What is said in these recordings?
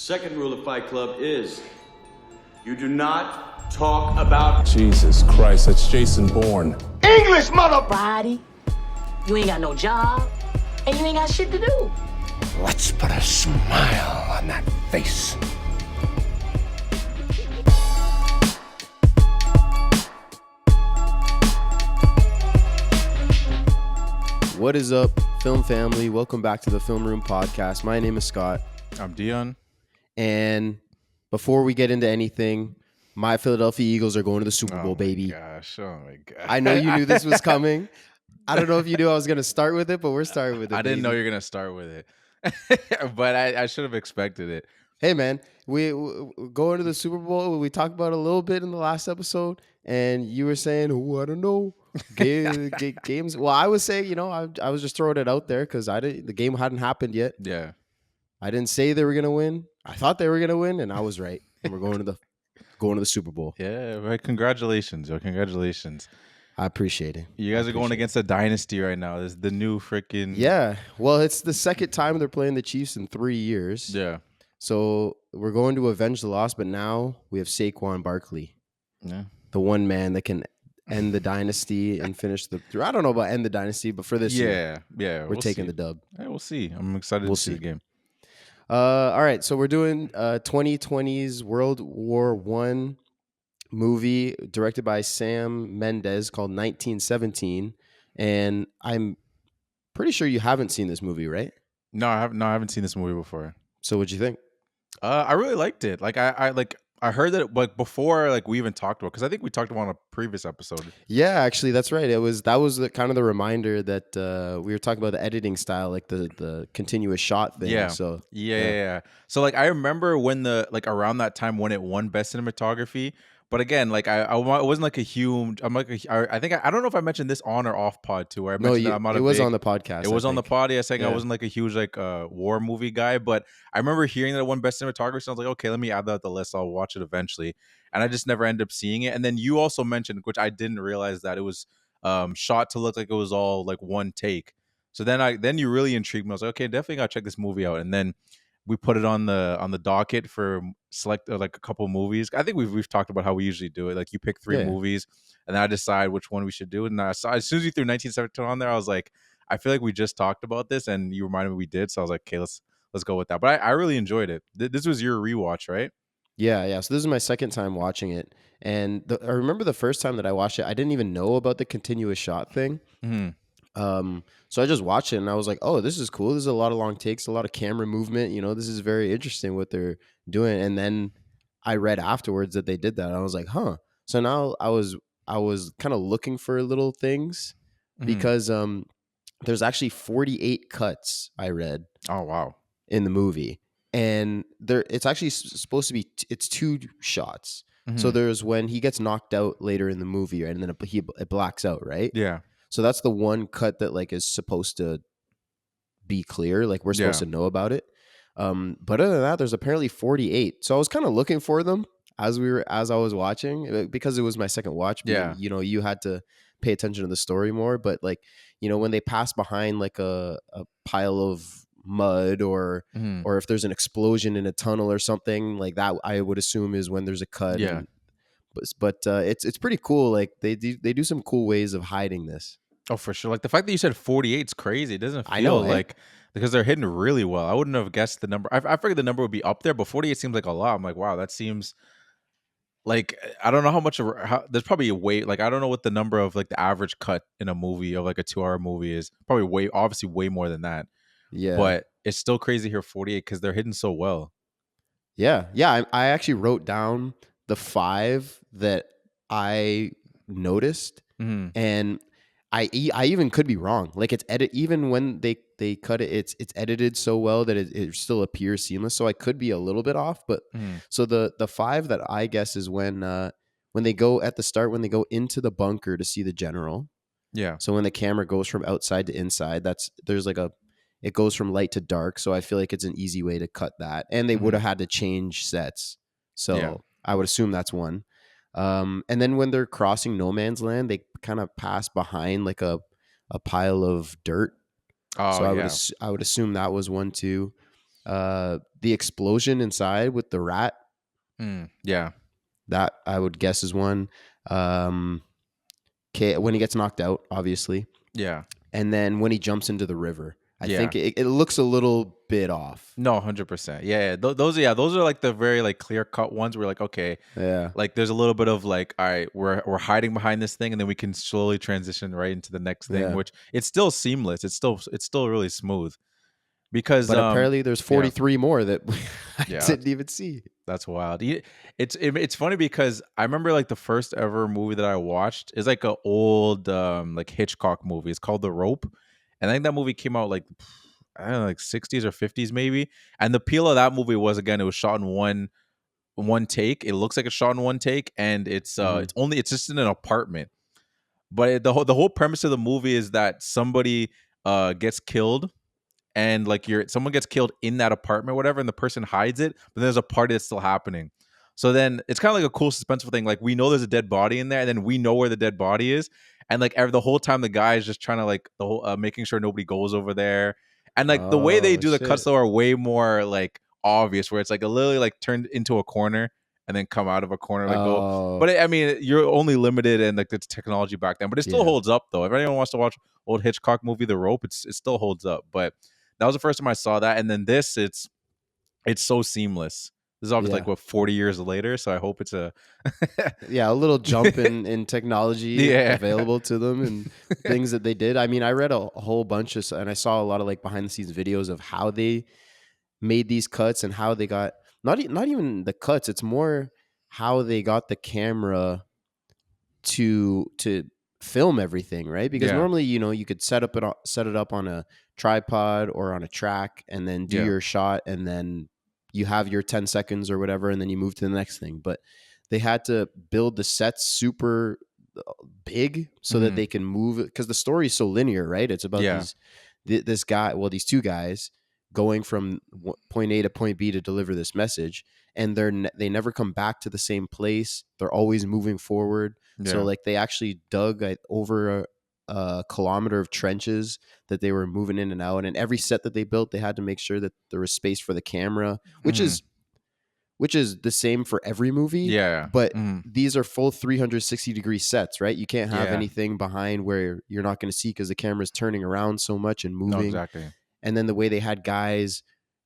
Second rule of Fight Club is you do not talk about... Jesus Christ, that's Jason Bourne. English, mother... Body, you ain't got no job, and you ain't got shit to do. Let's put a smile on that face. What is up, film family? Welcome back to the Film Room Podcast. My name is Scott. I'm Dion. And before we get into anything, my Philadelphia Eagles are going to the Super Bowl, baby. Oh my gosh. I know you knew this was coming. I don't know if you knew I was going to start with it, but we're starting with it. I didn't know you were going to start with it, but I should have expected it. Hey, man, we going to the Super Bowl. We talked about it a little bit in the last episode, and you were saying, I don't know. Games. Well, I was saying, I was just throwing it out there because the game hadn't happened yet. Yeah. I didn't say they were going to win. I thought they were going to win, and I was right. And we're going to the Super Bowl. Yeah, right. Congratulations, yo. Congratulations. I appreciate it. You guys are going against a dynasty right now. This is the new freaking... Yeah. Well, it's the second time they're playing the Chiefs in 3 years. Yeah. So we're going to avenge the loss, but now we have Saquon Barkley. Yeah. The one man that can end the dynasty and finish I don't know about end the dynasty, but for this year, we're taking the dub. Yeah, we'll see. I'm excited to see the game. All right, so we're doing 2020's World War I movie directed by Sam Mendes called 1917, and I'm pretty sure you haven't seen this movie, right? No, I haven't seen this movie before. So what'd you think? I really liked it. I heard that before we even talked about, because I think we talked about on a previous episode. Yeah, actually, that's right. That was the reminder that we were talking about the editing style, like the continuous shot thing. Yeah. So Yeah. So I remember when around that time when it won Best Cinematography. But again, I wasn't a huge. I don't know if I mentioned this on or off pod too. Where I mentioned that I'm not. It was on the podcast. It was on the pod. Yeah, saying I wasn't a huge war movie guy, but I remember hearing that it won Best Cinematography. So I was like, okay, let me add that to the list. I'll watch it eventually. And I just never ended up seeing it. And then you also mentioned, which I didn't realize, that it was shot to look like it was all one take. So then you really intrigued me. I was like, okay, definitely gotta check this movie out. And then we put it on the docket for select a couple movies. I think we've talked about how we usually do it. You pick three movies, and then I decide which one we should do. And as soon as you threw 1917 on there, I was like, I feel like we just talked about this, and you reminded me we did. So I was like, okay, let's go with that. But I really enjoyed it. This was your rewatch, right? Yeah. So this is my second time watching it, and I remember the first time that I watched it, I didn't even know about the continuous shot thing. Mm-hmm. So I just watched it and I was like, oh, this is cool. This is a lot of long takes, a lot of camera movement. This is very interesting what they're doing. And then I read afterwards that they did that. I was like, huh. So now I was kind of looking for little things because there's actually 48 cuts I read. Oh, wow. In the movie. And it's actually supposed to be, it's two shots. Mm-hmm. So there's when he gets knocked out later in the movie, right? And then it blacks out, right? Yeah. So that's the one cut that is supposed to be clear. We're supposed to know about it. But other than that, there's apparently 48. So I was kind of looking for them as I was watching, because it was my second watch. Yeah. You had to pay attention to the story more. But when they pass behind a pile of mud or if there's an explosion in a tunnel or something like that, I would assume is when there's a cut. Yeah. But it's pretty cool. They do some cool ways of hiding this. Oh, for sure. The fact that you said 48 is crazy. It doesn't feel I know, because they're hitting really well. I wouldn't have guessed the number. I figured the number would be up there, but 48 seems like a lot. I'm like, wow, that seems I don't know how much there's probably a way, I don't know what the number of the average cut in a movie of a 2-hour movie is. Probably obviously way more than that. Yeah. But it's still crazy here 48 because they're hitting so well. Yeah. I actually wrote down the 5 that I noticed, and I even could be wrong. It's even when they cut it, it's edited so well that it still appears seamless. So I could be a little bit off, but so the 5 that I guess is when they go at the start, when they go into the bunker to see the general. Yeah. So when the camera goes from outside to inside, it goes from light to dark. So I feel like it's an easy way to cut that, and they would have had to change sets. So I would assume that's one. And then when they're crossing no man's land, they kind of pass behind a pile of dirt. Oh, so I would assume that was one too. The explosion inside with the rat, Yeah. that I would guess is one. Um, when he gets knocked out, obviously, Yeah. and then when he jumps into the river, I Yeah. think it looks a little bit off. No, 100%. Yeah. Those are like the very like clear cut ones where like, okay, Yeah, like there's a little bit of like, all right, we're hiding behind this thing, and then we can slowly transition right into the next thing, yeah. which it's still seamless. It's still really smooth because But apparently, there's yeah. 43 more that I Yeah, didn't even see. that's wild. It's funny because I remember like the first ever movie that I watched is like a old like Hitchcock movie. It's called The Rope, and I think that movie came out like I don't know, like 60s or 50s maybe. And the appeal of that movie was, again, it was shot in one take. It looks like it's shot in one take, and Mhm. it's just in an apartment. But the whole premise of the movie is that somebody gets killed, and like someone gets killed in that apartment, whatever, and the person hides it, but there's a party that's still happening. So then it's kind of like a cool suspenseful thing. Like, we know there's a dead body in there, and then we know where the dead body is, and like the whole time the guy is just trying to like the whole making sure nobody goes over there, and like the way they Oh do the cuts shit! though are way more like obvious, where it's like a literally like turned into a corner and then come out of a corner like go. Oh But I mean, you're only limited in like the technology back then, but it still yeah, holds up though. If anyone wants to watch old Hitchcock movie The Rope, it still holds up. But that was the first time I saw that, and then this, it's so seamless. This is obviously yeah, like what 40 years later, so I hope it's a yeah. A little jump in technology yeah, available to them and things that they did. I mean, I read a whole bunch of, and I saw a lot of like behind the scenes videos of how they made these cuts and how they got not even the cuts. It's more how they got the camera to film everything, right? Because yeah, normally, you could set it up on a tripod or on a track and then do yeah, your shot and then you have your 10 seconds or whatever and then you move to the next thing. But they had to build the sets super big so that hmm they can move it because the story is so linear, right? It's about yeah, this guy, well, these two guys going from point A to point B to deliver this message, and they never come back to the same place. They're always moving forward. So yeah, like they actually dug over a kilometer of trenches that they were moving in and out. And every set that they built, they had to make sure that there was space for the camera, which hmm is which is the same for every movie, yeah, but hmm these are full 360-degree sets, right? You can't have yeah. anything behind where you're not going to see because the camera's turning around so much and No, moving. exactly. And then the way they had guys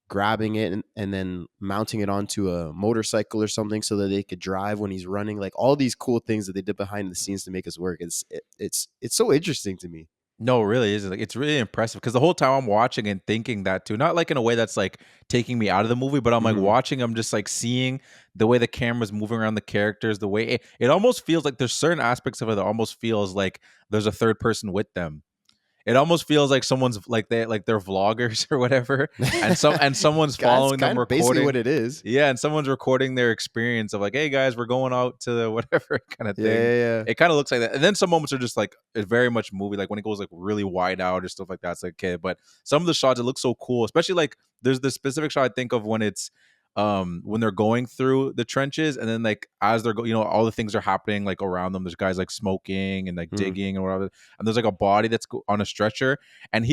grabbing it and then mounting it onto a motorcycle or something so that they could drive when he's running, like all these cool things that they did behind the scenes to make us work. It's so interesting to me. No, it really is. Like, it's really impressive because the whole time I'm watching and thinking that too, not like in a way that's like taking me out of the movie, but I'm like Hmm. watching, I'm just like seeing the way the camera's moving around the characters, the way it almost feels like there's certain aspects of it that almost feels like there's a third person with them. It almost feels like someone's like they're vloggers or whatever, and someone's That's following them kind of basically what recording. it is. Yeah, and someone's recording their experience of like, hey guys, we're going out to the whatever kind of Yeah, thing. yeah, yeah. It kind of looks like that. And then some moments are just like it's very much movie, like when it goes like really wide out or stuff like that. It's like okay, but some of the shots it looks so cool, especially like there's this specific shot I think of when they're going through the trenches and then like as they're all the things are happening like around them, there's guys like smoking and like Mm. digging and whatever, and there's like a body that's on a stretcher, and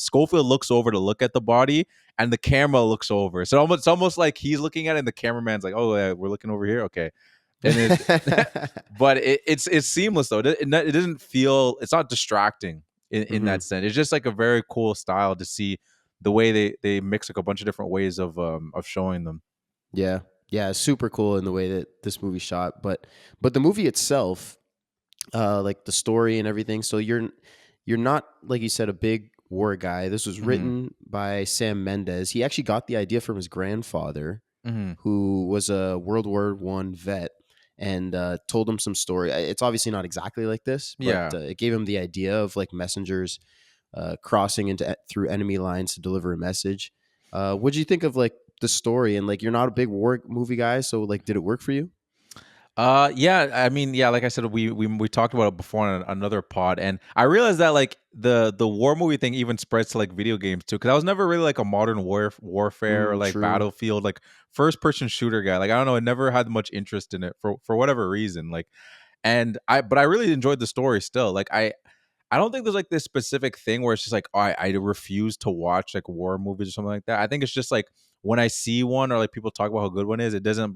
Schofield looks over to look at the body and the camera looks over, so it's almost like he's looking at it and the cameraman's like, oh yeah, we're looking over here, okay. And but it's seamless though. It doesn't feel, it's not distracting in Hmm. that sense. It's just like a very cool style to see the way they mix like a bunch of different ways of showing them. Yeah. Yeah, super cool in the way that this movie shot, but the movie itself, like the story and everything. So you're not, like you said, a big war guy. This was Hmm. written by Sam Mendes. He actually got the idea from his grandfather, Hmm. who was a World War I vet, and told him some story. It's obviously not exactly like this, but Yeah. it gave him the idea of like messengers crossing through enemy lines to deliver a message. What do you think of like the story? And like, you're not a big war movie guy, so like, did it work for you? Yeah, I mean, yeah, like I said, we talked about it before on another pod, and I realized that like the war movie thing even spreads to like video games too, because I was never really like a modern warfare or like True. Battlefield like first person shooter guy. Like I don't know, I never had much interest in it for whatever reason. Like, but I really enjoyed the story still. Like I don't think there's like this specific thing where it's just like, oh, I refuse to watch like war movies or something like that. I think it's just like when I see one or like people talk about how good one is, it doesn't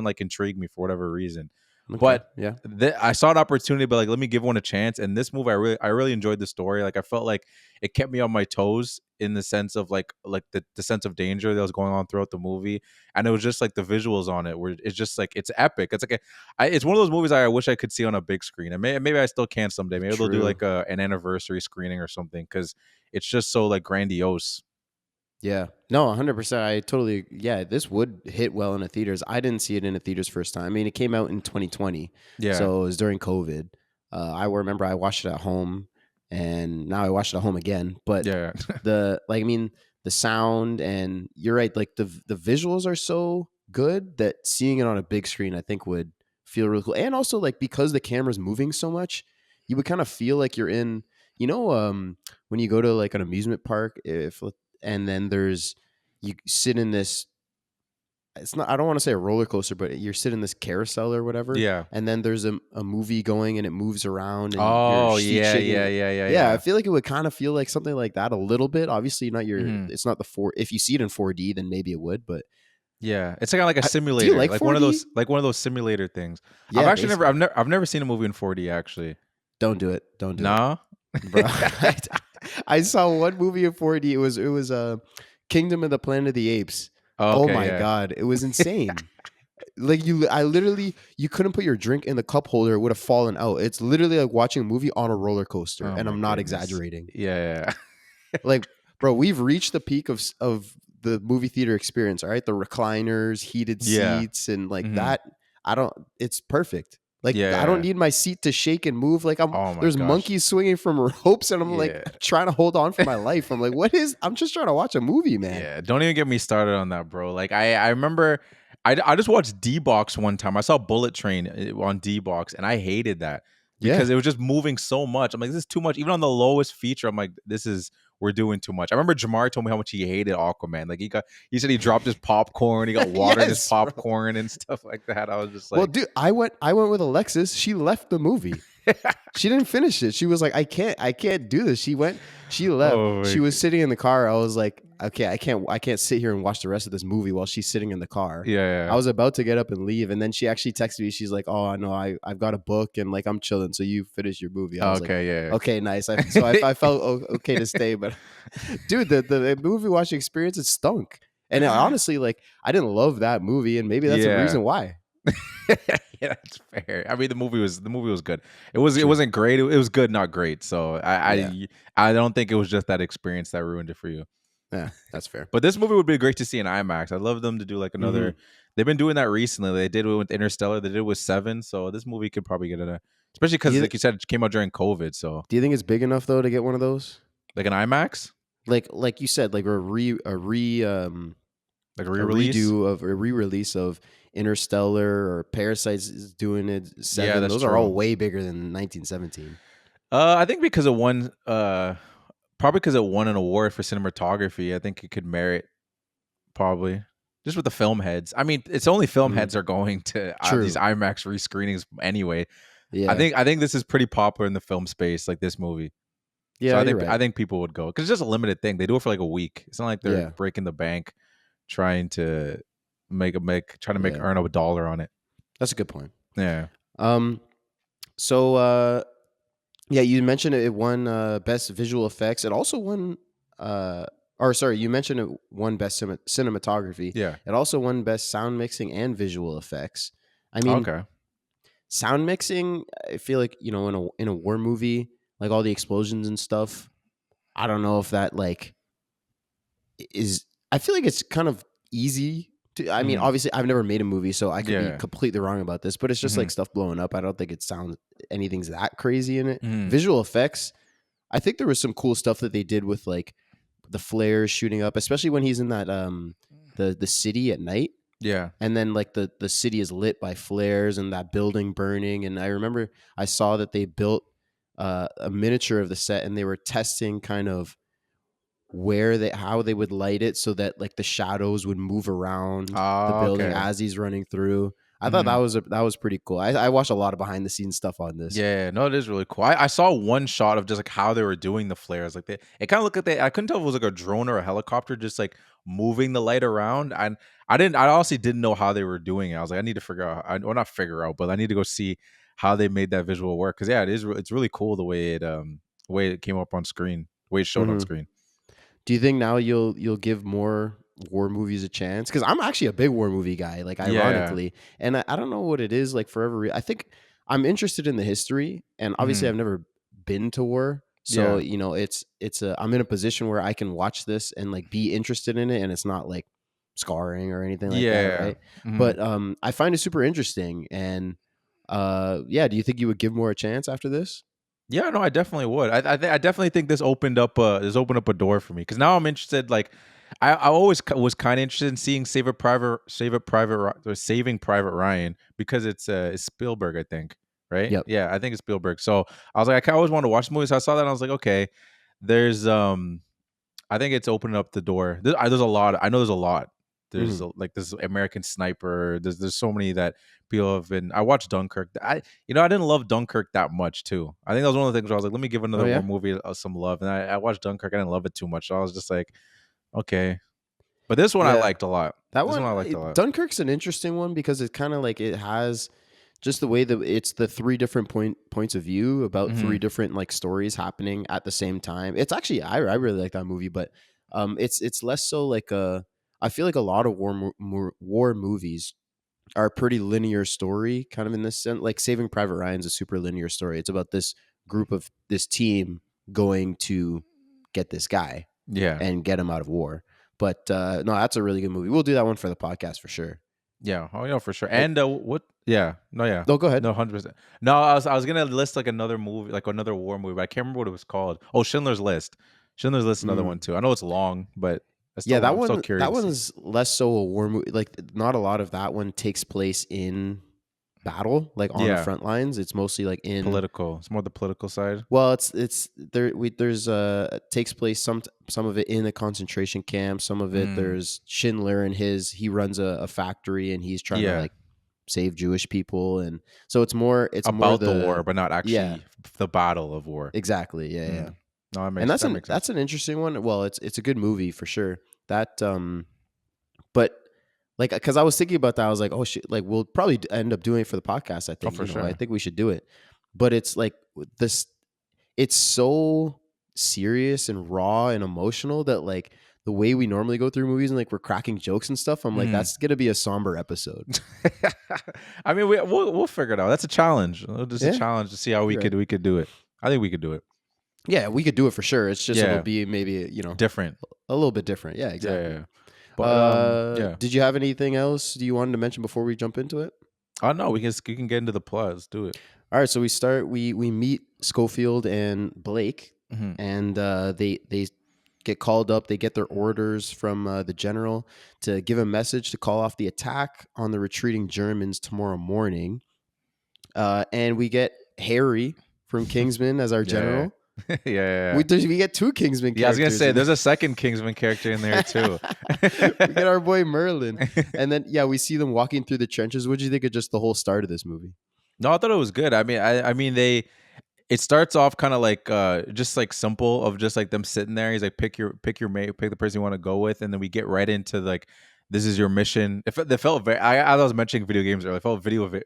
like intrigue me for whatever reason. Okay. But Yeah. I saw an opportunity, but like let me give one a chance. And this movie, I really enjoyed the story. Like I felt like it kept me on my toes in the sense of like the sense of danger that was going on throughout the movie, and it was just like the visuals on it where it's just like it's epic. It's like it's one of those movies I wish I could see on a big screen, and maybe I still can someday. Maybe they'll do True. like an anniversary screening or something because it's just so like grandiose. Yeah. No, 100%. I totally, yeah, this would hit well in the theaters. I didn't see it in the theaters first time. I mean, it came out in 2020. Yeah, So it was during COVID. I remember I watched it at home and now I watched it at home again. But yeah, I mean, the sound and you're right, like the visuals are so good that seeing it on a big screen, I think would feel really cool. And also like because the camera's moving so much, you would kind of feel like you're in, when you go to like an amusement park, if and then you sit in this, it's not, I don't want to say a roller coaster, but you're sitting in this carousel or whatever, yeah. and then there's a movie going and it moves around and you're Oh seat yeah, shaking. yeah, yeah, yeah, Yeah, I yeah. feel like it would kind of feel like something like that a little bit. Obviously not Mhm. it's not the four, if you see it in 4D then maybe it would, but Yeah, it's kind of like a do you simulator, like like 4D? one of those simulator things. I've Yeah, actually basically. I've never seen a movie in 4D actually. Don't do it. Don't do it. No. Bro. I saw one movie in 4D. It was Kingdom of the Planet of the Apes. Oh Okay, my yeah. god, it was insane. Like I literally, you couldn't put your drink in the cup holder; it would have fallen out. It's literally like watching a movie on a roller coaster, Oh and my I'm not goodness. exaggerating. Yeah, Like, bro, we've reached the peak of the movie theater experience. All right, the recliners, heated yeah, seats, and like hmm that. I don't. It's perfect. Like I don't yeah. need my seat to shake and move. Like Oh my there's gosh. monkeys swinging from ropes, and I'm like Yeah, trying to hold on for my life. I'm like, what is? I'm just trying to watch a movie, man. yeah. Don't even get me started on that, bro. Like I remember I just watched D Box one time. I saw Bullet Train on D Box, and I hated that Yeah. because it was just moving so much. I'm like, this is too much. Even on the lowest feature, I'm like, we're doing too much. I remember Jamar told me how much he hated Aquaman. Like he said he dropped his popcorn, he got water in his Yes, bro. popcorn and stuff like that. I was just Well, like, dude, I went with Alexis. She left the movie. She didn't finish it. She was like, I can't do this. She left. oh my She was sitting in the car. I was like, okay, I can't sit here and watch the rest of this movie while she's sitting in the car. yeah, I was about to get up and leave, and then she actually texted me. She's like, "Oh, no, I've got a book, and like I'm chilling. So you finish your movie." I was like, okay, yeah. "Okay, nice." I felt okay to stay, but dude, the movie watching experience, it stunk. And honestly, like I didn't love that movie, and maybe that's the Yeah. reason why. Yeah, that's fair. I mean, the movie was good. It True. wasn't great. It was good, not great. So Yeah. I don't think it was just that experience that ruined it for you. Yeah, that's fair. But this movie would be great to see in IMAX. I'd love them to do like another. Mhm. They've been doing that recently. They did it with Interstellar. They did it with Seven. So this movie could probably get it, especially because like you said, it came out during COVID. So Do you think it's big enough though to get one of those? like an IMAX, Like you said, like like a a re-release. redo of a re-release of Interstellar or Parasites is doing it. Yeah, Seven. that's Those are all true. way bigger than 1917. I think because it won. Probably because it won an award for cinematography. I think it could merit probably just with the film heads. I mean, it's only film Mhm. heads are going to these True. IMAX rescreenings anyway. Yeah. I think this is pretty popular in the film space, like this movie. So Yeah, you're right. I think people would go because it's just a limited thing. They do it for like a week. It's not like they're Yeah. breaking the bank trying to Yeah. earn a dollar on it. That's a good point. Yeah. Um. So yeah, you mentioned it won best visual effects. It also won or sorry, you mentioned it won best cinematography. Yeah. It also won best sound mixing and visual effects. I mean, Okay. sound mixing, I feel like, in a war movie, like all the explosions and stuff, I don't know if that like is, I feel like it's kind of easy to, I mean, hmm obviously I've never made a movie, so I could be Yeah. completely wrong about this, but it's just hmm like stuff blowing up. I don't think it sounds anything's that crazy in it. hmm Visual effects, I think there was some cool stuff that they did with like the flares shooting up, especially when he's in that the city at night, Yeah. and then like the city is lit by flares and that building burning. And I remember I saw that they built a miniature of the set, and they were testing kind of how they would light it so that like the shadows would move around the Oh, building okay. as he's running through. I thought that was pretty cool. I watched a lot of behind the scenes stuff on this. Yeah, no, it is really cool. I saw one shot of just like how they were doing the flares. Like it kind of looked like I couldn't tell if it was like a drone or a helicopter, just like moving the light around. And I honestly didn't know how they were doing it. I was like, I need to figure out, well, not figure out, but I need to go see how they made that visual work. Because yeah, it's really cool the way it came up on screen, the way it showed on screen. Do you think now you'll give more war movies a chance? Because I'm actually a big war movie guy, like ironically, and I don't know what it is like forever. I think I'm interested in the history, and obviously I've never been to war, so you know it's I'm in a position where I can watch this and like be interested in it, and it's not like scarring or anything like that, right? But I find it super interesting, and yeah, do you think you would give more a chance after this? Yeah, no, I definitely would. I definitely think this opened up a door for me because now I'm interested. Like, I always was kind of interested in seeing Saving Private Ryan because it's Spielberg, I think, right? Yep. Yeah, I think it's Spielberg. So I was like, I always wanted to watch the movie. So I saw that and I was like, okay, there's I think it's opening up the door. There's a lot. I know there's a lot. There's like this American Sniper. There's so many that people have been. I watched Dunkirk. I didn't love Dunkirk that much too. I think that was one of the things where I was like, let me give another war movie some love. And I watched Dunkirk. I didn't love it too much. So I was just like, okay. But this one I liked a lot. That one I liked a lot. Dunkirk's an interesting one because it kind of like it has just the way that it's the three different points of view about three different like stories happening at the same time. It's actually I really like that movie, but it's less so like I feel like a lot of war movies are a pretty linear story, kind of in this sense. Like Saving Private Ryan's a super linear story. It's about this group of this team going to get this guy, and get him out of war. But no, that's a really good movie. We'll do that one for the podcast for sure. Yeah, oh yeah, for sure. And what? Yeah, no, yeah. No, go ahead. No, 100%. No, I was gonna list like another movie, like another war movie, but I can't remember what it was called. Oh, Schindler's List. Schindler's List, another one too. I know it's long, but that one's less so a war movie. Like not a lot of that one takes place in battle, like on the front lines. It's mostly like in political. It's more the political side. Well, it's there. There's takes place some of it in a concentration camp. Some of it there's Schindler and he runs a factory and he's trying to like save Jewish people, and so it's more about the war, but not actually the battle of war. Exactly. Yeah. No, and that's an interesting one. Well, it's a good movie for sure. That but like because I was thinking about that, I was like, oh shit, like we'll probably end up doing it for the podcast. I think sure. I think we should do it, but it's like this. It's so serious and raw and emotional that like the way we normally go through movies and like we're cracking jokes and stuff. I'm like, that's gonna be a somber episode. I mean, we'll figure it out. That's a challenge. Just a challenge to see how we could do it. I think we could do it. Yeah, we could do it for sure. It's just it'll be maybe different, a little bit different. Yeah, exactly. Yeah. But did you have anything else you wanted to mention before we jump into it? Oh no, we can get into the plot. Let's do it. All right, so we meet Schofield and Blake, and they get called up. They get their orders from the general to give a message to call off the attack on the retreating Germans tomorrow morning. And we get Harry from Kingsman as our general. Yeah. We get two Kingsman characters. Yeah, I was gonna say there's a second Kingsman character in there too. We get our boy Merlin, and then we see them walking through the trenches. What do you think of just the whole start of this movie? No, I thought it was good. I mean, it starts off kind of like just like simple of just like them sitting there. He's like, pick your mate, pick the person you want to go with, and then we get right into like, this is your mission. It felt very. I was mentioning video games earlier. It felt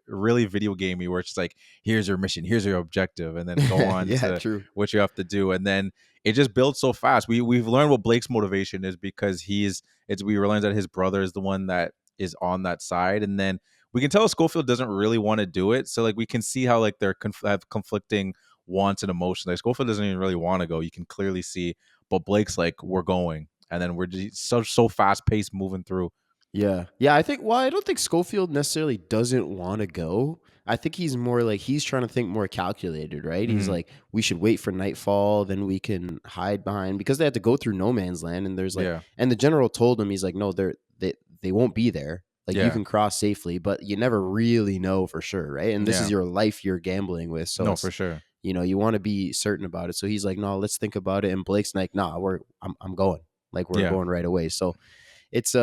really video gamey, where it's just like, here's your mission, here's your objective, and then go on to what you have to do, and then it just builds so fast. We've learned what Blake's motivation is because we realize that his brother is the one that is on that side, and then we can tell Schofield doesn't really want to do it. So like we can see how like they're have conflicting wants and emotions. Like Schofield doesn't even really want to go. You can clearly see, but Blake's like, we're going. And then we're just so fast paced moving through. Yeah. I don't think Schofield necessarily doesn't want to go. I think he's more like he's trying to think more calculated, right? He's like, we should wait for nightfall, then we can hide behind, because they had to go through no man's land, and there's like, and the general told him, he's like, no, they won't be there. Like you can cross safely, but you never really know for sure, right? And this is your life you're gambling with, so for sure. You want to be certain about it. So he's like, no, let's think about it. And Blake's like, nah, I'm going. Like we're going right away. So it's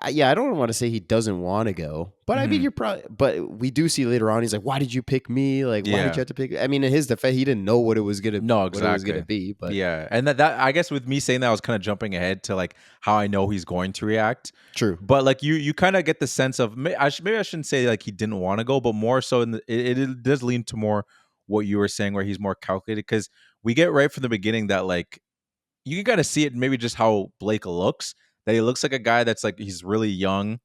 yeah, I don't want to say he doesn't want to go, but I mean, you're probably, but we do see later on, he's like, why did you pick me? Like, why did Yeah. you have to pick? I mean, in his defense, he didn't know what it was gonna, No, what it was exactly. gonna be. But yeah, and that I guess with me saying that, I was kind of jumping ahead to like how I know he's going to react. true. But like you kind of get the sense of maybe I shouldn't say like he didn't want to go, but more so it does lean to more what you were saying, where he's more calculated, because we get right from the beginning that like you can kind of see it maybe just how Blake looks, that he looks like a guy that's like he's really young,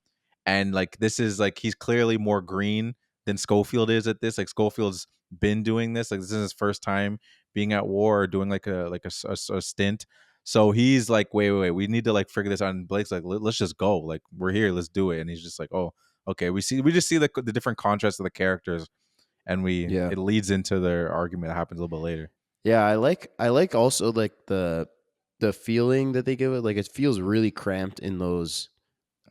and like this is like he's clearly more green than Schofield is at this. Like Schofield's been doing this, like this is his first time being at war or doing like a stint. So he's like, wait, we need to like figure this out. And Blake's like, let's just go, like we're here, let's do it. And he's just like, oh, okay. We just see the different contrasts of the characters, and Yeah. it leads into their argument that happens a little bit later. Yeah, I like also like the feeling that they give it. Like it feels really cramped in those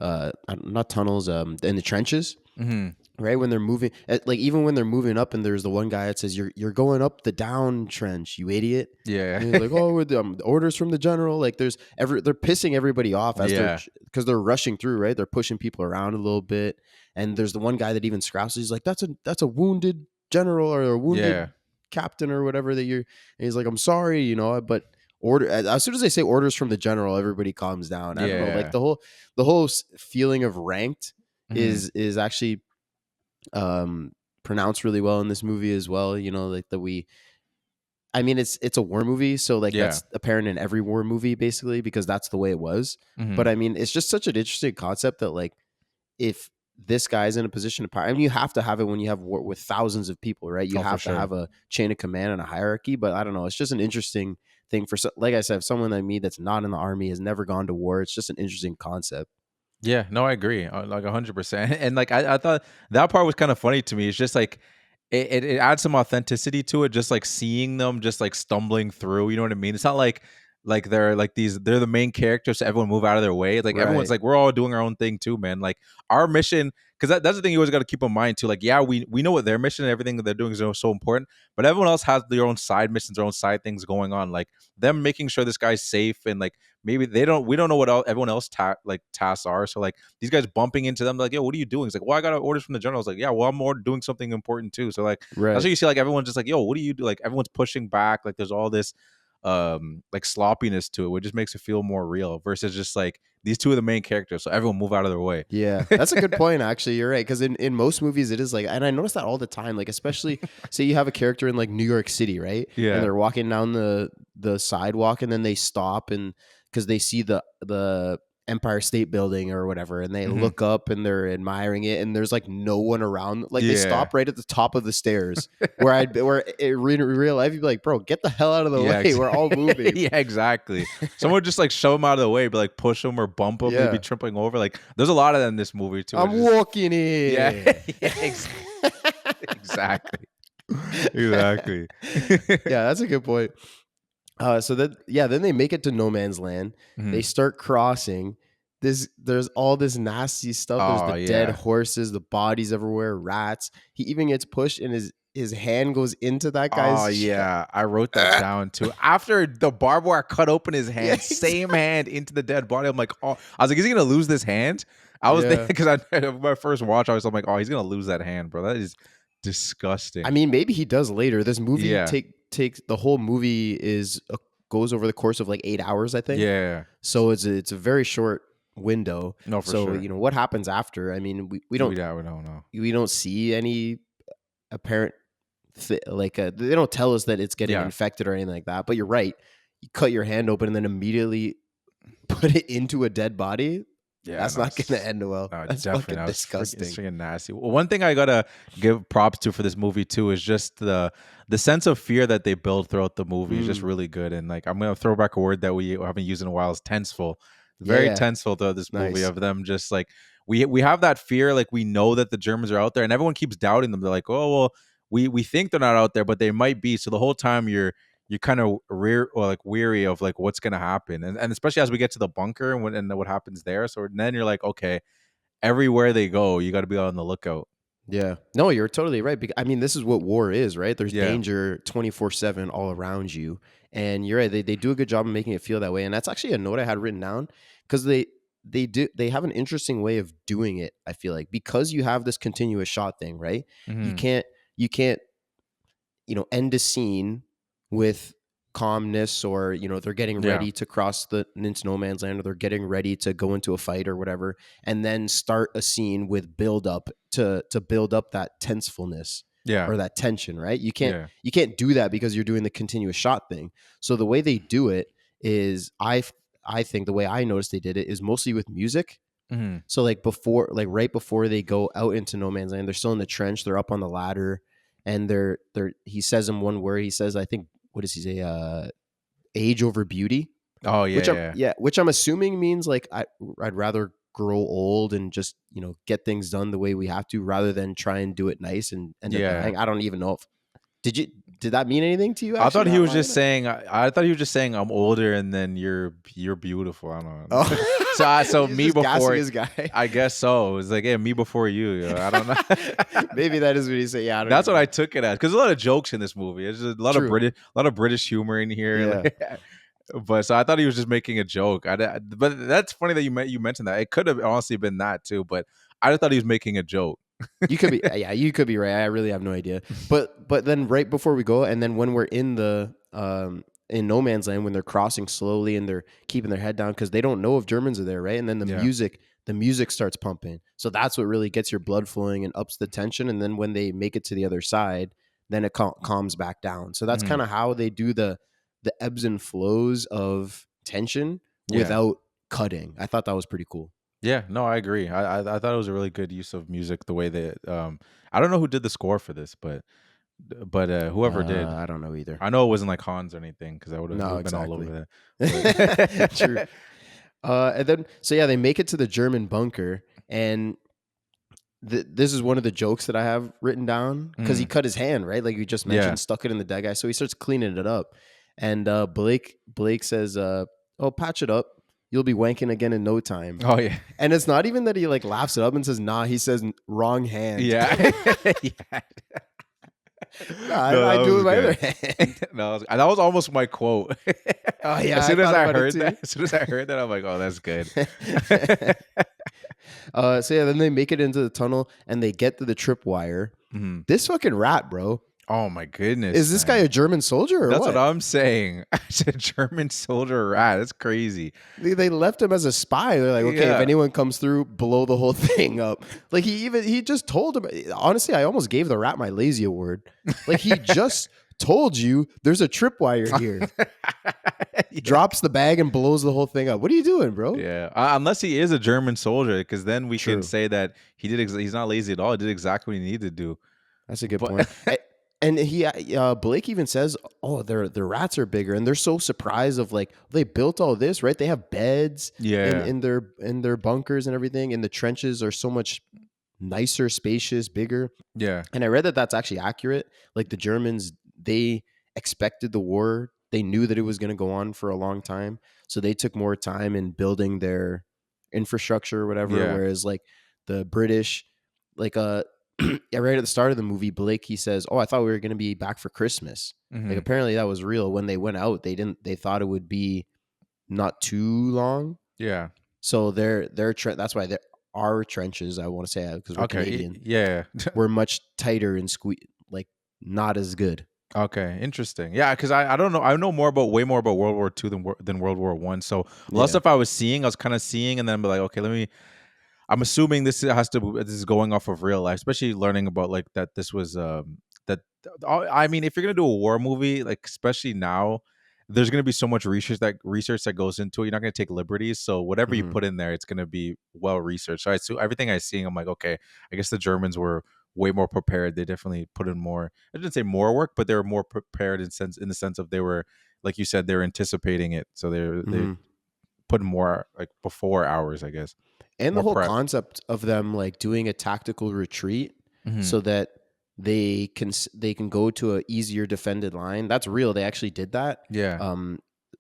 not tunnels, in the trenches. Mm-hmm. Right when they're moving, like even when they're moving up, and there's the one guy that says, "You're going up the down trench, you idiot." Yeah. And he's like, "Oh, with the orders from the general." Like they're pissing everybody off as Yeah. because they're rushing through. Right, they're pushing people around a little bit, and there's the one guy that even scraps. He's like, "That's a wounded general or a wounded Yeah. captain or whatever that you're." And he's like, "I'm sorry, but." Order as soon as they say orders from the general, everybody calms down. I don't know, like the whole feeling of ranked is actually pronounced really well in this movie as well. Like I mean, it's a war movie, so like that's apparent in every war movie basically, because that's the way it was. But I mean, it's just such an interesting concept that like if this guy's in a position of power, I mean, you have to have it when you have war with thousands of people, right? You have to have a chain of command and a hierarchy. But I don't know, it's just an interesting thing for, like I said, someone like me that's not in the army, has never gone to war. It's just an interesting concept. Yeah, no, I agree, like 100%. And like I thought that part was kind of funny to me. It's just like it adds some authenticity to it, just like seeing them just like stumbling through. You know what I mean? It's not like they're like they're the main characters, so everyone move out of their way. Like everyone's Right. like, we're all doing our own thing too, man. Like our mission, because that's the thing you always got to keep in mind too. Like, yeah, we know what their mission and everything that they're doing is so important, but everyone else has their own side missions, their own side things going on. Like them making sure this guy's safe, and like maybe we don't know what everyone else tasks are. So like these guys bumping into them, like, yo, what are you doing? It's like, well, I got orders from the general. I was like, yeah, well, I'm more doing something important too. So like that's what you see. Like everyone's just like, yo, what do you do? Like everyone's pushing back. Like there's all this like sloppiness to it, which just makes it feel more real versus just like these two are the main characters, so everyone move out of their way. Yeah, that's a good point. Actually, you're right, because in most movies it is like, and I notice that all the time. Like especially, say you have a character in like New York City, right? Yeah. And they're walking down the sidewalk, and then they stop, and because they see the Empire State Building or whatever, and they look up and they're admiring it, and there's like no one around. Like they stop right at the top of the stairs, where in real life you'd be like, bro, get the hell out of the way. We're all moving. Yeah, exactly. Someone would just like shove them out of the way, but like push them or bump them, maybe tripping over. Like there's a lot of that in this movie too. I'm walking in. Yeah, exactly. Exactly. Yeah, that's a good point. So then they make it to no man's land. They start crossing. There's all this nasty stuff. There's the dead horses, the bodies everywhere, rats. He even gets pushed, and his hand goes into that guy's. Oh yeah, I wrote that down too. After the barbed wire cut open his hand, same hand into the dead body. I'm like, oh, I was like, is he gonna lose this hand? I was thinking, because my first watch, I'm like, oh, he's gonna lose that hand, bro. That is disgusting. I mean, maybe he does later. This movie takes the whole movie goes over the course of like 8 hours, I think. Yeah. So it's a very short window. No, for sure. So what happens after? I mean, we don't know. We don't see any apparent they don't tell us that it's getting infected or anything like that. But you're right. You cut your hand open and then immediately put it into a dead body. Yeah, that's not going to end well. No, that's definitely fucking disgusting. It's freaking nasty. Well, one thing I gotta give props to for this movie too is just the sense of fear that they build throughout the movie is just really good. And like I'm gonna throw back a word that we haven't used in a while, is tenseful. Very tenseful throughout this movie of them just like we have that fear, like we know that the Germans are out there, and everyone keeps doubting them. They're like, oh well, we think they're not out there, but they might be. So the whole time you're kind of weary of like what's gonna happen, and especially as we get to the bunker and what happens there. So then you're like, okay, everywhere they go, you got to be on the lookout. Yeah, no, you're totally right. I mean, this is what war is, right? There's danger 24/7 all around you, and you're right. They do a good job of making it feel that way, and that's actually a note I had written down because they have an interesting way of doing it. I feel like because you have this continuous shot thing, right? You can't end a scene with calmness, or they're getting ready to cross into no man's land, or they're getting ready to go into a fight or whatever, and then start a scene with build up to build up that tensefulness or that tension, right? You can't do that because you're doing the continuous shot thing. So the way they do it is, I think the way I noticed they did it is mostly with music. So right before they go out into no man's land, they're still in the trench, they're up on the ladder, and he says in one word, he says, I think, what does he say? Age over beauty. Oh yeah, which I'm assuming means like I'd rather grow old and just get things done the way we have to, rather than try and do it nice and end up dying. I don't even know if did that mean anything to you? I thought he was just saying. I thought he was just saying I'm older and then you're beautiful. I don't know. Oh. So me before his guy. I guess so. It's like, yeah, me before you. I don't know. Maybe that is what he said. Yeah, that's what I took it as, because a lot of jokes in this movie. There's a lot of British humor in here. Yeah. But so I thought he was just making a joke. But that's funny that you mentioned that. It could have honestly been that too. But I just thought he was making a joke. You could be, yeah, you could be right. I really have no idea. But then right before we go, and then when we're in the in no man's land, when they're crossing slowly and they're keeping their head down because they don't know if Germans are there, right? And then the music starts pumping, so that's what really gets your blood flowing and ups the tension. And then when they make it to the other side, then it calms back down. So that's kind of how they do the ebbs and flows of tension without cutting. I thought that was pretty cool. Yeah, no, I agree. I thought it was a really good use of music. The way that I don't know who did the score for this, but whoever did, I don't know either. I know it wasn't like Hans or anything, because I would have been all over that. True. And then they make it to the German bunker, and this is one of the jokes that I have written down, because he cut his hand, right? Like you just mentioned, stuck it in the dead guy. So he starts cleaning it up, and Blake says, "Oh, patch it up. You'll be wanking again in no time." Oh yeah. And it's not even that he like laughs it up and says, "Nah," he says, "Wrong hand." Yeah. I do it with my other hand. No, that was almost my quote. Oh yeah. As soon as I heard that, I'm like, oh, that's good. Then they make it into the tunnel and they get to the tripwire. This fucking rat, bro. Oh my goodness. Is this guy a German soldier or That's what? what I'm saying. I said German soldier rat. That's crazy. They left him as a spy. They're like, okay, if anyone comes through, blow the whole thing up. Like he just told him. Honestly, I almost gave the rat my lazy award. Like he just told you there's a tripwire here. Drops the bag and blows the whole thing up. What are you doing, bro? Yeah, unless he is a German soldier, because then we can say that he's not lazy at all. He did exactly what he needed to do. That's a good point. And Blake even says, "Oh, their rats are bigger," and they're so surprised of like they built all this, right? They have beds, in their bunkers and everything, and the trenches are so much nicer, spacious, bigger. Yeah, and I read that that's actually accurate. Like the Germans, they expected the war; they knew that it was going to go on for a long time, so they took more time in building their infrastructure or whatever. Yeah. Whereas like the British, like right at the start of the movie, Blake, he says, "Oh, I thought we were going to be back for Christmas." Like apparently that was real. When they went out, they thought it would be not too long. Yeah. So that's why our trenches, I want to say, because we're Canadian, we're much tighter and like not as good. Okay, interesting. Yeah, because I don't know. I know way more about World War II than World War I. So a lot of stuff I was kind of seeing, and then be like, okay, I'm assuming this is going off of real life, especially learning about like that this was I mean, if you're gonna do a war movie, like especially now, there's gonna be so much research that goes into it. You're not gonna take liberties, so whatever you put in there, it's gonna be well researched. So everything I see, I'm like, okay, I guess the Germans were way more prepared. They definitely put in more. I didn't say more work, but they were more prepared in the sense of they were, like you said, they were anticipating it, so they put in more like before hours, I guess. And the whole concept of them like doing a tactical retreat so that they can go to a easier defended line. That's real. They actually did that. Yeah.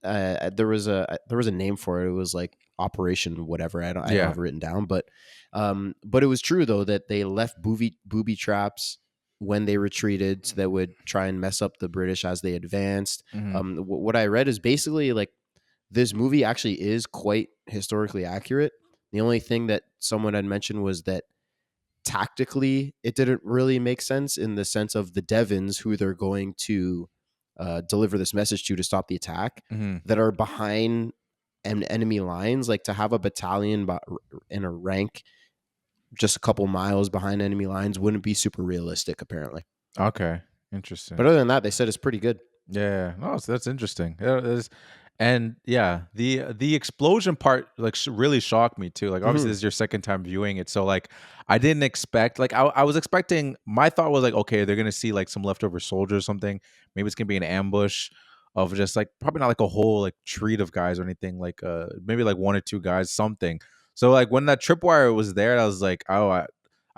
There was a name for it. It was like Operation whatever. I don't have it written down, but it was true though that they left booby traps when they retreated, so that would try and mess up the British as they advanced. What I read is basically like this movie actually is quite historically accurate. The only thing that someone had mentioned was that tactically it didn't really make sense in the sense of the Devons who they're going to deliver this message to stop the attack that are behind enemy lines. Like to have a battalion in a rank just a couple miles behind enemy lines wouldn't be super realistic, apparently. Okay, interesting. But other than that, they said it's pretty good. Yeah, no, so that's interesting. Yeah, and yeah, the explosion part like really shocked me too. Like obviously this is your second time viewing it, so like I didn't expect like I was expecting. My thought was like, okay, they're gonna see like some leftover soldiers or something. Maybe it's gonna be an ambush of just like probably not like a whole like treat of guys or anything. Like maybe like one or two guys, something. So like when that tripwire was there, I was like, oh, I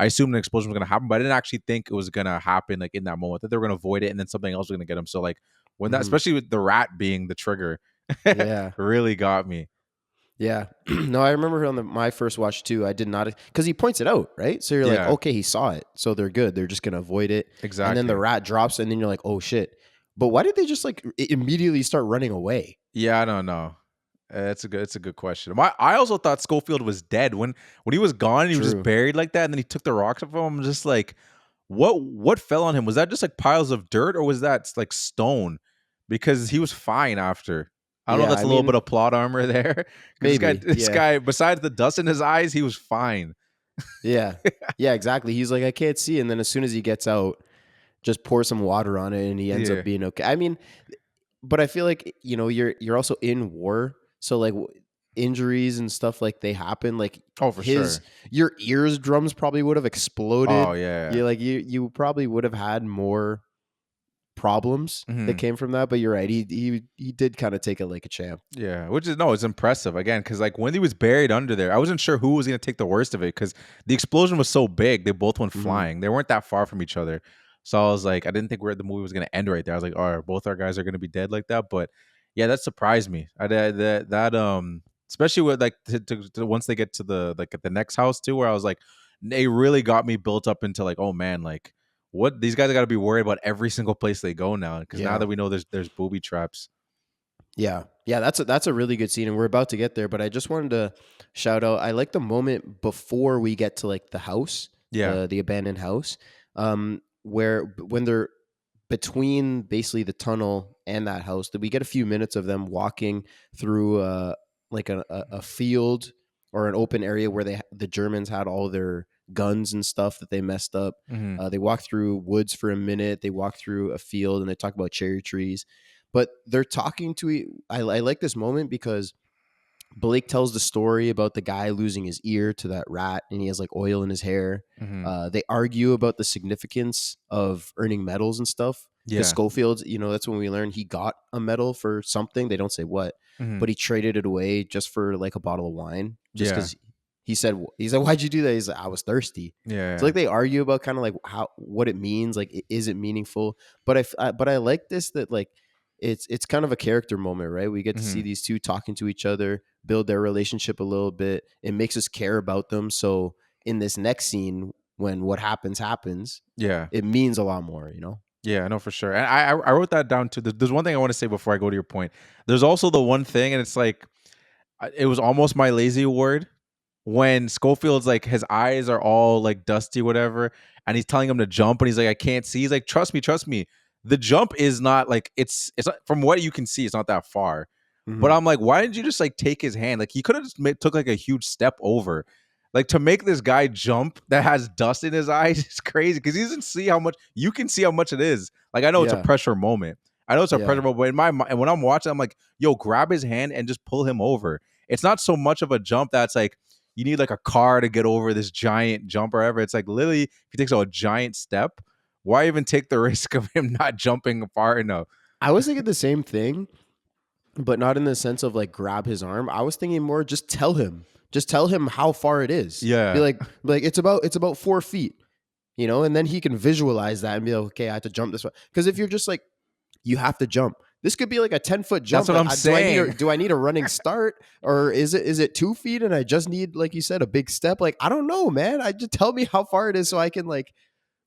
assumed an explosion was gonna happen, but I didn't actually think it was gonna happen like in that moment. That they were gonna avoid it and then something else was gonna get them. So like when that, especially with the rat being the trigger, Yeah. really got me. Yeah. No, I remember on my first watch too, I did not, because he points it out, right? So you're like, Yeah. okay, he saw it. So they're good. They're just going to avoid it. And then the Exactly. rat drops and then you're like, oh shit. But why did they just like immediately start running away? Yeah, I don't know. It's a good question. I also thought Schofield was dead when he was gone and he was just True. buried like that, and then he took the rocks from him. I'm just like, what fell on him? Was that just like piles of dirt or was that like stone? Because he was fine after. I don't know. Yeah, If that's a little bit of plot armor there. 'Cause maybe, this yeah. guy, besides the dust in his eyes, he was fine. Yeah. Yeah, exactly. He's like, I can't see. And then as soon as he gets out, just pour some water on it and he ends Yeah. up being okay. I mean, but I feel like, you're also in war. So like injuries and stuff like they happen. Like Oh, for sure. your eardrums probably would have exploded. Oh yeah. You probably would have had more problems that came from that. But you're right. He did kind of take it like a champ. Yeah, which is no, it's impressive again because like when he was buried under there, I wasn't sure who was gonna take the worst of it because the explosion was so big, they both went flying. They weren't that far from each other, so I was like, I didn't think the movie was gonna end right there. I was like, all right, both our guys are gonna be dead like that. But yeah, that surprised me. Especially with like to once they get to the like at the next house too, where I was like, they really got me built up into like, oh man, like what these guys got to be worried about every single place they go now because now Yeah. that we know there's booby traps. Yeah. Yeah, that's a really good scene and we're about to get there, but I just wanted to shout out, I like the moment before we get to like the house, Yeah. the abandoned house, where when they're between basically the tunnel and that house, that we get a few minutes of them walking through like a field or an open area where the Germans had all their guns and stuff that they messed up. They walk through woods for a minute. They walk through a field and they talk about cherry trees. But they're talking to. I like this moment because Blake tells the story about the guy losing his ear to that rat, and he has like oil in his hair. They argue about the significance of earning medals and stuff. Yeah. Because Schofield, that's when we learned he got a medal for something. They don't say what, but he traded it away just for like a bottle of wine, just Yeah. because he said, why'd you do that? He's like, I was thirsty. Yeah. It's like they argue about kind of like what it means. Like, is it meaningful? But I like this that like it's kind of a character moment, right? We get to see these two talking to each other, build their relationship a little bit. It makes us care about them. So in this next scene, when what happens, Yeah. it means a lot more, Yeah, no, for sure. And I wrote that down too. There's one thing I want to say before I go to your point. There's also the one thing, and it's like, it was almost my lazy award when Schofield's like, his eyes are all like dusty, whatever, and he's telling him to jump, and he's like, I can't see. He's like, trust me. The jump is not like it's not, from what you can see, it's not that far. But I'm like, why didn't you just like take his hand? Like he could have just took like a huge step over. Like to make this guy jump that has dust in his eyes is crazy because he doesn't see how much you can see how much it is. Like I know it's a Yeah. pressure moment. I know it's a Yeah. pressure moment, but in my mind, when I'm watching, I'm like, yo, grab his hand and just pull him over. It's not so much of a jump that's like you need like a car to get over this giant jump or whatever. It's like literally, if he takes a giant step, why even take the risk of him not jumping far enough? I was thinking the same thing, but not in the sense of like grab his arm. I was thinking more just tell him how far it is. Yeah. Be like it's about 4 feet, and then he can visualize that and be like, okay, I have to jump this way. Because if you're just like, you have to jump. This could be like a 10-foot jump. That's what I'm saying. Do I need a running start, or is it 2 feet and I just need, like you said, a big step? Like, I don't know, man. I just tell me how far it is so I can like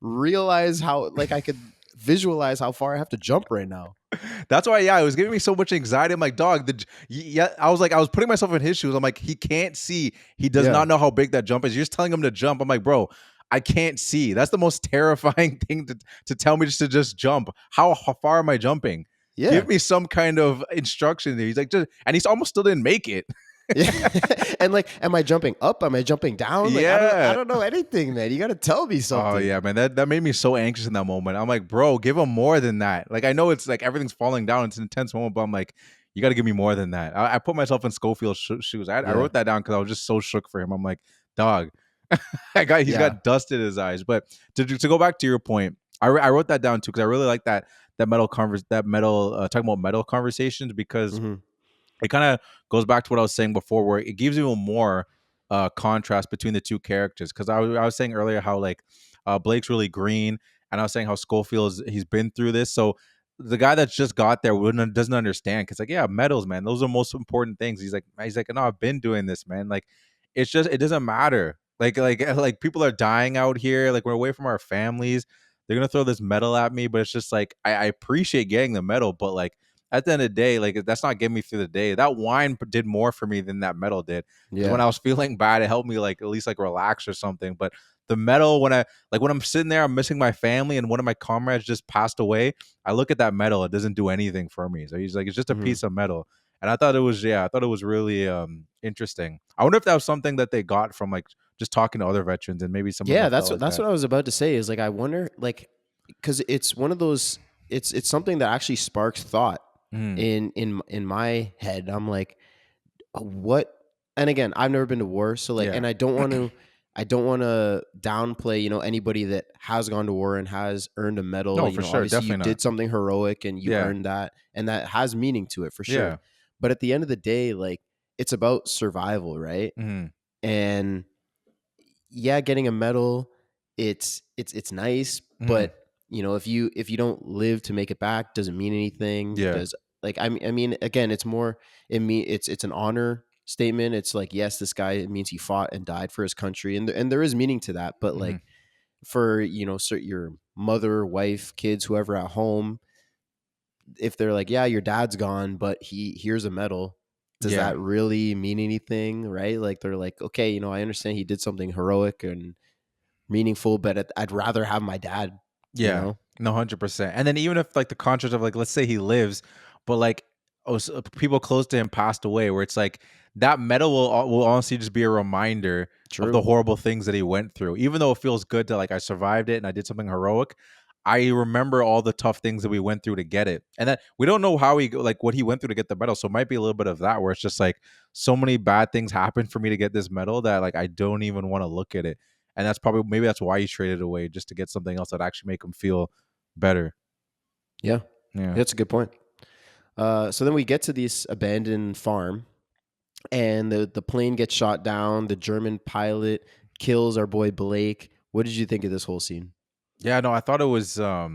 realize how, like I could visualize how far I have to jump right now. That's why, yeah, it was giving me so much anxiety. I'm like, dog, yeah, I was putting myself in his shoes. I'm like, he can't see. He does Yeah. not know how big that jump is. You're just telling him to jump. I'm like, bro, I can't see. That's the most terrifying thing to tell me just to just jump. How far am I jumping? Yeah. Give me some kind of instruction there. He's like, and he's almost still didn't make it. Yeah. And like, am I jumping up? Am I jumping down? Like, I Yeah. don't know anything, man. You got to tell me Oh something. yeah, man. That made me so anxious in that moment. I'm like, bro, give him more than that. Like, I know it's like everything's falling down. It's an intense moment, but I'm like, you got to give me more than that. I put myself in Schofield's shoes. I Yeah. wrote that down because I was just so shook for him. I'm like, dog, he's Yeah. got dust in his eyes. But to go back to your point, I wrote that down too because I really like talking about metal conversations because Hmm. it kind of goes back to what I was saying before, where it gives you a more contrast between the two characters. Because I was saying earlier how like Blake's really green, and I was saying how Schofield's he's been through this. So the guy that's just got there doesn't understand. Because like, yeah, medals, man, those are the most important things. He's like, no, I've been doing this, man. Like, it's just it doesn't matter. Like people are dying out here. Like we're away from our families. They're gonna throw this medal at me, but it's just like I appreciate getting the medal, but like at the end of the day, like that's not getting me through the day. That wine did more for me than that medal did. Because when Yeah. I was feeling bad, it helped me like at least like relax or something. But the medal, when I'm sitting there, I'm missing my family, and one of my comrades just passed away. I look at that medal, it doesn't do anything for me. So he's like, it's just a Hmm. piece of metal. And I thought it was really interesting. I wonder if that was something that they got from like just talking to other veterans, and maybe some of Yeah. them felt like That's that. what I was about to say is like, I wonder, like, because it's one of those, it's something that actually sparks thought Mm, in my head. I'm like, what? And again, I've never been to war, so like, yeah. and I don't want to downplay, anybody that has gone to war and has earned a medal. No, for sure. Obviously you Definitely not. did something heroic and you Yeah. earned that, and that has meaning to it for sure. Yeah. But at the end of the day, like, it's about survival, right? Hmm. And yeah, getting a medal, it's nice, Hmm. but if you don't live to make it back, doesn't mean anything. Yeah. Does like I mean again, it's more it's an honor statement. It's like, yes, this guy, it means he fought and died for his country, and there is meaning to that. But Hmm. like for your mother, wife, kids, whoever at home, if they're like, yeah, your dad's gone, but here's a medal, does Yeah. that really mean anything, right? Like they're like, okay, I understand he did something heroic and meaningful, but I'd rather have my dad, you Yeah, know? no, 100%. And then even if like the contrast of like, let's say he lives, but like people close to him passed away, where it's like that medal will honestly just be a reminder of the True. horrible things that he went through. Even though it feels good to like I survived it and I did something heroic, I remember all the tough things that we went through to get it, and that we don't know how like what he went through to get the medal. So it might be a little bit of that, where it's just like so many bad things happened for me to get this medal that like I don't even want to look at it. And that's probably maybe that's why he traded away, just to get something else that actually make him feel better. Yeah. Yeah. That's a good point. So then we get to this abandoned farm, and the plane gets shot down. The German pilot kills our boy Blake. What did you think of this whole scene? Yeah, no, I thought it was I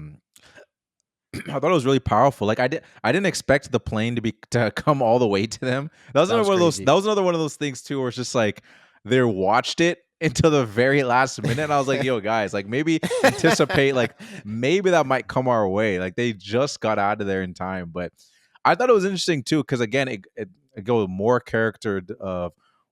thought it was really powerful. Like I didn't expect the plane to come all the way to them. That was crazy. That was another one of those things too where it's just like they watched it until the very last minute. And I was like, yo, guys, like maybe anticipate like maybe that might come our way. Like they just got out of there in time. But I thought it was interesting too, because again, it goes more character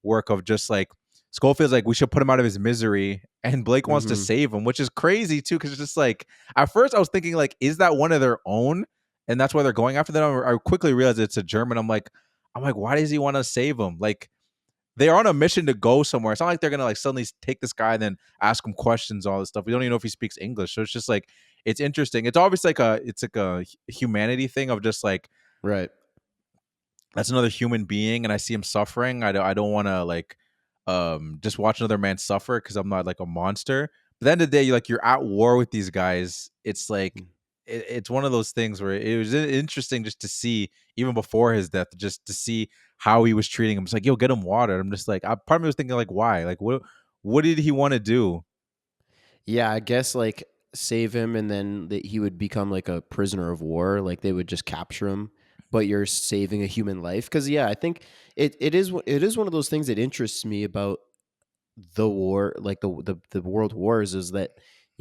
work of just like Schofield's like, we should put him out of his misery, and Blake wants to Hmm. save him, which is crazy too, because it's just like at first I was thinking like, is that one of their own, and that's why they're going after them. I quickly realized it's a German. I'm like, why does he want to save him? Like they're on a mission to go somewhere. It's not like they're gonna like suddenly take this guy and then ask him questions, all this stuff. We don't even know if he speaks English, so it's just like it's interesting. It's obviously like a humanity thing of just like Right. that's another human being and I see him suffering. I don't want to like just watch another man suffer because I'm not like a monster. But at the end of the day, you're at war with these guys. It's like it's one of those things where it was interesting just to see even before his death, just to see how he was treating him. It's like, yo, get him water. I'm just like, part of me was thinking like, why? Like, what did he want to do? Yeah, I guess like save him, and then he would become like a prisoner of war. Like they would just capture him, but you're saving a human life. Because yeah, I think it is one of those things that interests me about the war, like the world wars, is that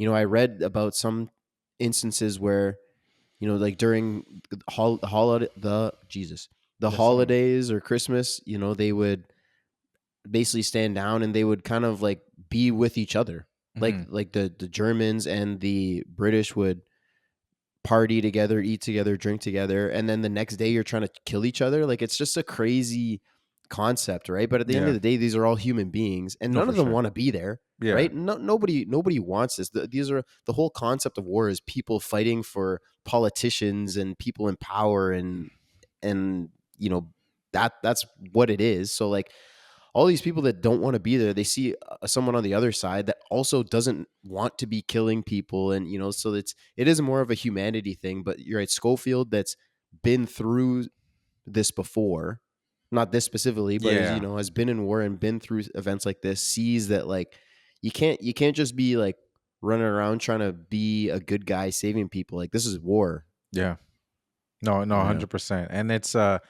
I read about some instances where like during the The song. holidays or Christmas, they would basically stand down and they would kind of like be with each other. Hmm. Like the Germans and the British would party together, eat together, drink together, and then the next day you're trying to kill each other. Like it's just a crazy concept, right? But at the end of Yeah. the day, these are all human beings, and No, none for of them sure. want to be there, Yeah. right? No, nobody wants this. These are the whole concept of war is people fighting for politicians and people in power, and that's what it is. So like all these people that don't want to be there, they see someone on the other side that also doesn't want to be killing people, and so it is more of a humanity thing. But you're right, Schofield, that's been through this before, not this specifically, but Yeah. has been in war and been through events like this, sees that like you can't just be like running around trying to be a good guy saving people. Like this is war. Yeah. No, no, Yeah. 100%. And it's that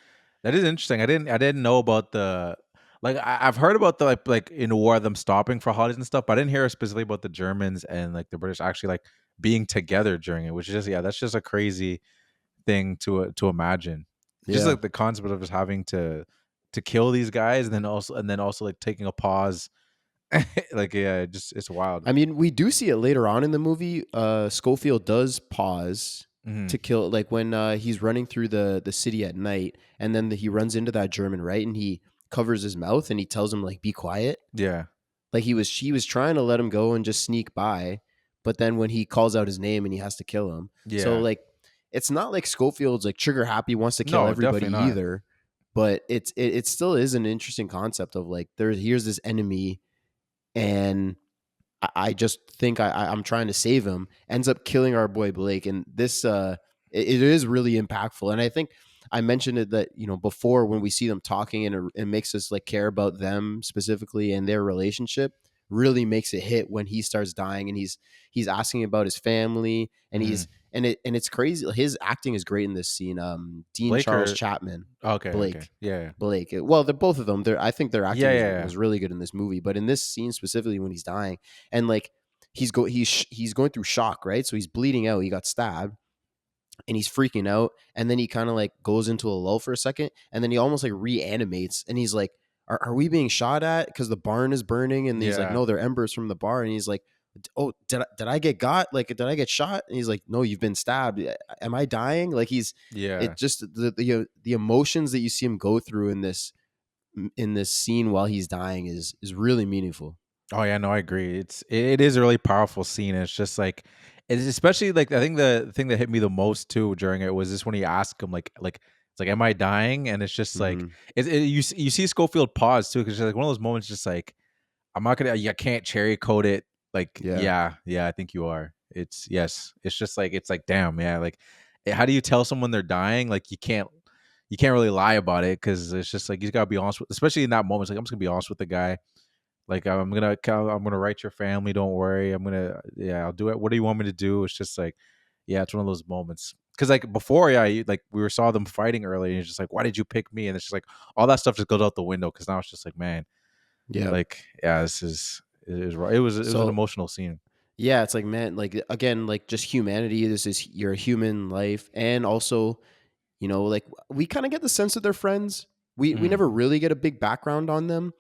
is interesting. I didn't know about the like I've heard about the like in war them stopping for holidays and stuff, but I didn't hear specifically about the Germans and like the British actually like being together during it, which is just that's just a crazy thing to imagine. Just Yeah. like the concept of just having to kill these guys and then also like taking a pause. Like yeah, it's wild. I mean, we do see it later on in the movie. Schofield does pause Hmm. to kill, like when he's running through the city at night, and then he runs into that German, right? And he covers his mouth and he tells him like, "Be quiet." Yeah. Like he was trying to let him go and just sneak by, but then when he calls out his name and he has to kill him, so Yeah. like it's not like Schofield's like trigger happy wants to kill No, everybody definitely not. either, but it still is an interesting concept of like here's this enemy, and I just think I'm trying to save him, ends up killing our boy Blake. And this it is really impactful. And I think I mentioned it that before, when we see them talking, and it makes us like care about them specifically and their relationship, really makes it hit when he starts dying and he's asking about his family, and Hmm. it's crazy. His acting is great in this scene. Dean Blake Charles or Chapman, okay, okay. Blake. Yeah. Blake. Well, the both of them. I think their Yeah, acting yeah, was yeah. was really good in this movie, but in this scene specifically when he's dying, and like he's going through shock, right? So he's bleeding out. He got stabbed, and he's freaking out, and then he kind of like goes into a lull for a second, and then he almost like reanimates, and he's like, "Are we being shot at? Because the barn is burning." And he's like, Yeah. "No, they're embers from the barn." And he's like, "Oh, did I get got? Like, did I get shot?" And he's like, "No, you've been stabbed. Am I dying?" Like Yeah. it just the emotions that you see him go through in this scene while he's dying is really meaningful. Oh yeah, no, I agree. It is a really powerful scene. And it's just like it's especially like I think the thing that hit me the most too during it was just when he asked him like it's like, am I dying? And it's just like Hmm. you see Schofield pause too because it's like one of those moments just like I'm not gonna you can't cherry coat it. Like Yeah. yeah, I think you are. It's yes. It's just like it's like damn, yeah. Like how do you tell someone they're dying? Like you can't really lie about it because it's just like you gotta be honest with, especially in that moment. It's like I'm just gonna be honest with the guy. Like I'm gonna write your family. Don't worry. Yeah, I'll do it. What do you want me to do? It's just like yeah, it's one of those moments. Because like before, yeah, like we saw them fighting earlier, and it's just like, why did you pick me? And it's just like all that stuff just goes out the window. Because now it's just like, man, Yeah. like yeah, this is it was an So emotional scene. yeah, it's like, man, like again, like just humanity. This is your human life, and also, like we kind of get the sense that they're friends. We Mhm. never really get a big background on them,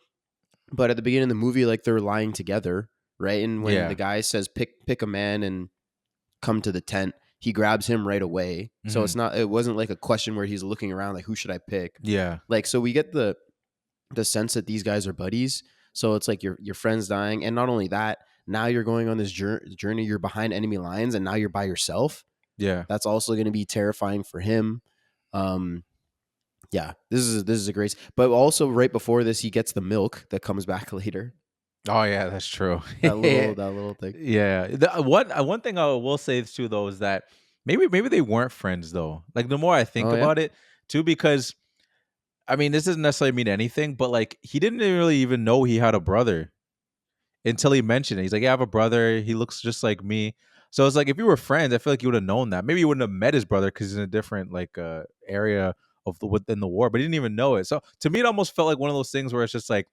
but at the beginning of the movie, like they're lying together, right? And when the Yeah. guy says pick a man and come to the tent, he grabs him right away. So Mhm. it wasn't like a question where he's looking around like, who should I pick? Yeah. Like, so we get the sense that these guys are buddies. So it's like your friend's dying, and not only that, now you're going on this journey. You're behind enemy lines, and now you're by yourself. Yeah. That's also going to be terrifying for him. Um, yeah, this is a great. But also right before this, he gets the milk that comes back later. Oh yeah, that's true. That little thing. Yeah. One thing I will say too though is that maybe they weren't friends though. Like the more I think Oh yeah. about it too, because I mean this doesn't necessarily mean anything, but like he didn't really even know he had a brother until he mentioned it. He's like, yeah, I have a brother. He looks just like me. So it's like if you were friends, I feel like you would have known that. Maybe you wouldn't have met his brother because he's in a different like area of within the war, but he didn't even know it. So to me, it almost felt like one of those things where it's just like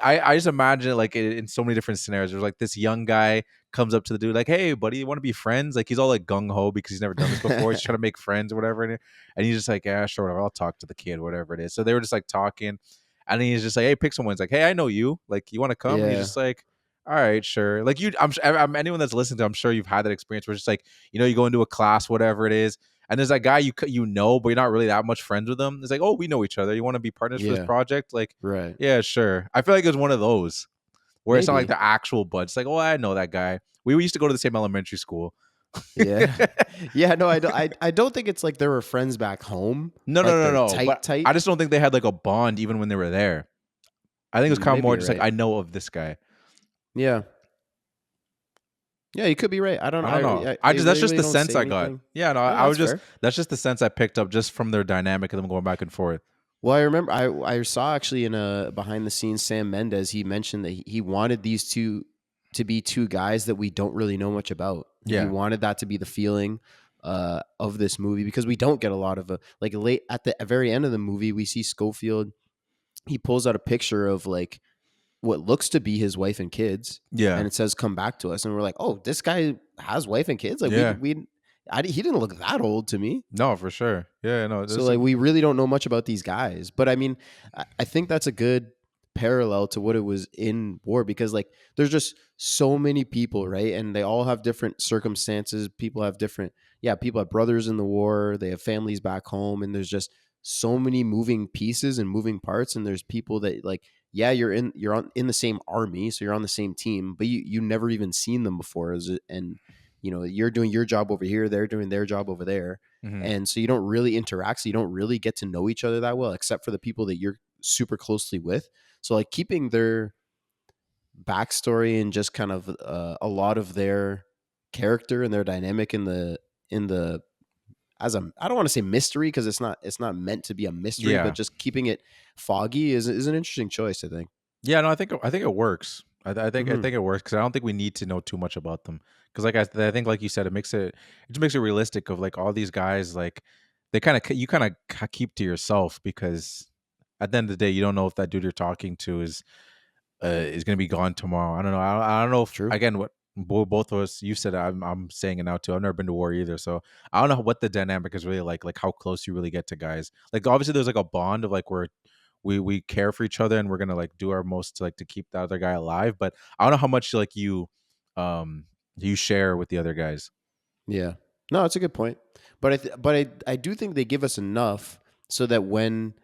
I just imagine it like in so many different scenarios. There's like this young guy comes up to the dude like, "Hey, buddy, you want to be friends?" Like he's all like gung ho because he's never done this before. He's trying to make friends or whatever, and he's just like, "Yeah, sure, whatever. I'll talk to the kid, whatever it is." So they were just like talking, and then he's just like, "Hey, pick someone." He's like, "Hey, I know you. Like, you want to come?" And he's Yeah. just like, "All right, sure." Like I'm anyone that's listening to, I'm sure you've had that experience where it's just like, you go into a class, whatever it is, and there's that guy you know, but you're not really that much friends with him. It's like, oh, we know each other. You want to be partners for this Yeah. project? Like, Right. yeah, sure. I feel like it was one of those where it's not like Maybe. the actual buds. It's like, oh, I know that guy. We used to go to the same elementary school. Yeah. Yeah, no, I don't think it's like they were friends back home. No, Like no, no, they're no. tight, But tight. I just don't think they had like a bond even when they were there. I think it was kind of Maybe more you're just like right. I know of this guy. Yeah. Yeah, you could be right. I don't I don't know. they That's just really the don't sense say I got. anything. Yeah, no, No, I was that's just fair. that's just the sense I picked up just from their dynamic of them going back and forth. Well, I remember I saw actually in a behind the scenes Sam Mendes, he mentioned that he wanted these two to be two guys that we don't really know much about. He Yeah. wanted that to be the feeling of this movie because we don't get a lot of like late at the very end of the movie we see Schofield, he pulls out a picture of like what looks to be his wife and kids, Yeah. and it says come back to us, and we're like, oh, this guy has wife and kids. Like Yeah. he didn't look that old to me. No, for sure. Yeah, no. So like we really don't know much about these guys. But I mean, I think that's a good parallel to what it was in war because like there's just so many people, right? And they all have different circumstances. People have people have brothers in the war, they have families back home, and there's just so many moving pieces and moving parts. And there's people that like, yeah, in the same army, so you're on the same team, but you never even seen them before. And you're doing your job over here, they're doing their job over there. Mhm. And so you don't really interact. So you don't really get to know each other that well, except for the people that you're super closely with. So like keeping their backstory and just kind of a lot of their character and their dynamic in the I don't want to say mystery because it's not meant to be a mystery, Yeah. but just keeping it foggy is an interesting choice, I think. Yeah, no, I think it works. I think Mhm. it works because I don't think we need to know too much about them. Because I think like you said, it just makes it realistic of like all these guys like they you kind of keep to yourself because at the end of the day you don't know if that dude you're talking to is gonna be gone tomorrow. I don't know. I don't know if True. again what both of us you said. I'm saying it now too. I've never been to war either, so I don't know what the dynamic is really like how close you really get to guys. Like obviously there's like a bond of like where we care for each other and we're gonna like do our most to like to keep the other guy alive. But I don't know how much like you share with the other guys. Yeah. No, it's a good point. But I do think they give us enough so that when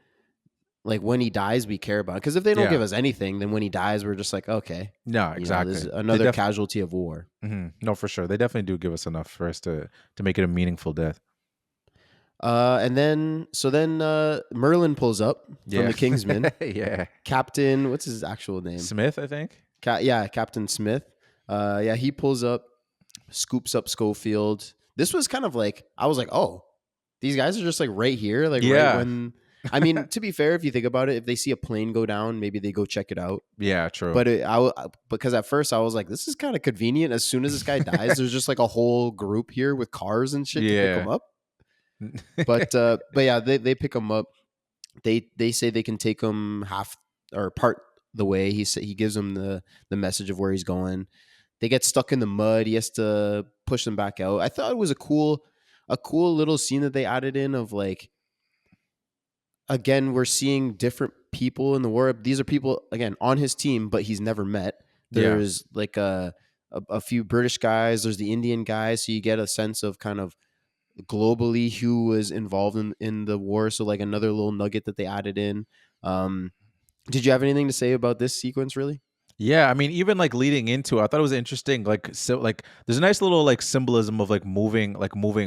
he dies, we care about it. Because if they don't Yeah. give us anything, then when he dies, we're just like, okay, No, this exactly. is another casualty of war. No, for sure. They definitely do give us enough for us to make it a meaningful death. And then Merlin pulls up from the Kingsmen. Yeah. Captain, what's his actual name? Smith, I think. Captain Smith. He pulls up, scoops up Schofield. This was kind of like I was like, oh, these guys are just like right here, like Yeah. right when. I mean, to be fair, if you think about it, if they see a plane go down, maybe they go check it out. Yeah, true. But because at first I was like, this is kind of convenient. As soon as this guy dies, there's just like a whole group here with cars and shit to pick him up. But yeah, they pick him up. They say they can take him half or part the way. He gives them the message of where he's going. They get stuck in the mud. He has to push them back out. I thought it was a cool little scene that they added in of like, again, we're seeing different people in the war. These are people again on his team, but he's never met. There's like a few British guys. There's the Indian guys. So you get a sense of kind of globally who was involved in the war. So like another little nugget that they added in. Did you have anything to say about this sequence really? Yeah, I mean, even like leading into it, I thought it was interesting. Like, so, like, there's a nice little like symbolism of like moving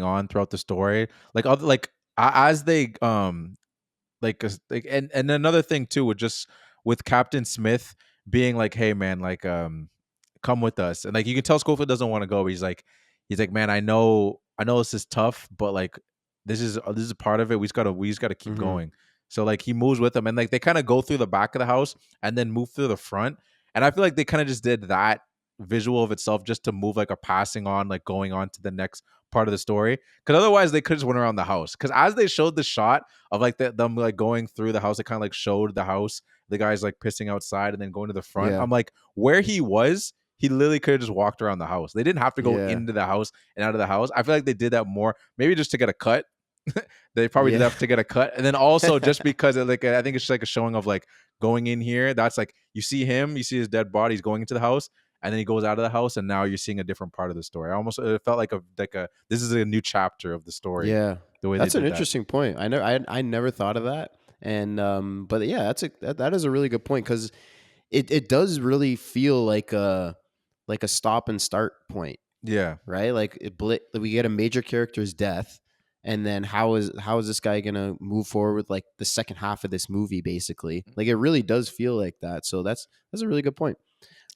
on throughout the story. Like, other like as they and another thing too, with Captain Smith being like, hey man, like come with us, and like you can tell Schofield doesn't want to go. But he's like, man, I know this is tough, but like this is a part of it. We just gotta keep going. So like he moves with them, and like they kind of go through the back of the house and then move through the front. And I feel like they kind of just did that visual of itself just to move like a passing on, like going on to the next part of the story. Because otherwise they could just went around the house. Because as they showed the shot of like them like going through the house, it kind of like showed the house, the guy's like pissing outside and then going to the front. Yeah. I'm like, where he was, he literally could have just walked around the house. They didn't have to go Yeah. into the house and out of the house. I feel like they did that more, maybe just to get a cut. They probably did have to get a cut, and then also just because I think it's just like a showing of like going in here. That's like you see him, you see his dead body, he's going into the house, and then he goes out of the house, and now you're seeing a different part of the story. It felt like a this is a new chapter of the story. Yeah, the way that's they an did interesting point. I never thought of that, and but yeah, that is a really good point because it does really feel like a stop and start point, Yeah, right? Like we get a major character's death, and then how is this guy gonna move forward with like the second half of this movie? Basically, like it really does feel like that. So that's a really good point.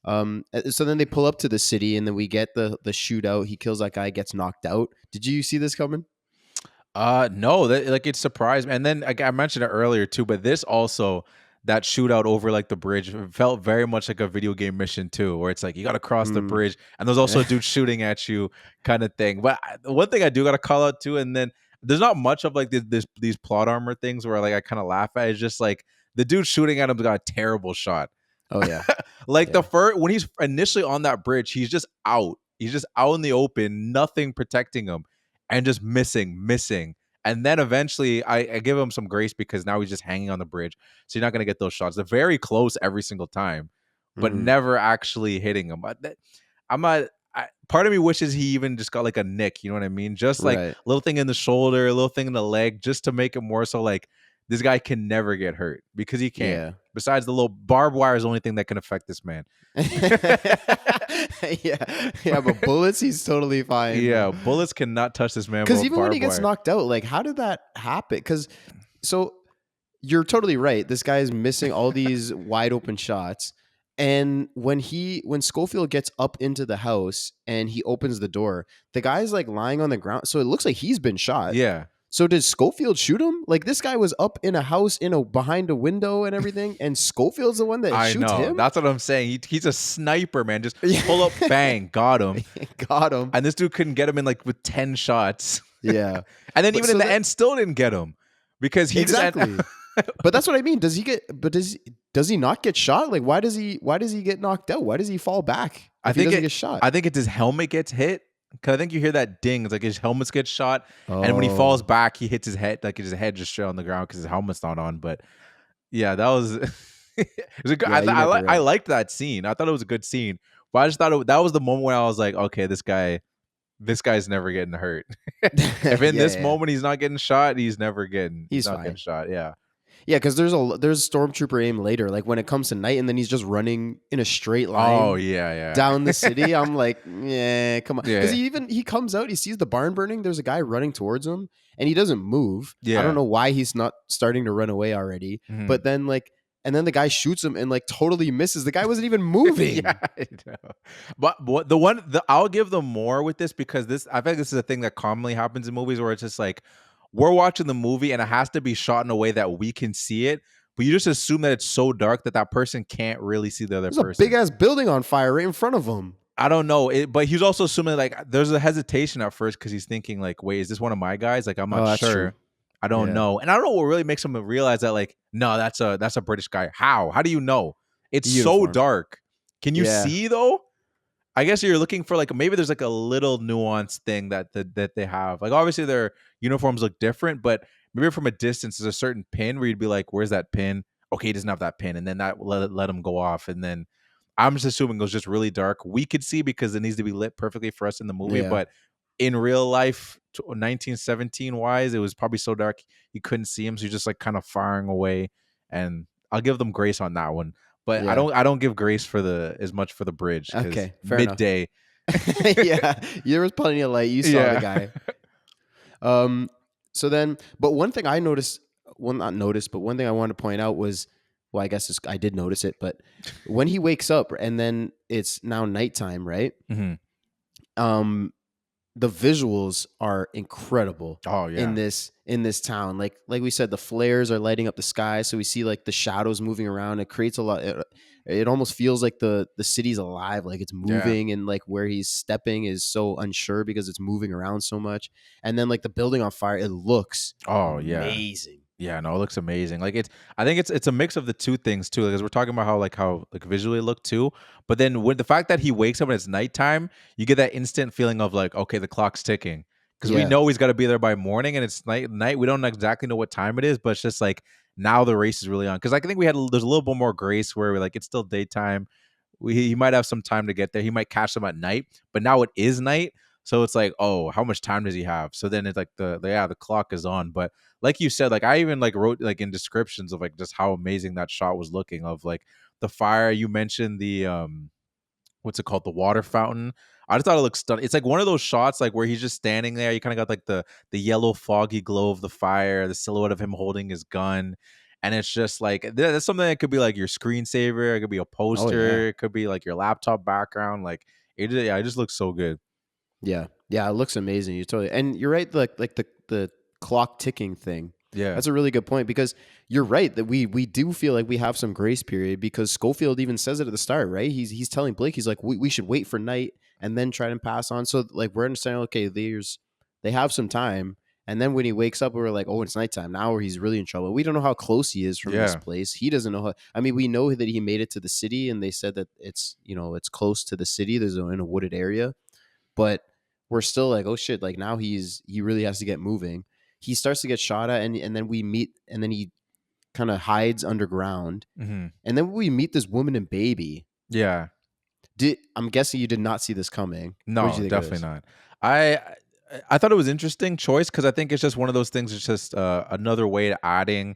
So then they pull up to the city, and then we get the shootout. He kills that guy, gets knocked out. Did you see this coming? no, like it surprised me. And then I mentioned it earlier too, but this also, that shootout over like the bridge felt very much like a video game mission too, where it's like you got to cross the bridge, and there's also a dude shooting at you, kind of thing. But one thing I do got to call out too, and then there's not much of like these plot armor things where like I kind of laugh at. It's just like the dude shooting at him got a terrible shot. Oh yeah, Like the first, when he's initially on that bridge, he's just out. He's just out in the open, nothing protecting him, and just missing. And then eventually, I give him some grace because now he's just hanging on the bridge, so you're not gonna get those shots. They're very close every single time, but never actually hitting him. I'm not. Part of me wishes he even just got like a nick. You know what I mean? Just like a little thing in the shoulder, a little thing in the leg, just to make it more so like this guy can never get hurt because he can't. Yeah. Besides, the little barbed wire is the only thing that can affect this man. yeah, but bullets, he's totally fine. Yeah, bullets cannot touch this man. Because even when he gets knocked out, like, how did that happen? Because so you're totally right. This guy is missing all these wide open shots. And when Schofield gets up into the house and he opens the door, the guy's like lying on the ground. So it looks like he's been shot. Yeah. So did Schofield shoot him? Like this guy was up in a house behind a window and everything, and Schofield's the one that shoots him? That's what I'm saying. He's a sniper, man. Just pull up, bang, got him. Got him. And this dude couldn't get him in like with 10 shots. Yeah. And then even in the end still didn't get him. Because he exactly. But that's what I mean. Does he not get shot? Like why does he get knocked out? Why does he fall back? I think he doesn't get shot. I think it's his helmet gets hit. Because I think you hear that ding. It's like his helmet gets shot. And when he falls back, he hits his head. Like his head just straight on the ground because his helmet's not on. But yeah, that was... it was a good, I liked that scene. I thought it was a good scene. But I just thought that was the moment where I was like, okay, this guy's never getting hurt. If in this moment he's not getting shot, he's not getting shot. Yeah. Yeah, because there's stormtrooper aim later, like when it comes to night, and then he's just running in a straight line. Oh yeah. Down the city. I'm like, yeah, come on. Because he comes out, he sees the barn burning. There's a guy running towards him, and he doesn't move. Yeah. I don't know why he's not starting to run away already. Mm-hmm. But then and then the guy shoots him and like totally misses. The guy wasn't even moving. Yeah, I know. But I'll give them more with this because I think this is a thing that commonly happens in movies where it's just like, we're watching the movie and it has to be shot in a way that we can see it, but you just assume that it's so dark that person can't really see the other person. There's a big ass building on fire right in front of him. I don't know, but he's also assuming like there's a hesitation at first because he's thinking like, wait, is this one of my guys? Like I'm not sure. True. I don't know, and I don't know what really makes him realize that like, no, that's a British guy. How do you know? It's so dark. Can you see though? I guess you're looking for like maybe there's like a little nuanced thing that they have. Like obviously their uniforms look different, but maybe from a distance there's a certain pin where you'd be like, "Where's that pin?" Okay, he doesn't have that pin, and then that let him go off. And then I'm just assuming it was just really dark. We could see because it needs to be lit perfectly for us in the movie, but in real life, 1917 wise, it was probably so dark you couldn't see him, so you're just like kind of firing away. And I'll give them grace on that one. But I don't give grace for as much for the bridge. Okay, fair midday. Yeah, there was plenty of light. You saw the guy. So then, but one thing I noticed, well, not noticed, but one thing I wanted to point out was, well, I guess I did notice it, but when he wakes up and then it's now nighttime, right? Mm-hmm. The visuals are incredible. Oh yeah, in this town, like we said, the flares are lighting up the sky, so we see like the shadows moving around. It creates a lot. It it almost feels like the city's alive, like it's Yeah. moving, and like where he's stepping is so unsure because it's moving around so much. And then like the building on fire, it looks Oh yeah. amazing. Yeah, no, it looks amazing. Like I think it's a mix of the two things too. Because we're talking about how visually it looked too, but then with the fact that he wakes up and it's nighttime, you get that instant feeling of like, okay, the clock's ticking. Because we Yeah. know he's got to be there by morning, and it's night. We don't exactly know what time it is, but it's just like now the race is really on. Because I think there's a little bit more grace where we're like it's still daytime. He might have some time to get there. He might catch them at night, but now it is night. So it's like, oh, how much time does he have? So then it's like the clock is on. But like you said, like I even like wrote like in descriptions of like just how amazing that shot was looking of like the fire. You mentioned the what's it called? The water fountain. I just thought it looked stunning. It's like one of those shots like where he's just standing there. You kind of got like the yellow foggy glow of the fire, the silhouette of him holding his gun. And it's just like that's something that could be like your screensaver. It could be a Oh yeah. poster. It could be like your laptop background. Like it just looks so good. Yeah. Yeah, it looks amazing. You totally, and you're right, like the clock ticking thing. Yeah. That's a really good point, because you're right that we do feel like we have some grace period, because Schofield even says it at the start, right? He's telling Blake, he's like, we should wait for night and then try to pass on. So like we're understanding, okay, they have some time. And then when he wakes up, we're like, oh, it's nighttime now, or he's really in trouble. We don't know how close he is from this Yeah. place. He doesn't know how. I mean, we know that he made it to the city, and they said that it's it's close to the city. There's in a wooded area, but we're still like, oh shit, like now he really has to get moving. He starts to get shot at, and then we meet, and then he kind of hides underground, Hmm. and then we meet this woman and baby. Yeah. I'm guessing you did not see this coming. What did No, you think of definitely this? not. I thought it was interesting choice because I think it's just one of those things. It's just another way to adding.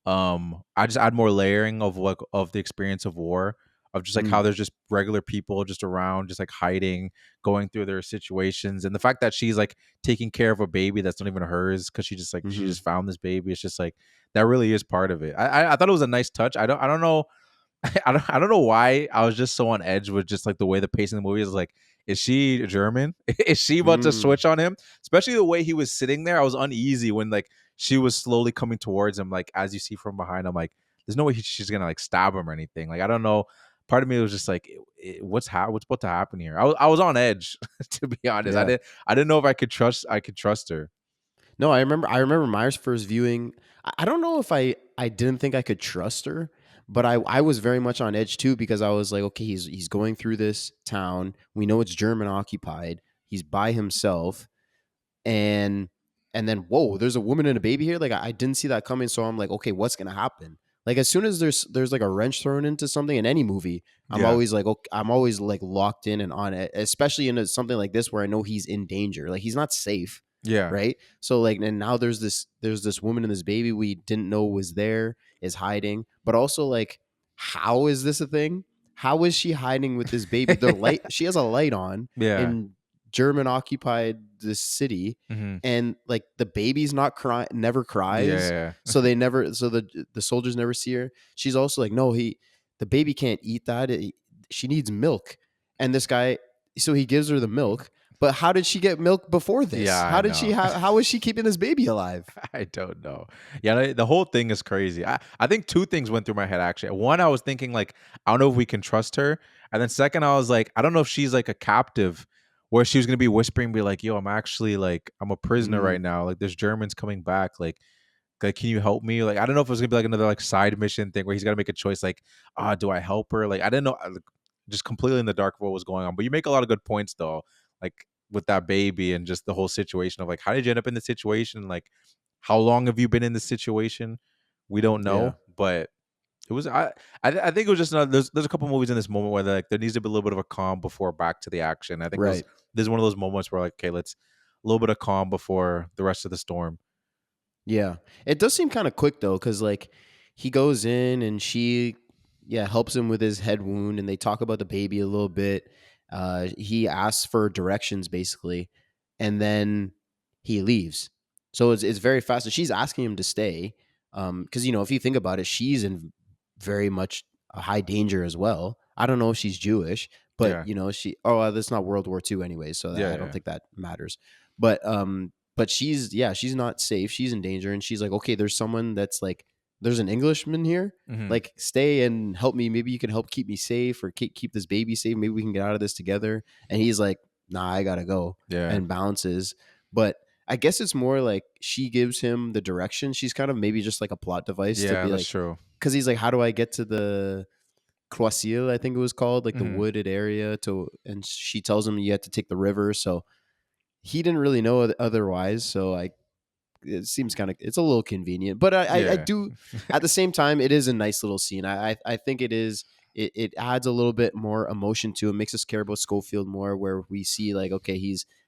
I just add more layering of what of the experience of war, of just like how Mm, there's just regular people just around, just like hiding, going through their situations, and the fact that she's like taking care of a baby that's not even hers because she mm-hmm, just found this baby. It's just like that really is part of it. I thought it was a nice touch. I don't know I don't know why I was just so on edge with just like the way the pacing of the movie is like, is she German? Is she about to mm, switch on him? Especially the way he was sitting there. I was uneasy when like she was slowly coming towards him, like as you see from behind. I'm like, there's no way she's gonna like stab him or anything. Like I don't know. Part of me was just like, what's about to happen here? I was on edge to be honest. yeah. I didn't know if I could trust her. No, I remember Myers' first viewing. I don't know if I didn't think I could trust her, but I was very much on edge too, because I was like, okay, he's going through this town. We know it's German occupied. He's by himself, and then whoa, there's a woman and a baby here. Like I didn't see that coming, so I'm like, okay, what's gonna happen? Like as soon as there's like a wrench thrown into something in any movie, I'm Yeah, always like, okay, I'm always like locked in and on it, especially in something like this where I know he's in danger. Like he's not safe, yeah, right? So like, and now there's this woman and this baby we didn't know was there, is hiding, but also like, how is this a thing? How is she hiding with this baby? The light, she has a light on yeah, in German occupied this city, hmm, and like the baby's not crying, never cries, yeah, so they never, so the soldiers never see her. She's also like, no, the baby can't eat that. She needs milk, and this guy, so he gives her the milk. But how did she get milk before this? yeah. How I did she? know. How is she keeping this baby alive? I don't know. Yeah, the whole thing is crazy. I think two things went through my head actually. One, I was thinking like, I don't know if we can trust her. And then second, I was like, I don't know if she's like a captive where she was gonna be whispering, be like, yo, I'm actually like, I'm a prisoner right Mm, now. Like there's Germans coming back. Like, can you help me? Like, I don't know if it was gonna be like another like side mission thing where he's gotta make a choice, like, do I help her? Like, I didn't know, like, just completely in the dark of what was going on. But you make a lot of good points though, like with that baby and just the whole situation of like, how did you end up in this situation? Like, how long have you been in this situation? We don't yeah, know, but it was I think it was just another, there's a couple movies in this moment where like there needs to be a little bit of a calm before back to the action. I think right. this is one of those moments where like, okay, let's a little bit of calm before the rest of the storm. Yeah. It does seem kind of quick though, because like he goes in and she, yeah, helps him with his head wound, and they talk about the baby a little bit. He asks for directions basically, and then he leaves. So it's very fast. So she's asking him to stay. Because if you think about it, she's in very much a high danger as well. I don't know if she's Jewish, but Yeah, she, oh, that's not World War II anyway, so yeah, I don't yeah. think that matters. But she's, yeah, she's not safe. She's in danger, and she's like, okay, there's there's an Englishman here. Mhm. Like, stay and help me. Maybe you can help keep me safe or keep this baby safe. Maybe we can get out of this together. And he's like, nah, I gotta go, Yeah. and bounces. But I guess it's more like she gives him the direction. She's kind of maybe just like a plot device to Yeah, be that's like, true. because he's like, how do I get to the Croisille, I think it was called, like the Mhm. wooded area and she tells him you have to take the river. So he didn't really know otherwise. So it seems kind of, it's a little convenient, but I Yeah. do at the same time, it is a nice little scene. I think it adds a little bit more emotion to it, makes us care about Schofield more, where we see like, okay,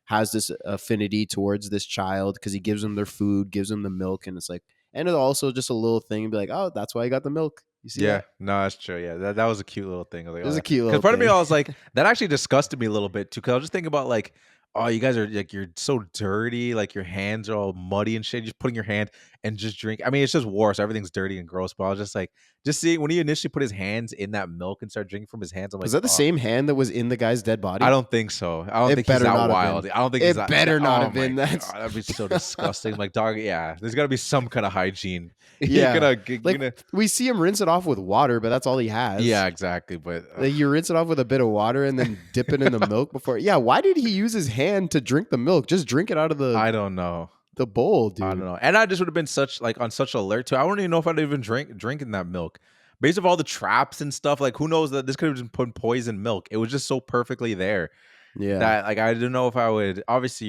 has this affinity towards this child because he gives them their food, gives them the milk. And it's like, and it also just a little thing, be like, oh, that's why I got the milk. You see Yeah, that? no, that's true. Yeah, that was a cute little thing. I was It like, was oh, a cute because little part of me, thing. I was like, that actually disgusted me a little bit too. Because I was just thinking about like, oh, you guys are like, you're so dirty, like your hands are all muddy and shit. You're just putting your hand and just drink. I mean, it's just war, so everything's dirty and gross. But I was just like, just seeing when he initially put his hands in that milk and started drinking from his hands, I'm Was like, that the oh, same hand that was in the guy's dead body? I don't think so. I don't It think he's better that not have wild. been. I don't think he's It that. better not Oh have my been. That's god, that'd be so disgusting. Like, dog, yeah, there's got to be some kind of hygiene. yeah. You're Like, gonna, we see him rinse it off with water, but that's all he has. yeah, exactly. But Like, you rinse it off with a bit of water and then dip it in the milk before. Yeah, why did he use his hand to drink the milk? Just drink it out of I don't know. the bowl, dude. I don't know. And I just would have been such like on such alert too. I wouldn't even know if I'd even drinking that milk. Based off all the traps and stuff, like who knows that this could have just put poison milk. It was just so perfectly there Yeah. that like I don't know if I would. Obviously,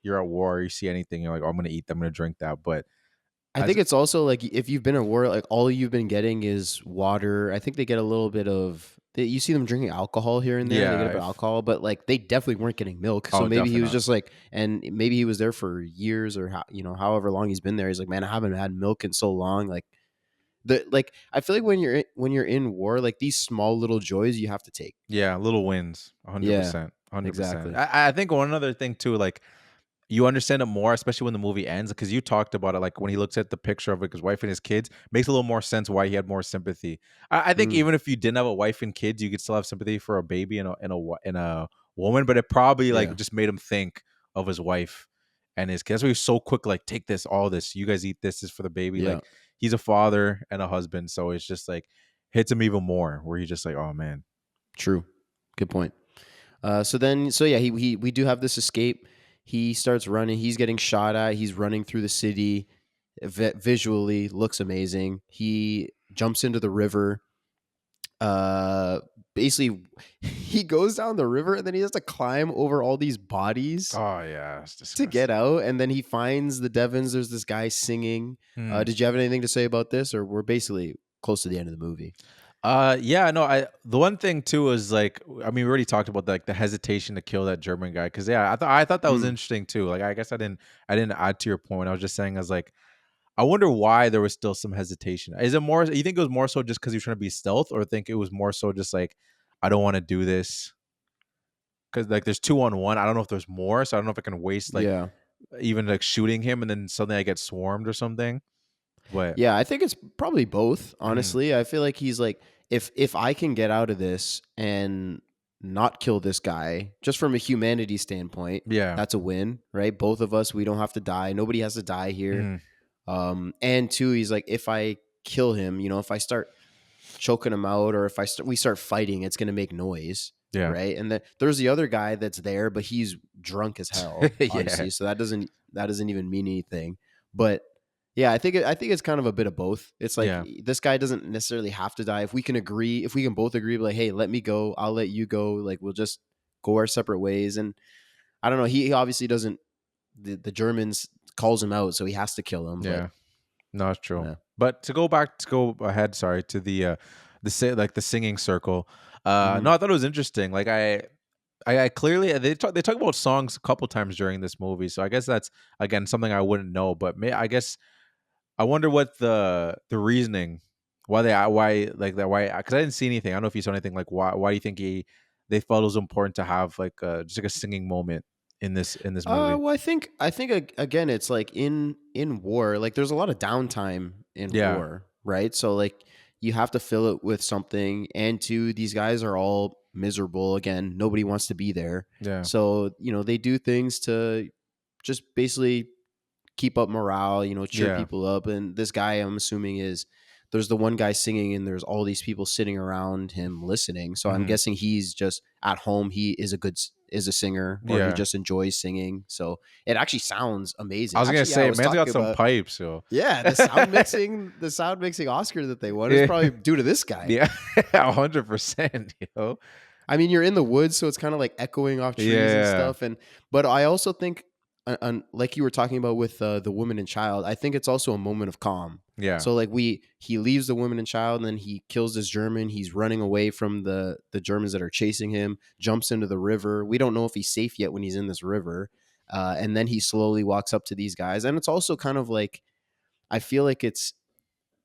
you're at war. You see anything, you're like, oh, I'm gonna eat. I'm gonna drink that. But I think it's also like if you've been at war, like all you've been getting is water. I think they get a little bit of. You see them drinking alcohol here and there. They get a bit of alcohol, but like they definitely weren't getting milk. So Oh, maybe he definitely was not. just like, and maybe he was there for years or however long he's been there. He's like, man, I haven't had milk in so long. Like I feel like when you're in war, like these small little joys you have to take. Yeah, little wins, 100%, Yeah, 100%. exactly. I think one other thing too, like you understand it more, especially when the movie ends, because you talked about it. Like when he looks at the picture of like his wife and his kids, makes a little more sense why he had more sympathy. I think Mm, even if you didn't have a wife and kids, you could still have sympathy for a baby and a woman. But it probably yeah, like just made him think of his wife and his kids. That's why he was so quick. Like take this, all this. You guys eat this. This is for the baby. yeah, Like he's a father and a husband, so it's just like hits him even more. Where he's just like, oh man. true. Good point. So yeah, we do have this escape. He starts running. He's getting shot at. He's running through the city. Visually looks amazing. He jumps into the river. Uh, Basically, he goes down the river and then he has to climb over all these bodies Oh yeah, it's to disgusting. get out. And then he finds the Devons. There's this guy singing. Hmm. Did you have anything to say about this, or we're basically close to the end of the movie? Yeah, no, the one thing too is like, I mean, we already talked about like the hesitation to kill that German guy. Cause yeah, I thought that was Mm, interesting too. Like, I guess I didn't add to your point. I was just saying, I was like, I wonder why there was still some hesitation. Is it more, you think it was more so just cause he was trying to be stealth, or think it was more so just like, I don't want to do this? Cause like there's 2-on-1. I don't know if there's more. So I don't know if I can waste like yeah. even like shooting him and then suddenly I get swarmed or something. But Yeah, I think it's probably both, mm, honestly. I feel like he's like, if I can get out of this and not kill this guy, just from a humanity standpoint, yeah. that's a win, right? Both of us, we don't have to die. Nobody has to die here. Mhm, And two, he's like, if I kill him, if I start choking him out, or if we start fighting, it's gonna make noise, yeah. right? And there's the other guy that's there, but he's drunk as hell, Yeah. obviously. So that doesn't even mean anything. But yeah, I think it's kind of a bit of both. It's like Yeah. this guy doesn't necessarily have to die. If we can both agree, like, hey, let me go, I'll let you go. Like, we'll just go our separate ways. And I don't know. He obviously doesn't. The Germans calls him out, so he has to kill him. Yeah. No, it's true. Yeah. But to go ahead, sorry, to the singing circle. Mhm. No, I thought it was interesting. Like I clearly they talk about songs a couple times during this movie, so I guess that's again something I wouldn't know. But I guess I wonder what the reasoning why like that why, because I didn't see anything. I don't know if you saw anything. Like why do you think they felt it was important to have like just like a singing moment in this movie? Well, I think again, it's like in war, like there's a lot of downtime in Yeah, war, right? So like you have to fill it with something, and two, these guys are all miserable. Again, nobody wants to be there, yeah, so they do things to just basically keep up morale, cheer yeah. people up. And this guy, I'm assuming, is there's the one guy singing, and there's all these people sitting around him listening. So I'm guessing he's just at home. He is a singer, or he just enjoys singing. So it actually sounds amazing. I was gonna say, man's got some pipes, yo. Yeah, the sound mixing Oscar that they won is probably due to this guy. Yeah, 100%, yo. I mean, you're in the woods, so it's kind of like echoing off trees and stuff. But I also think, like you were talking about with the woman and child, I think it's also a moment of calm. Yeah. So like he leaves the woman and child, and then he kills this German. He's running away from the Germans that are chasing him. Jumps into the river. We don't know if he's safe yet when he's in this river. And then he slowly walks up to these guys, and it's also kind of like, I feel like it's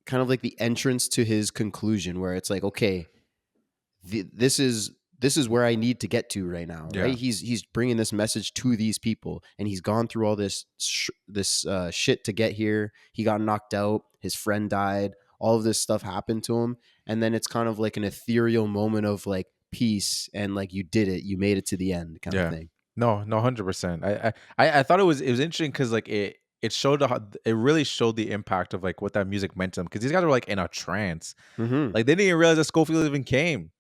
kind of like the entrance to his conclusion, where it's like, okay, this is where I need to get to right now, right? He's bringing this message to these people, and he's gone through all this shit to get here. He got knocked out. His friend died. All of this stuff happened to him, and then it's kind of like an ethereal moment of like peace, and like you did it, you made it to the end, kind of thing. No, 100%. I thought it was interesting because like it showed it really showed the impact of like what that music meant to them, because these guys were like in a trance. Like they didn't even realize that Schofield even came.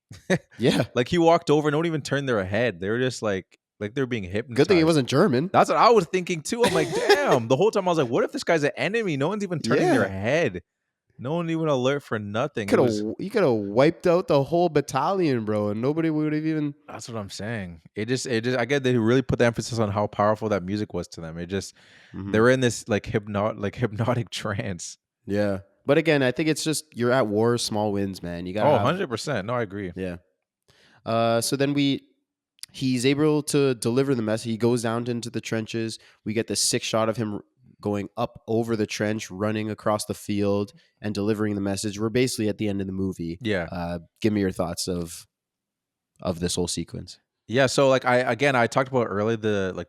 Yeah, like he walked over, no one even turned their head. They were just like they were being hypnotized. Good thing he wasn't German. That's what I was thinking too. I'm like, damn. The whole time I was like, what if this guy's an enemy? No one's even turning their head. No one even alert for nothing. You could have wiped out the whole battalion, bro, and nobody would have even. That's what I'm saying. It just. I get they really put the emphasis on how powerful that music was to them. It just they were in this like hypnotic trance. Yeah. But again, I think it's just you're at war, small wins, man. You got 100%. No, I agree. Yeah. So then he's able to deliver the message. He goes down into the trenches. We get the 6 shot of him going up over the trench, running across the field, and delivering the message. We're basically at the end of the movie. Yeah. Give me your thoughts of this whole sequence. Yeah. So like I talked about earlier the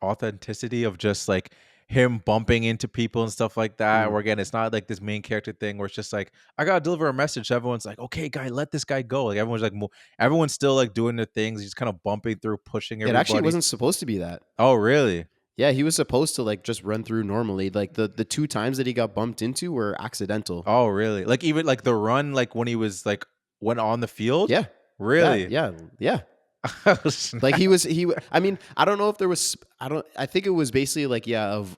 authenticity of just like him bumping into people and stuff like that. Where again, it's not like this main character thing where it's just like, I gotta deliver a message. Everyone's like, okay, guy, let this guy go. Like everyone's still like doing their things. He's kind of bumping through, pushing everybody. It actually wasn't supposed to be that. Oh, really? Yeah, he was supposed to like just run through normally. Like the 2 times that he got bumped into were accidental. Oh, really? Like even like the run, like when he was like went on the field. Yeah. Really? Yeah. Like I mean, I don't know if there was, I think it was basically like,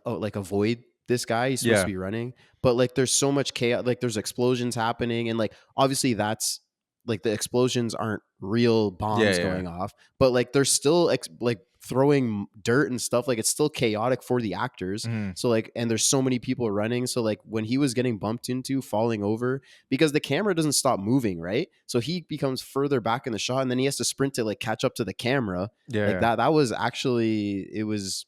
like avoid this guy. He's supposed to be running, but like there's so much chaos, like there's explosions happening, and like obviously that's like the explosions aren't real bombs going off, but like there's still like throwing dirt and stuff. Like it's still chaotic for the actors. So like, and there's so many people running. So like when he was getting bumped into, falling over, because the camera doesn't stop moving, right? So he becomes further back in the shot, and then he has to sprint to like catch up to the camera. That was actually, it was,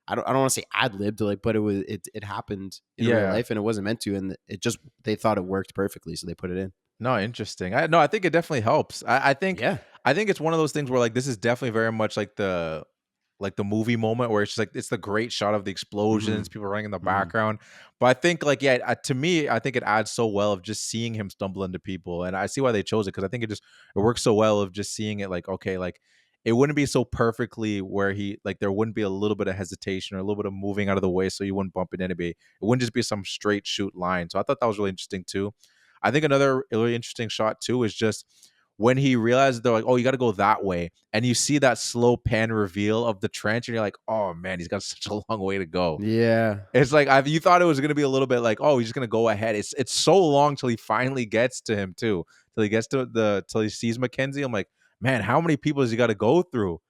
I don't want to say ad-libbed, like, but it happened in real life, and it wasn't meant to, and they thought it worked perfectly, so they put it in. No, interesting. I think it definitely helps. I think it's one of those things where like this is definitely very much like the movie moment where it's just like it's the great shot of the explosions, people running in the background. But I think like to me, I think it adds so well of just seeing him stumble into people, and I see why they chose it, because I think it works so well of just seeing it like, okay, like it wouldn't be so perfectly where he like there wouldn't be a little bit of hesitation or a little bit of moving out of the way so you wouldn't bump into anybody. It wouldn't just be some straight shoot line. So I thought that was really interesting too. I think another really interesting shot too is just when he realized they're like, oh, you got to go that way. And you see that slow pan reveal of the trench and you're like, oh man, he's got such a long way to go. Yeah. It's like, you thought it was going to be a little bit like, oh, he's just going to go ahead. It's so long till he finally gets to him too. Till he gets to till he sees Mackenzie. I'm like, man, how many people has he got to go through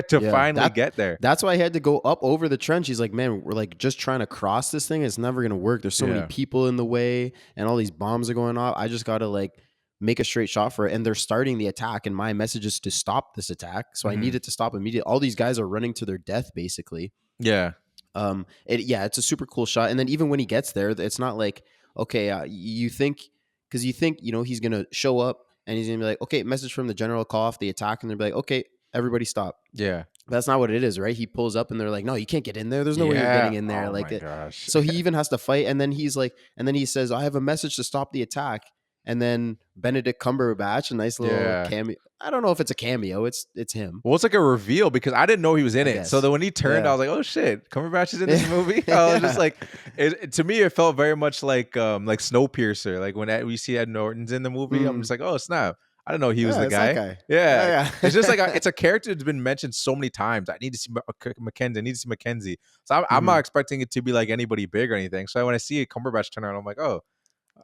to finally get there? That's why I had to go up over the trench. He's like, man, we're like just trying to cross this thing. It's never going to work. There's so many people in the way and all these bombs are going off. I just got to like make a straight shot for it. And they're starting the attack. And my message is to stop this attack. So I needed to stop immediately. All these guys are running to their death, basically. Yeah. It's a super cool shot. And then even when he gets there, it's not like, okay, you think, you know, he's going to show up and he's going to be like, okay, message from the general, call off the attack. And they'll be like, okay, everybody stop. Yeah. That's not what it is, right? He pulls up and they're like, no, you can't get in there. There's no way you're getting in there. Oh my gosh. So he even has to fight. And then he's like, and then he says, I have a message to stop the attack. and then Benedict Cumberbatch, a nice little Yeah. cameo. I don't know if it's a cameo. It's him, Well, it's like a reveal because I didn't know he was in I it. So guess. then when he turned, I Yeah. was like, "Oh shit, Cumberbatch is in this Yeah. movie." I was just Yeah. like, to me, it felt very much like Snowpiercer. Like when we see Ed Norton's in the movie, I'm Mm. just like, "Oh snap!" I didn't know he was Yeah, the it's that guy. guy. Yeah, Yeah, it's just like yeah. it's a character that's been mentioned so many times. I need to see Mackenzie. I need to see Mackenzie. So I'm not Mhm. expecting it to be like anybody big or anything. So when I see Cumberbatch turn around, I'm like, "Oh,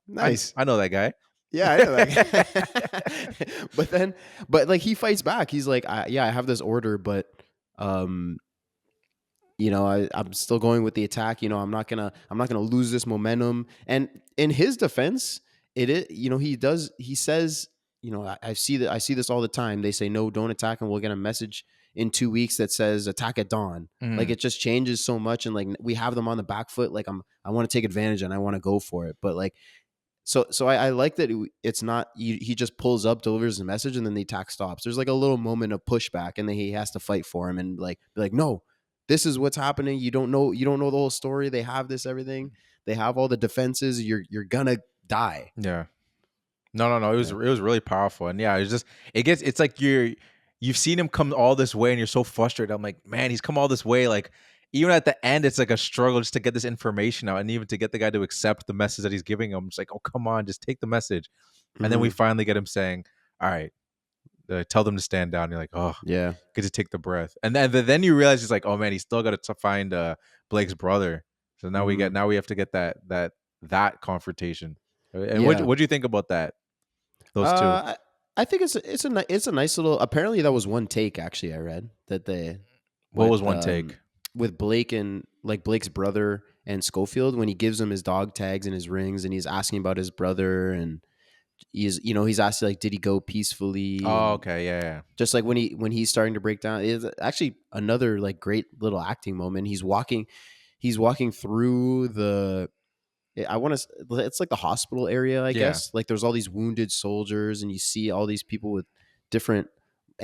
Nice. I know that guy." Yeah, I know that guy. But like he fights back. He's like, I have this order, but um, I'm still going with the attack. I'm not gonna lose this momentum. And in his defense, he says, I see this all the time. They say, no, don't attack, and we'll get a message in 2 weeks that says attack at dawn. Like Mhm. it just changes so much, and like we have them on the back foot. Like I want to take advantage and I want to go for it. But like so I like that it's not he just pulls up, delivers the message, and then the attack stops. There's like a little moment of pushback, and then he has to fight for him and like be like, no, this is what's happening. You don't know the whole story. They have this everything. They have all the defenses. You're gonna die. Yeah. No. Yeah. It was really powerful, and yeah, it's like you've seen him come all this way, and you're so frustrated. I'm like, man, he's come all this way. Like even at the end, it's like a struggle just to get this information out, and even to get the guy to accept the message that he's giving him. It's like, oh come on, just take the message. And then we Mhm. finally get him saying, "All right, tell them to stand down." You're like, oh, Yeah. get to take the breath, and then you realize he's like, oh man, he's still got to find Blake's brother. So Mhm. now we have to get that confrontation. And Yeah. what do you think about that? Those two. I think it's a nice little. Apparently, that was one take. Actually, I read that they What with was one take? with Blake and like Blake's brother and Schofield when he gives him his dog tags and his rings, and he's asking about his brother, and he's asking like, did he go peacefully, Oh, and okay, yeah. just like when he's starting to break down, is actually another like great little acting moment. He's walking through the I want to. It's like the hospital area, I Yeah. guess. Like there's all these wounded soldiers, and you see all these people with different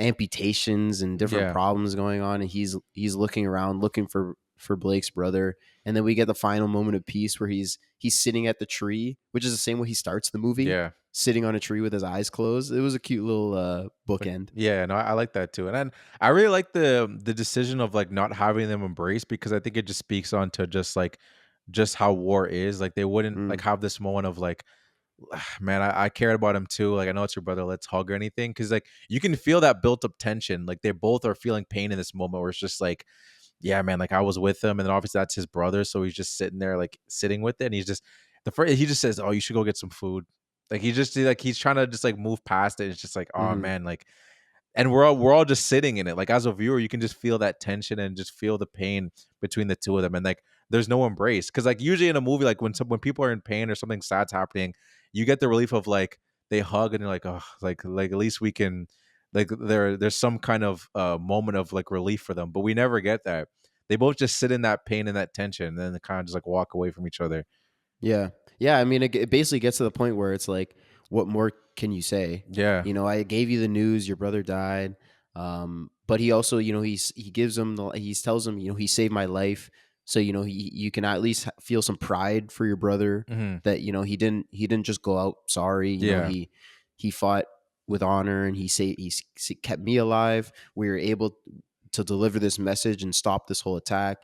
amputations and different Yeah. problems going on, and he's looking around, looking for Blake's brother, and then we get the final moment of peace where he's sitting at the tree, which is the same way he starts the movie, Yeah. sitting on a tree with his eyes closed. It was a cute little bookend. Yeah, no, I like that too. And then I really like the decision of like not having them embrace because I think it just speaks on to just how war is. Like they wouldn't like Mm, have this moment of like, man, I cared about him too. Like I know it's your brother, let's hug or anything. Cause like you can feel that built up tension. Like they both are feeling pain in this moment where it's just like, yeah, man, like I was with him, and then obviously that's his brother, so he's just sitting there, like sitting with it, and he just says, "Oh, you should go get some food." Like he's trying to just like move past it. It's just like, oh mhm. man, like, and we're all just sitting in it. Like as a viewer, you can just feel that tension and just feel the pain between the two of them, and like there's no embrace because like usually in a movie, like when people are in pain or something sad's happening, you get the relief of like they hug and you're like, oh, like at least we can like there's some kind of moment of like relief for them, but we never get that. They both just sit in that pain and that tension, and then they kind of just like walk away from each other. Yeah. Yeah. I mean, it basically gets to the point where it's like, what more can you say? Yeah, I gave you the news, your brother died. But he also, he gives him he tells him, he saved my life. So, you can at least feel some pride for your brother hmm, that, he didn't just go out sorry. yeah, He fought with honor, and he kept me alive. We were able to deliver this message and stop this whole attack.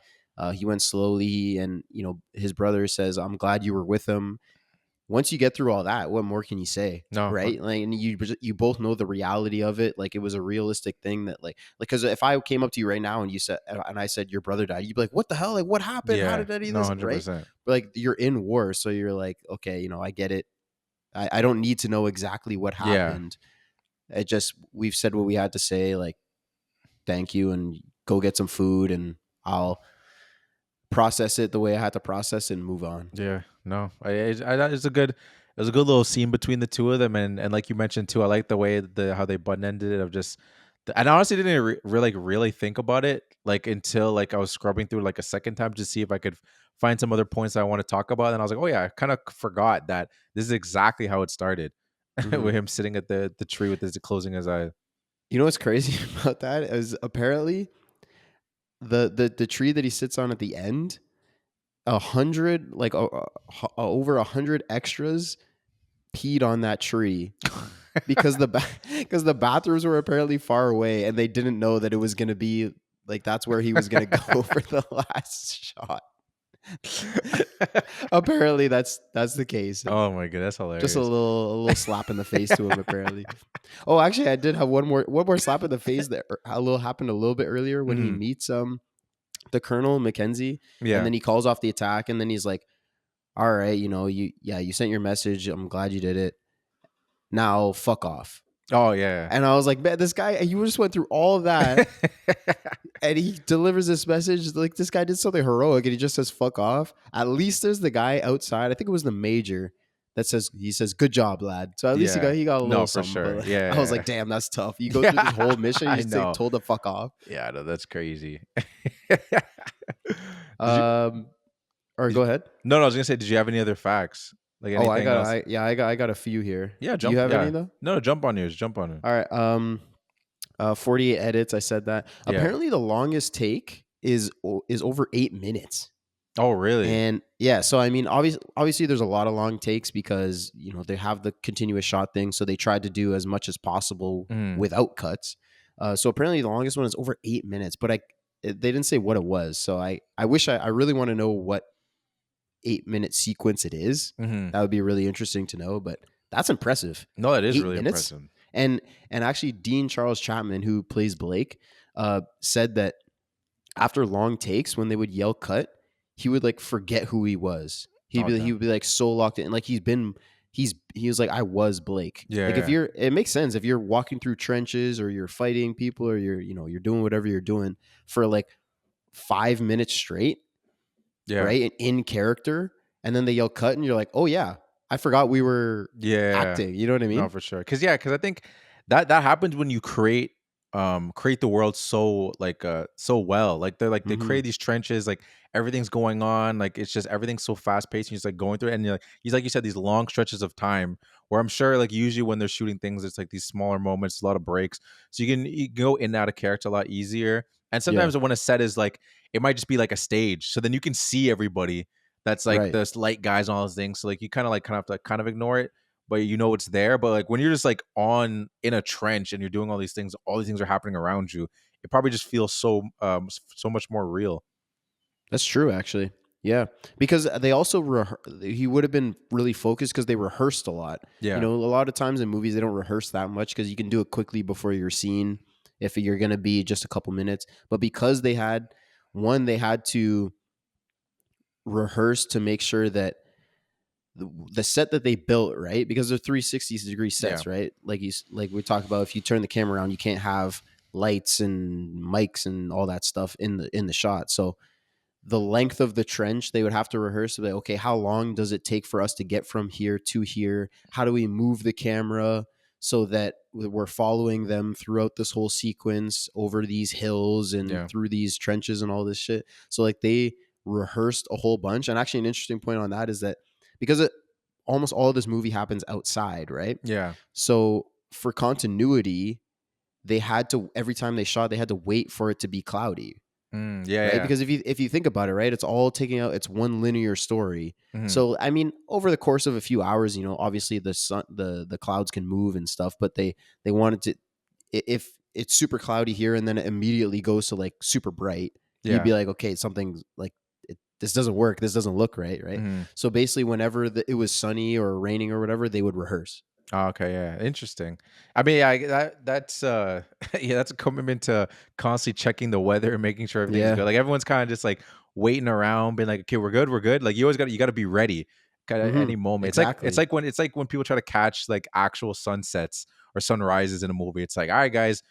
He went slowly, and his brother says, "I'm glad you were with him." Once you get through all that, what more can you say, no, right? Like, and you both know the reality of it. Like, it was a realistic thing that, like, because if I came up to you right now and I said your brother died, you'd be like, "What the hell? Like, what happened? How yeah, did any of no, this?" hundred Right? percent. But like, you're in war, so you're like, okay, I get it. I don't need to know exactly what Yeah, happened. It just we've said what we had to say. Like, thank you, and go get some food, and I'll process it the way I had to process it and move on. yeah, no, it was a good little scene between the two of them, and like you mentioned too, I like the way how they button ended it of just. And I honestly didn't really think about it like until like I was scrubbing through like a second time to see if I could find some other points that I want to talk about, and I was like, oh yeah, I kind of forgot that this is exactly how it started Hmm. with him sitting at the tree with his closing his eyes. You know what's crazy about that is apparently the tree that he sits on at the end, 100 like over 100 extras peed on that tree because because the bathrooms were apparently far away and they didn't know that it was going to be like that's where he was going to go for the last shot. Apparently that's the case. Oh my god, that's hilarious. Just a little slap in the face to him apparently. Oh, actually I did have one more slap in the face that happened a little bit earlier when he meets the Colonel Mackenzie, Yeah. and then he calls off the attack, and then he's like, all right, you sent your message, I'm glad you did it, now fuck off. Oh yeah. And I was like, man, this guy, you just went through all of that and he delivers this message like this guy did something heroic and he just says fuck off. At least there's the guy outside, I think it was the major, that says good job, lad. So at least he got a little for something. sure. But Yeah. I was like, damn, that's tough. You go through this whole mission, you just get told to fuck off. Yeah, no, that's crazy. Or go ahead. No, I was gonna say, did you have any other facts? Like anything I else? got a few here. Yeah, Do you have any though? No, jump on yours. Jump on it. All right. 48 edits. I said that. Yeah. Apparently, the longest take is over 8 minutes. Oh, really? And yeah, so I mean, obviously, there's a lot of long takes because they have the continuous shot thing, so they tried to do as much as possible without cuts. So apparently, the longest one is over 8 minutes, but they didn't say what it was. So I wish I really want to know what 8-minute sequence it is. That would be really interesting to know, but that's impressive. No, that is 8 really minutes? impressive. And actually Dean Charles Chapman, who plays Blake, said that after long takes, when they would yell cut, he would like forget who he was. He would be like so locked in, like he was like, I was Blake. Yeah. Like it makes sense if you're walking through trenches or you're fighting people or you're doing whatever you're doing for like 5 minutes straight. Yeah. Right. And in character. And then they yell cut and you're like, oh yeah, I forgot we were acting. You know what I mean? No, for sure. Because I think that happens when you create the world so well. Like they create these trenches, like everything's going on, like it's just everything's so fast paced, and you're just like going through it, and he's like you said, these long stretches of time where I'm sure like usually when they're shooting things, it's like these smaller moments, a lot of breaks, so you can go in and out of character a lot easier. And sometimes when a set is like, it might just be like a stage, so then you can see everybody that's like the light guys and all those things, so like you kind of have to ignore it, but it's there. But like when you're just like in a trench and you're doing all these things are happening around you, it probably just feels so much more real. That's true, actually. Yeah, because they also he would have been really focused because they rehearsed a lot. Yeah, a lot of times in movies they don't rehearse that much because you can do it quickly before your scene if you're gonna be just a couple minutes. But because they had to rehearse to make sure that the set that they built, right? Because they're 360-degree sets, right? Like we talked about, if you turn the camera around, you can't have lights and mics and all that stuff in the shot. So the length of the trench, they would have to rehearse. Like, okay, how long does it take for us to get from here to here? How do we move the camera so that we're following them throughout this whole sequence over these hills and through these trenches and all this shit? So like they rehearsed a whole bunch. And actually an interesting point on that is that because almost all of this movie happens outside, right? Yeah. So for continuity, they had to, every time they shot, they had to wait for it to be cloudy. Right? Because if you think about it, right, it's all taking out, it's one linear story. So I mean, over the course of a few hours, obviously the sun, the clouds can move and stuff, but they wanted to, if it's super cloudy here and then it immediately goes to like super bright, you'd be like, okay, something's like, this doesn't work, this doesn't look right. So basically whenever it was sunny or raining or whatever, they would rehearse. Oh, okay, yeah, interesting. I mean, that's that's a commitment to constantly checking the weather and making sure everything's good. Like everyone's kind of just like waiting around, being like, okay, we're good. Like you always got to be ready at any moment. Exactly. It's like when people try to catch like actual sunsets or sunrises in a movie. It's like, all right, guys,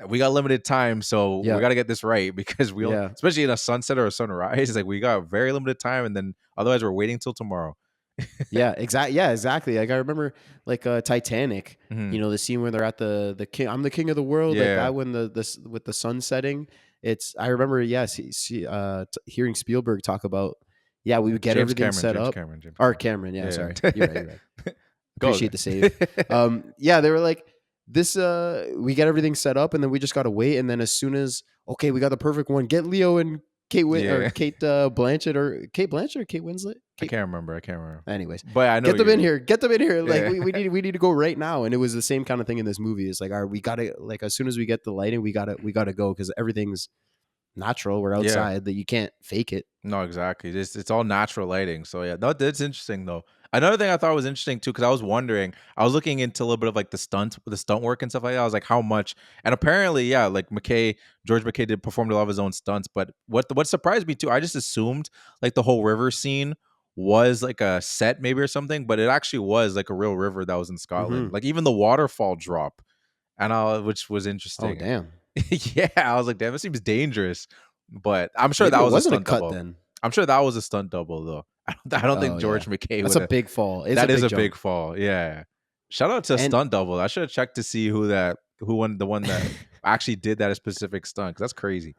we got limited time, so we got to get this right because especially in a sunset or a sunrise, it's like we got very limited time, and then otherwise we're waiting till tomorrow. Exactly. Like I remember like Titanic, the scene where they're at the king, I'm the king of the world, like that when with the sun setting. I remember hearing Spielberg talk about we would get everything set up. Cameron, sorry. You're right. Appreciate the save. They were like, this we get everything set up and then we just gotta wait, and then as soon as we got the perfect one, get Leo and Yeah. Kate Blanchett or Kate Winslet. I can't remember. Anyways, But I know get them you in mean. here. Get them in here. Like Yeah. we need to go right now. And it was the same kind of thing in this movie. It's like, all right, we gotta like as soon as we get the lighting, we gotta go because everything's natural. We're Yeah. outside that you can't fake it. No, exactly. It's all natural lighting. So yeah, that's interesting though. Another thing I thought was interesting too, because I was wondering, I was looking into a little bit of like the stunt work and stuff like that. I was like, how much? And apparently, yeah, like George McKay did perform a lot of his own stunts. But what surprised me too, I just assumed like the whole river scene was like a set maybe or something, but it actually was like a real river that was in Scotland. Mhm. Like even the waterfall drop, which was Oh interesting. damn. Yeah, I was like, damn, this seems dangerous. But I'm sure Maybe that it was a wasn't a stunt cut double. then. I'm sure that was a stunt double though. I don't think Oh George yeah. McKay That's would a have. big fall. It's That a is big a jump. big fall. Yeah. Shout out to And stunt double. I should have checked to see who won the one that actually did that specific stunt. 'Cause that's crazy.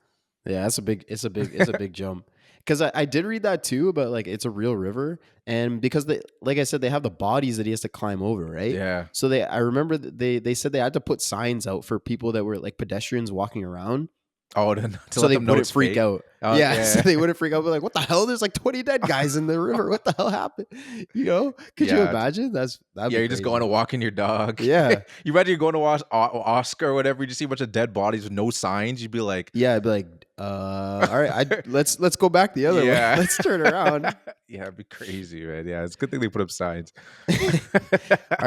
yeah, it's a big jump. Because I did read that too, but like it's a real river, and because they, like I said, they have the bodies that he has to climb over, right? Yeah. So I remember they said they had to put signs out for people that were like pedestrians walking around, Oh, to so let they them know wouldn't it's freak fake. out. Oh, Yeah, so yeah. they wouldn't freak out. But like, what the hell? There's like 20 dead guys in the river. What the hell happened? You know? Could you Yeah. imagine? That'd Yeah, be you're just going to crazy. walk in your dog. Yeah, You imagine you're going to watch Oscar or whatever, you just see a bunch of dead bodies with no signs. You'd be like, yeah. I'd be like, all right, let's go back the other way. yeah. Let's turn around. Yeah, it'd be crazy, man. Yeah, it's a good thing they put up signs. All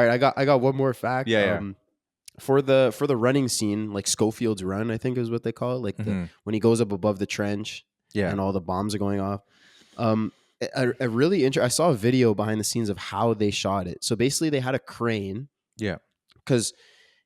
right, I got one more fact. Yeah. For the running scene, like Schofield's run, I think is what they call it. Like Mhm. when he goes up above the trench Yeah. and all the bombs are going off. A really I saw a video behind the scenes of how they shot it. So basically, they had a crane Yeah. because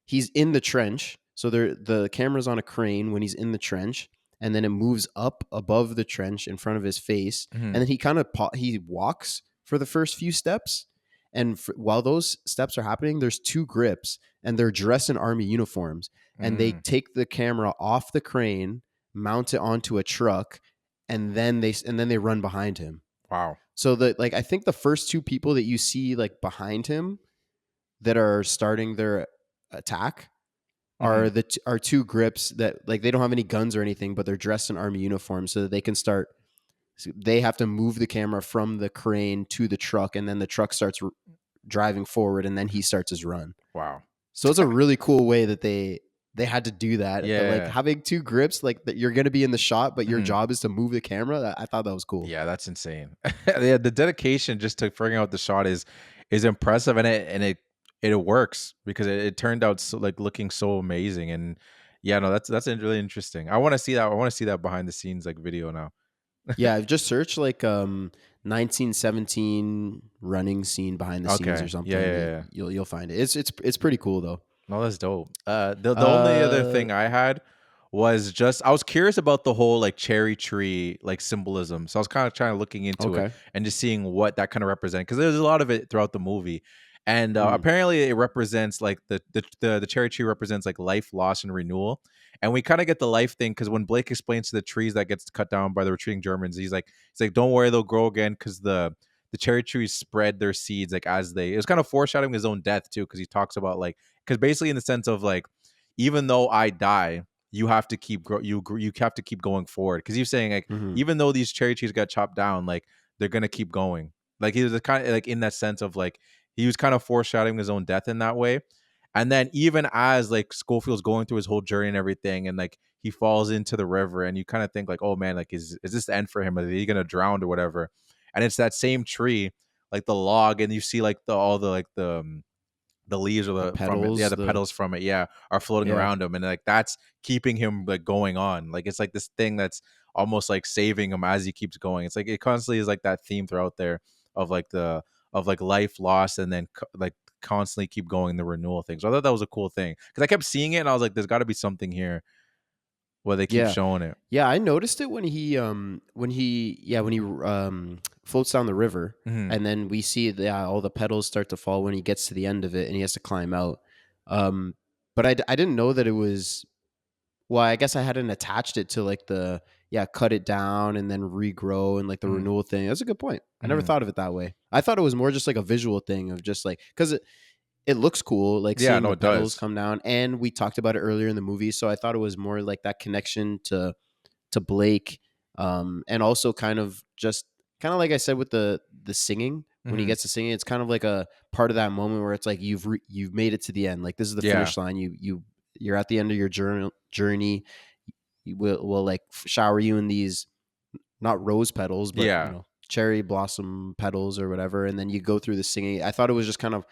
he's in the trench. So the camera's on a crane when he's in the trench, and then it moves up above the trench in front of his face, Mhm. and then he kind of he walks for the first few steps, and while those steps are happening, there's two grips, and they're dressed in army uniforms, and they Mm. take the camera off the crane, mount it onto a truck, and then they run behind him. Wow. So like I think the first two people that you see like behind him that are starting their attack are are two grips that like they don't have any guns or anything, but they're dressed in army uniforms so that they can start. So they have to move the camera from the crane to the truck, and then the truck starts driving forward, and then he starts his run. Wow. So it's a really cool way that they had to do that. But, like Yeah. having two grips, like that you're going to be in the shot, but your Mhm. job is to move the camera. I thought that was cool. Yeah, that's insane. Yeah, the dedication just to figuring out the shot is impressive, and it works because it turned out so, like looking so amazing. And yeah, no, that's really interesting. I want to see that. I want to see that behind the scenes like video now. Yeah, I've just searched like 1917 running scene behind the scenes Okay. or something. Yeah. You'll find it. It's pretty cool though. No, that's dope. The only other thing I had was just I was curious about the whole like cherry tree like symbolism. So I was kind of trying to looking into it Okay. and just seeing what that kind of represents because there's a lot of it throughout the movie. And apparently it represents like the cherry tree represents like life, loss, and renewal. And we kind of get the life thing because when Blake explains to the trees that gets cut down by the retreating Germans, he's like, don't worry, they'll grow again because the cherry trees spread their seeds like as they. It was kind of foreshadowing his own death too because he talks about like because basically in the sense of like even though I die, you have to keep you have to keep going forward because he's saying like Mhm. even though these cherry trees got chopped down, like they're gonna keep going. Like he was kind of like in that sense of like he was kind of foreshadowing his own death in that way. And then even as like Schofield's going through his whole journey and everything, and like he falls into the river, and you kind of think like, oh man, like is this the end for him? Is he gonna drown or whatever? And it's that same tree, like the log, and you see like all the like the leaves or the from it, petals, the petals from it, are floating Yeah. around him, and like that's keeping him like going on. Like it's like this thing that's almost like saving him as he keeps going. It's like it constantly is like that theme throughout there of like life lost and then like constantly keep going the renewal thing. So I thought that was a cool thing because I kept seeing it and I was like, there's got to be something here where they keep Yeah. showing it. Yeah, I noticed it when he floats down the river, Mhm. and then we see all the petals start to fall when he gets to the end of it, and he has to climb out. But I didn't know that it was. Well, I guess I hadn't attached it to like the cut it down and then regrow and like the Mhm. renewal thing. That's a good point. I never Mhm. thought of it that way. I thought it was more just like a visual thing of just like because it looks cool, like Yeah, seeing no, the it petals does. come down, and we talked about it earlier in the movie, so I thought it was more like that connection to Blake, And also kind of like I said with the singing, when he gets to singing, it's kind of like a part of that moment where it's like you've made it to the end. Like this is the finish line. You're at the end of your journey. We'll like shower you in these not rose petals, but cherry blossom petals or whatever, and then you go through the singing. I thought it was just kind of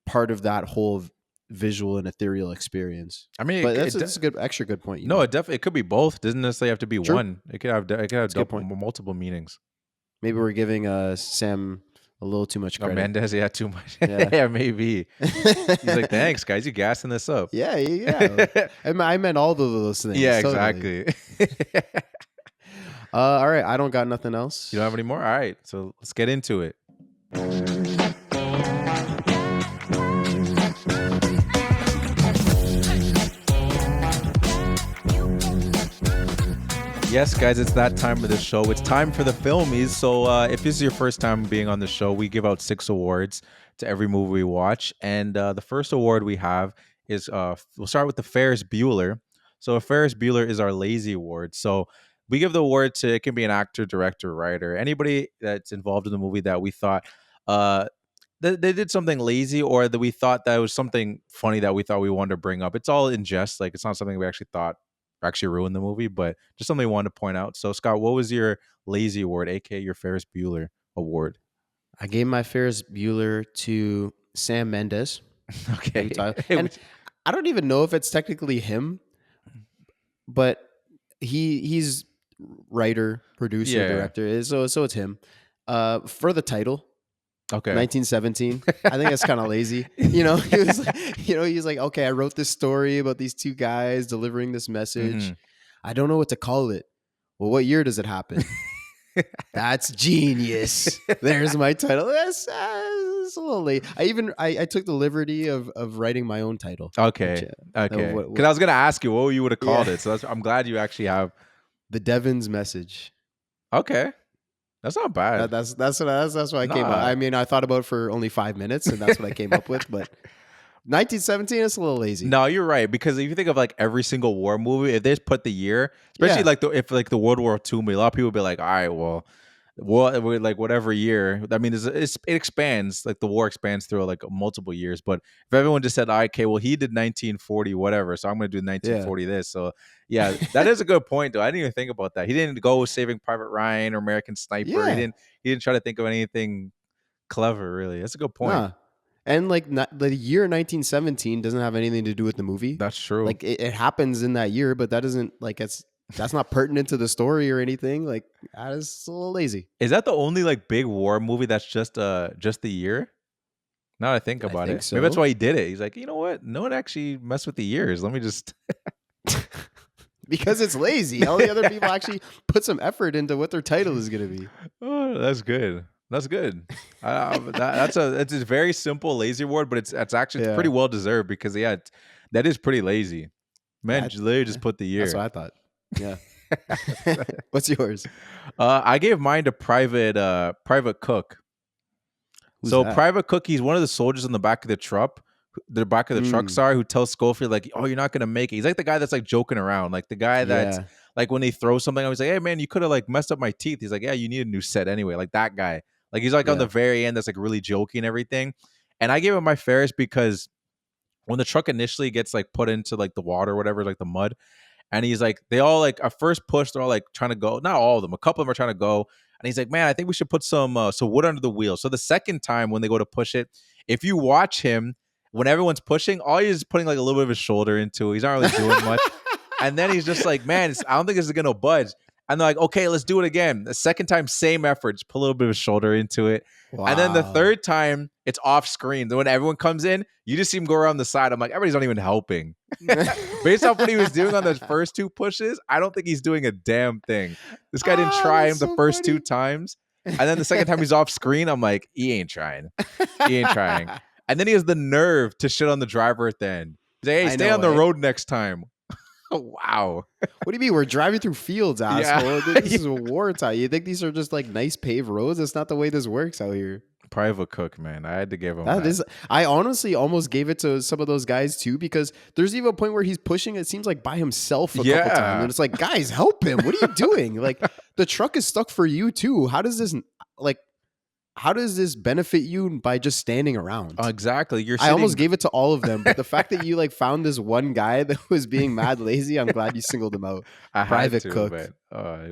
part of that whole visual and ethereal experience. I mean, but that's a good extra good point. No, it could be both. It doesn't necessarily have to be one. It could have multiple meanings. Maybe we're giving Sam a little too much credit. Mendes, too much. Yeah, maybe. He's like, thanks, guys, you gassing this up. Yeah. I meant all of those things. Yeah, totally. exactly. All right, I don't got nothing else. You don't have any more? All right, so let's get into it. Yes, guys, it's that time of the show. It's time for the filmies. So if this is your first time being on the show, we give out 6 awards to every movie we watch. And the first award we have is, we'll start with the Ferris Bueller. So Ferris Bueller is our lazy award. So we give the award to, it can be an actor, director, writer, anybody that's involved in the movie that we thought they did something lazy, or that we thought that was something funny that we thought we wanted to bring up. It's all in jest. Like, it's not something we actually thought actually ruined the movie, but just something we wanted to point out. So Scott, what was your lazy award, aka your Ferris Bueller award? I gave my Ferris Bueller to Sam Mendes. Okay. And I don't even know if it's technically him, but he's writer, producer, director. So it's him. For the title, okay, 1917. I think that's kind of lazy. He was like, he's like, okay, I wrote this story about these two guys delivering this message. I don't know what to call it. Well, what year does it happen? That's genius. There's my title. That's a little late. I took the liberty of writing my own title. Okay. Because I was gonna ask you what you would have called it. So I'm glad you actually have The Devon's Message. Okay. That's not bad. That's what I came up. I mean, I thought about it for only 5 minutes, and that's what I came up with. But 1917 is a little lazy. No, you're right, because if you think of like every single war movie, if they just put the year, especially if the World War II movie, a lot of people would be like, all right, well, like whatever year. I mean, it expands, like the war expands through like multiple years. But if everyone just said, okay, well, he did 1940 whatever, so I'm going to do 1940 this. So yeah, that is a good point though. I didn't even think about that. He didn't go Saving Private Ryan or American Sniper. Yeah. He didn't try to think of anything clever, really. That's a good point. Nah. And like the year 1917 doesn't have anything to do with the movie. That's true. Like it happens in that year, but that doesn't like that's not pertinent to the story or anything. Like that is a little lazy. Is that the only like big war movie that's just the year? Now that I think about it, so. Maybe that's why he did it. He's like, you know what? No one actually messed with the years. Let me just because it's lazy. All the other people actually put some effort into what their title is going to be. Oh, that's good. That's good. It's a very simple lazy award, but it's actually pretty well deserved because that is pretty lazy. Man, literally just put the year. That's what I thought. Yeah. What's yours? I gave mine to Private Cook. Who's so that? Private Cook, he's one of the soldiers in the back of the truck. The back of the truck, who tells Schofield like, "Oh, you're not gonna make it." He's like the guy that's like joking around, like the guy that's like when they throw something, I was like, "Hey man, you could have like messed up my teeth." He's like, "Yeah, you need a new set anyway." Like that guy. Like he's like on the very end, that's like really jokey and everything. And I gave him my Ferris because when the truck initially gets like put into like the water or whatever, like the mud, and he's like, they all like at first push, they're all like trying to go. Not all of them, a couple of them are trying to go. And he's like, man, I think we should put some wood under the wheel. So the second time when they go to push it, if you watch him, when everyone's pushing, all he's putting like a little bit of his shoulder into it. He's not really doing much. And then he's just like, man, I don't think this is going to budge. And they're like, okay, let's do it again. The second time, same effort. Just put a little bit of his shoulder into it. Wow. And then the third time, it's off screen. Then when everyone comes in, you just see him go around the side. I'm like, everybody's not even helping. Based off what he was doing on those first 2 pushes, I don't think he's doing a damn thing. This guy didn't try him the first 2 times. And then the second time he's off screen, I'm like, he ain't trying. He ain't trying. And then he has the nerve to shit on the driver at the end. He's like, hey, stay on the road next time. Wow. What do you mean? We're driving through fields, asshole. This is a wartime. You think these are just like nice paved roads? That's not the way this works out here. Private Cook, man. I had to give him That that. is, I honestly almost gave it to some of those guys too, because there's even a point where he's pushing, it seems like by himself a couple times. And it's like, guys, help him. What are you doing? Like, the truck is stuck for you too. How does this benefit you by just standing around? Exactly. I almost gave it to all of them, but the fact that you like found this one guy that was being mad lazy, I'm glad you singled him out. Private Cook. Man.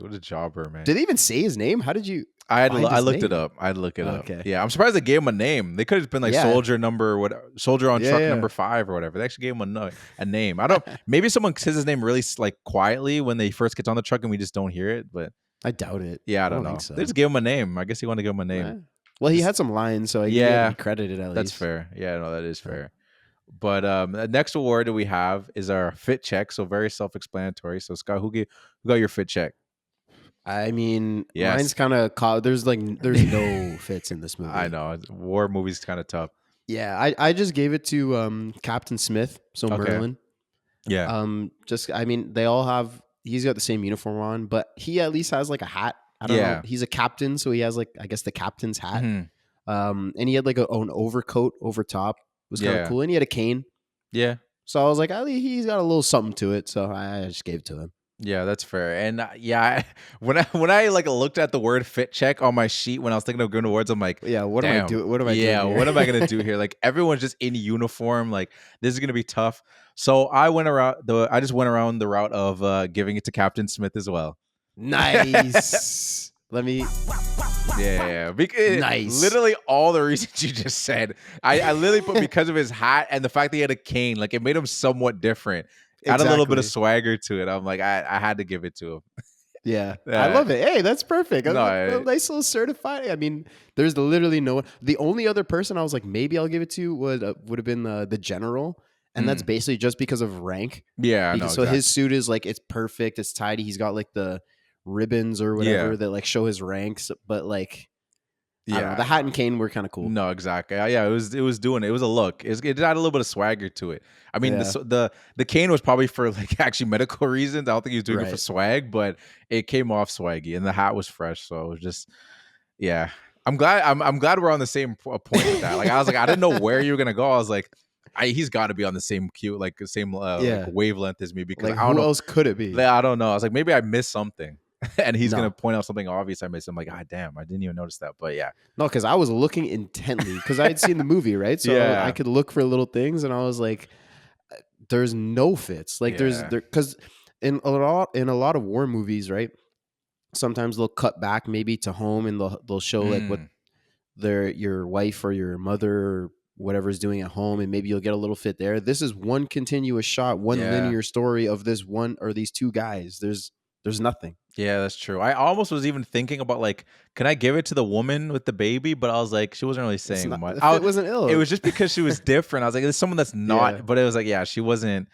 What a jobber, man. Did they even say his name? How did you? I looked it up. I had to look it up. Okay. Yeah, I'm surprised they gave him a name. They could have been like soldier on truck number 5 or whatever. They actually gave him a name. I don't. Maybe someone says his name really like quietly when they first get on the truck and we just don't hear it. But I doubt it. Yeah, I don't know. Think so. They just gave him a name. I guess he wanted to give him a name. Yeah. Well, he had some lines, so he had to be credited at least. That's fair. Yeah, no, that is fair. But the next award that we have is our fit check. So very self-explanatory. So Scott, who got your fit check? I mean, mine's kind of there's no fits in this movie. I know, war movies kind of tough. Yeah, I just gave it to Captain Smith, so Merlin. Yeah. They all have. He's got the same uniform on, but he at least has like a hat. I don't know. He's a captain, so he has like, I guess, the captain's hat. And he had like an overcoat over top. It was kind of cool, and he had a cane. Yeah. So I was like, he's got a little something to it, so I just gave it to him. Yeah, that's fair. And when I like looked at the word fit check on my sheet when I was thinking of going awards, I'm like, what am I doing? What am I doing? Yeah, what am I gonna do here? Like everyone's just in uniform. Like this is gonna be tough. So I just went around the route of giving it to Captain Smith as well. Nice. Yeah. Because nice. Literally all the reasons you just said. I literally put because of his hat and the fact that he had a cane. Like it made him somewhat different. Add a little bit of swagger to it. I'm like, I had to give it to him. Yeah. I love it. Hey, that's perfect. No, a nice little certified. I mean, there's literally no one. The only other person I was like, maybe I'll give it to would have been the general. And that's basically just because of rank. Yeah. Exactly. His suit is like, it's perfect. It's tidy. He's got like the ribbons or whatever that like show his ranks. But like, I don't know, the hat and cane were kind of cool. No, exactly. Yeah, it was doing it. It was a look. It had a little bit of swagger to it. I mean, the cane was probably for like actually medical reasons. I don't think he was doing it for swag, but it came off swaggy, and the hat was fresh. So it was just, yeah. I'm glad. I'm glad we're on the same point with that. Like I was like, I didn't know where you were gonna go. I was like, he's got to be on the same like wavelength as me because like, I don't know. Who else could it be? I don't know. I was like, maybe I missed something. And he's gonna point out something obvious I missed. I'm like, damn, I didn't even notice that. But yeah, no, because I was looking intently because I had seen the movie, right? So I could look for little things, and I was like, "There's no fits." Like because in a lot of war movies, right? Sometimes they'll cut back maybe to home, and they'll show like what your wife or your mother or whatever is doing at home, and maybe you'll get a little fit there. This is one continuous shot, one linear story of this one or these two guys. There's nothing. Yeah, that's true. I almost was even thinking about like, can I give it to the woman with the baby? But I was like, she wasn't really saying much. It wasn't ill. It was just because she was different. I was like, there's someone that's not. But it was like, she wasn't.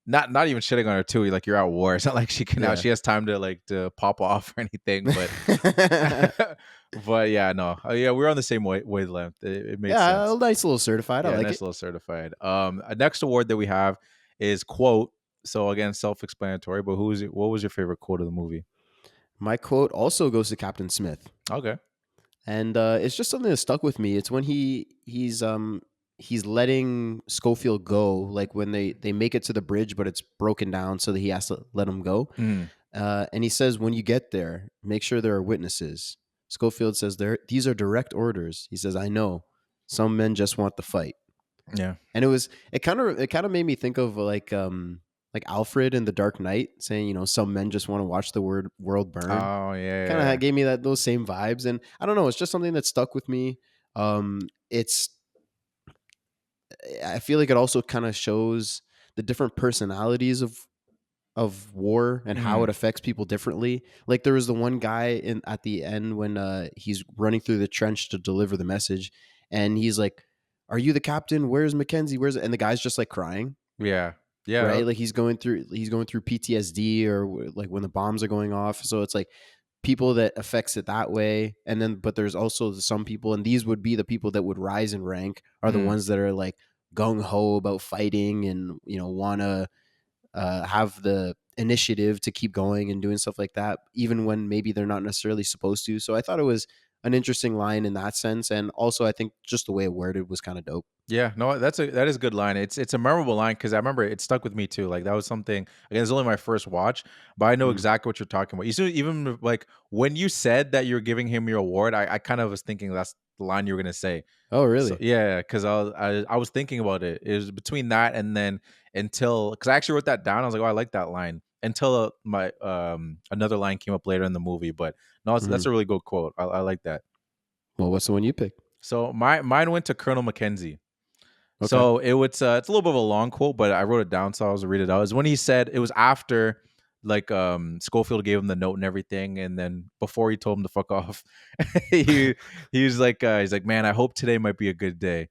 Not even shitting on her too. Like you're at war. It's not like she can. She has time to pop off or anything. But but yeah, no. We're on the same wavelength. It makes sense. A nice little certified. I like nice it. Little certified. Next award that we have is quote. So again, self-explanatory. But what was your favorite quote of the movie? My quote also goes to Captain Smith. Okay. And it's just something that stuck with me. It's when he's letting Schofield go, like when they make it to the bridge, but it's broken down so that he has to let him go. And he says, when you get there, make sure there are witnesses. Schofield says, these are direct orders. He says, I know. Some men just want the fight. Yeah. And it kind of made me think of like Alfred in The Dark Knight saying, some men just want to watch the world burn. Oh yeah. Kind of gave me those same vibes. And I don't know, it's just something that stuck with me. I feel like it also kind of shows the different personalities of war and how it affects people differently. Like there was the one guy at the end when he's running through the trench to deliver the message, and he's like, "Are you the captain? Where's Mackenzie? And the guy's just like crying." Yeah. Yeah. Right. Like he's going through PTSD or like when the bombs are going off. So it's like people that affects it that way. And then, but there's also some people, and these would be the people that would rise in rank are the ones that are like gung ho about fighting and, want to have the initiative to keep going and doing stuff like that, even when maybe they're not necessarily supposed to. So I thought it was an interesting line in that sense, and also I think just the way it worded was kind of dope. Yeah, no, that is a good line. It's a memorable line because I remember it stuck with me too. Like that was something. Again, it's only my first watch, but I know Mm. exactly what you're talking about. You see, even like when you said that you're giving him your award, I kind of was thinking that's the line you were gonna say. Oh, So really? yeah, because I was thinking about it. It was between that and then until because I actually wrote that down. I was like, oh, I like that line until my another line came up later in the movie. But no, Hmm. that's a really good quote. I like that. Well, what's the one you picked? So mine went to Colonel Mackenzie. Okay. So it's a little bit of a long quote, but I wrote it down so I was read it out. It was when he said it was after like Schofield gave him the note and everything, and then before he told him to fuck off, he he's like, man, I hope today might be a good day.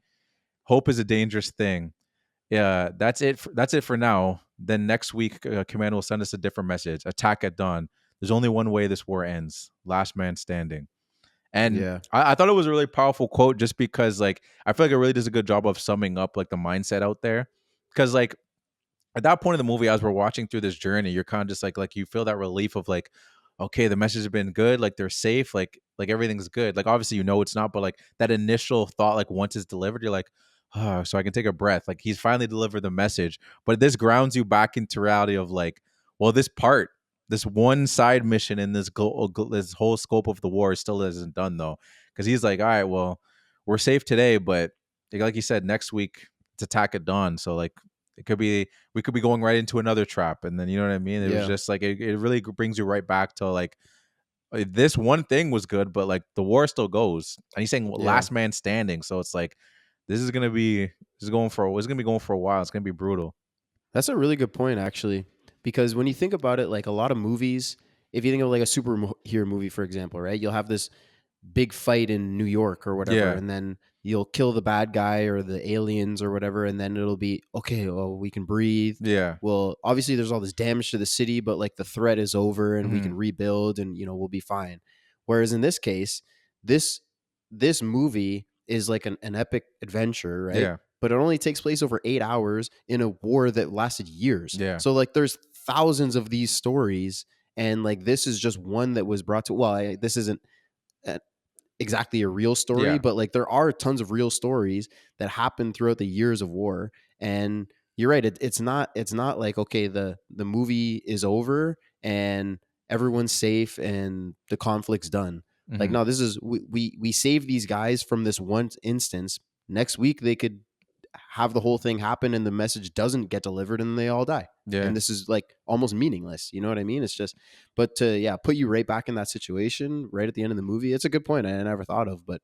Hope is a dangerous thing. Yeah, that's it for now. Then next week, Command will send us a different message. Attack at dawn. There's only one way this war ends. Last man standing. And Yeah. I thought it was a really powerful quote just because like I feel like it really does a good job of summing up like the mindset out there. Because like at that point in the movie, as we're watching through this journey, you're kind of just like you feel that relief of like, okay, the message has been good, like they're safe, like everything's good. Like obviously you know it's not, but like that initial thought, like once it's delivered, you're like, oh, so I can take a breath. Like he's finally delivered the message. But this grounds you back into reality of like, well, this one side mission in this whole scope of the war still isn't done though, because he's like, all right, well, we're safe today, but like you said, next week it's attack at dawn. So like it could be we could be going right into another trap, and then you know what I mean. It was Yeah. just like it really brings you right back to like this one thing was good, but like the war still goes, and he's saying Yeah. last man standing. So it's like this is gonna be going for a while. It's gonna be brutal. That's a really good point, actually, because when you think about it, like a lot of movies, if you think of like a superhero movie, for example, right, you'll have this big fight in New York or whatever, Yeah, and then you'll kill the bad guy or the aliens or whatever, and then it'll be okay. Well, we can breathe. yeah, Well, obviously, there's all this damage to the city, but like the threat is over, and we hmm can rebuild, and we'll be fine. Whereas in this case, this this movie is like an epic adventure, right? yeah, But it only takes place over 8 hours in a war that lasted years. yeah, So like, there's thousands of these stories, and like this is just one that was brought to. Well, this isn't exactly a real story, yeah, but like there are tons of real stories that happen throughout the years of war. And you're right, it's not like, okay, the movie is over and everyone's safe and the conflict's done. Like, hmm no, this is we save these guys from this one instance. Next week they could have the whole thing happen and the message doesn't get delivered and they all die. yeah. And this is like almost meaningless. You know what I mean? It's just, but to, yeah, put you right back in that situation right at the end of the movie. It's a good point I never thought of, but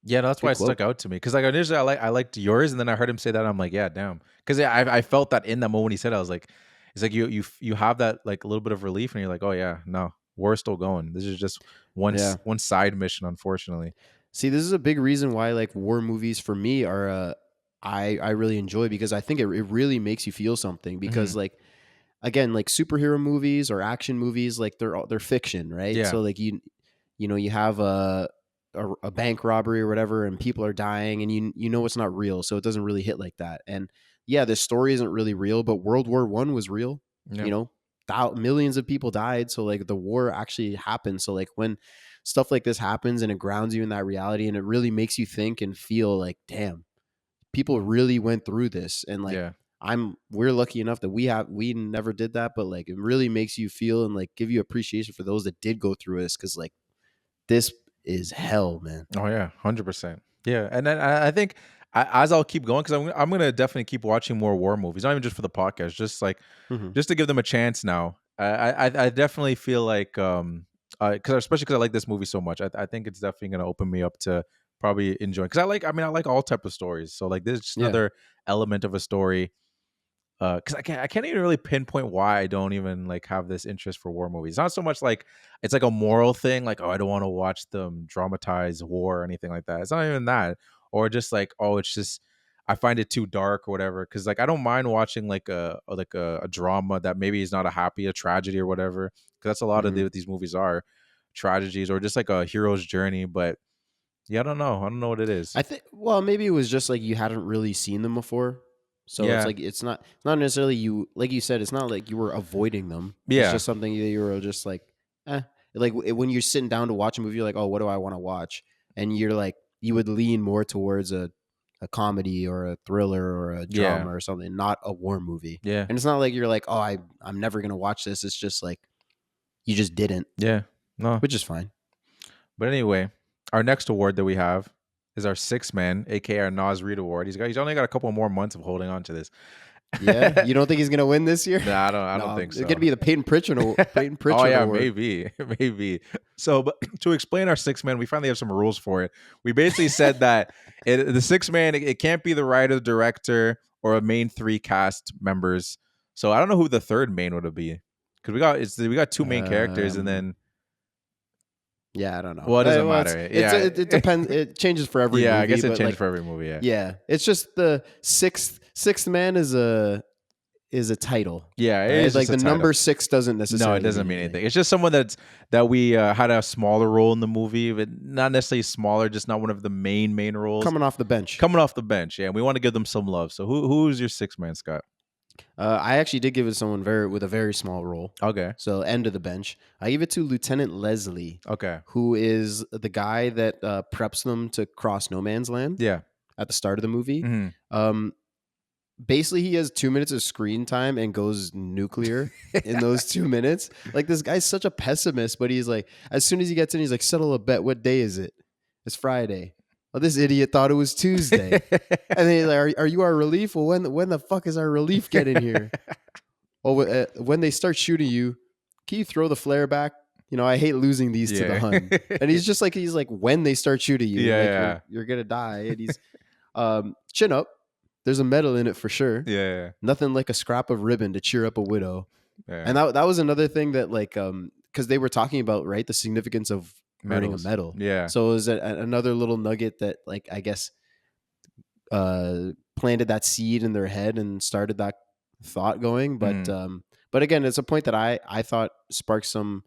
Yeah, no, that's why good it stuck quote. out to me. Because like initially, I liked yours, and then I heard him say that, I'm like, yeah, damn. Because yeah, I felt that in that moment he said, it, I was like, it's like you have that like a little bit of relief, and you're like, oh yeah, no, war's still going. This is just Yeah. one side mission, unfortunately. See, this is a big reason why like war movies for me are, I really enjoy, because I think it really makes you feel something, Hmm. because like, again, like superhero movies or action movies, like they're fiction, right? Yeah, So like you have a bank robbery or whatever, and people are dying, and you know it's not real, so it doesn't really hit like that. And yeah, this story isn't really real, but World War I was real. yeah, You know, millions of people died, so like the war actually happened. So like when stuff like this happens and it grounds you in that reality, and it really makes you think and feel like, damn, people really went through this, and like yeah. we're lucky enough that we never did that, but like it really makes you feel and like give you appreciation for those that did go through this, because like this is hell, man. Oh yeah, 100%. Yeah, and then I think as I'll keep going, because I'm gonna definitely keep watching more war movies, not even just for the podcast, just like Hmm. just to give them a chance now. I definitely feel like because especially because I like this movie so much, I think it's definitely gonna open me up to probably enjoying because I like all type of stories. So like this is just Yeah. another element of a story. Because I can't even really pinpoint why I don't even like have this interest for war movies. It's not so much like it's like a moral thing, like oh I don't want to watch them dramatize war or anything like that. It's not even that, or just like oh it's just I find it too dark or whatever. Because like I don't mind watching like a drama that maybe is not a tragedy or whatever. Because that's a lot of Hmm. what these movies are, tragedies or just like a hero's journey. But yeah, I don't know what it is. I think, well, maybe it was just like you hadn't really seen them before. So it's Yeah, like it's not necessarily, you like you said, it's not like you were avoiding them. It's yeah, just something that you were just like, eh. like when you're sitting down to watch a movie, you're like, oh, what do I want to watch? And you're like, you would lean more towards a comedy or a thriller or a drama or something, not a war movie. Yeah. And it's not like you're like, oh, I'm never gonna watch this. It's just like you just didn't. Yeah. No. Which is fine. But anyway, our next award that we have is our Sixth Man, aka our Nas Reed Award. He's only got a couple more months of holding on to this. Yeah, you don't think he's gonna win this year? Nah, I don't think so. It's gonna be the Peyton Pritchard Award. Oh yeah, maybe. So, but to explain our Sixth Man, we finally have some rules for it. We basically said that the Sixth Man, it can't be the writer, director, or a main 3 cast members. So I don't know who the third main would be, because we got 2 main characters, and then yeah, I don't know. Well, it doesn't matter. It depends. It changes for every movie. I guess it changes for every movie. Yeah, it's just the sixth man is a title. Yeah, it right? is like just the a number title. 6 doesn't necessarily. No, it doesn't mean anything. It's just someone that we had a smaller role in the movie, but not necessarily smaller, just not one of the main roles. Coming off the bench. Yeah. We want to give them some love. So who's your Sixth Man, Scott? I actually did give it to someone with a very small role. Okay. So end of the bench. I give it to Lieutenant Leslie. Okay. Who is the guy that preps them to cross no man's land? Yeah. At the start of the movie. Mm-hmm. Basically, he has 2 minutes of screen time and goes nuclear in those 2 minutes. Like, this guy's such a pessimist, but he's like, as soon as he gets in, he's like, settle a bet. What day is it? It's Friday. Oh, this idiot thought it was Tuesday. And then he's like, are you our relief? Well, when the fuck is our relief getting here? Well, when they start shooting you, can you throw the flare back? You know, I hate losing these to the Hun. And he's like, when they start shooting you, you're going to die. And he's chin up. There's a medal in it for sure. Yeah. Nothing like a scrap of ribbon to cheer up a widow. Yeah. And that was another thing that because they were talking about, right, the significance of earning a medal. Yeah. So it was another little nugget that, like, I guess planted that seed in their head and started that thought going. But again, it's a point that I thought sparked some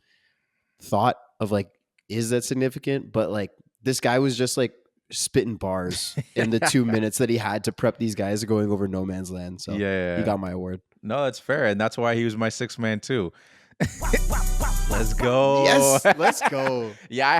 thought of, like, is that significant? But like, this guy was just like spitting bars in the 2 minutes that he had to prep these guys going over no man's land. So he got my award. No, that's fair, and that's why he was my Sixth Man too. Let's go. Yes, let's go. Yeah,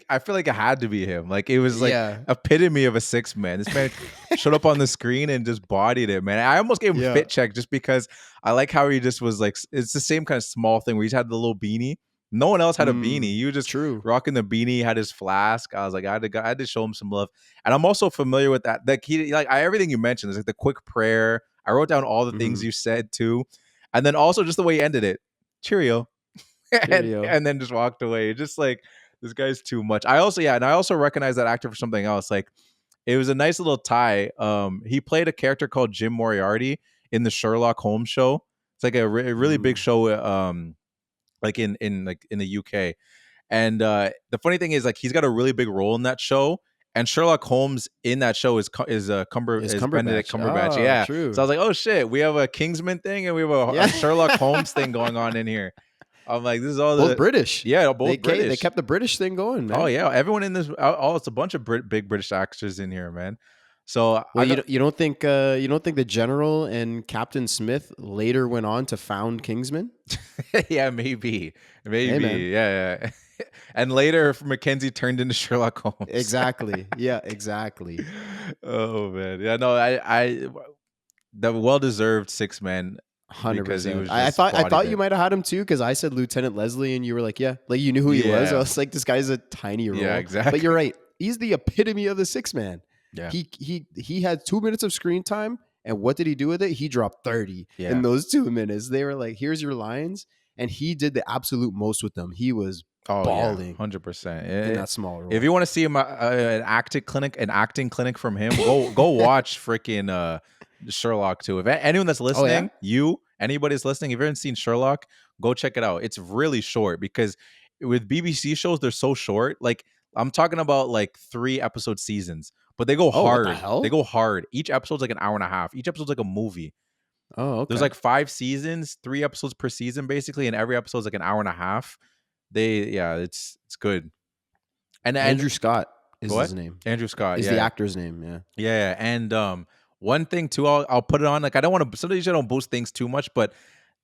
I feel like it had to be him. Like, it was like epitome of a Sixth Man. This man showed up on the screen and just bodied it, man. I almost gave him fit check just because I like how he just was like, it's the same kind of small thing where he's had the little beanie. No one else had a beanie. You were just rocking the beanie, had his flask. I was like, I had to show him some love. And I'm also familiar with that. Like, everything you mentioned is like the quick prayer. I wrote down all the things you said too. And then also just the way he ended it. Cheerio. and then just walked away. Just like, this guy's too much. I also recognize that actor for something else. Like, it was a nice little tie. He played a character called Jim Moriarty in the Sherlock Holmes show. It's like a really big show. Like in the UK, and the funny thing is, like, he's got a really big role in that show, and Sherlock Holmes in that show is Benedict Cumberbatch. Yeah, true. So I was like, oh shit, we have a Kingsman thing and we have a Sherlock Holmes thing going on in here. I'm like, this is all both British. Yeah, both British. They kept the British thing going, man. Oh yeah, everyone in this, it's a bunch of big British actors in here, man. So you don't think the General and Captain Smith later went on to found Kingsman? Yeah, maybe, Hey, yeah. And later, Mackenzie turned into Sherlock Holmes. Exactly. Yeah, exactly. Oh man, yeah. No, I the well-deserved Sixth Man. 100%. I thought you might have had him too, because I said Lieutenant Leslie, and you were like, yeah, like you knew who he was. I was like, this guy's a tiny role. Yeah, exactly. But you're right. He's the epitome of the Sixth Man. Yeah. He had 2 minutes of screen time, and what did he do with it? He dropped 30 in those 2 minutes. They were like, here's your lines, and he did the absolute most with them. He was balling 100% in that small role. If you want to see him an acting clinic from him, go watch freaking Sherlock too. If anyone that's listening, anybody's listening, if you haven't seen Sherlock, go check it out. It's really short, because with BBC shows, they're so short. Like, I'm talking about like 3-episode seasons, but they go hard. What the hell? They go hard. Each episode's like an hour and a half. Each episode's like a movie. Oh, okay. There's like 5 seasons, 3 episodes per season, basically, and every episode's like an hour and a half. It's good. And Andrew Scott is his name. Andrew Scott is the actor's name. Yeah. And one thing too, I'll put it on. Like, I don't want to. Sometimes I don't boost things too much, but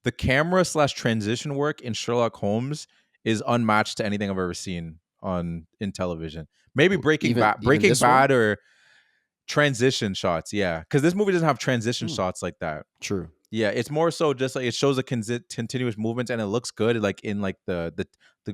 the camera / transition work in Sherlock Holmes is unmatched to anything I've ever seen in television. Maybe Even Breaking this one? Bad, or transition shots. Yeah, because this movie doesn't have transition shots like that. True. Yeah, it's more so just like it shows a continuous movement and it looks good, like in like the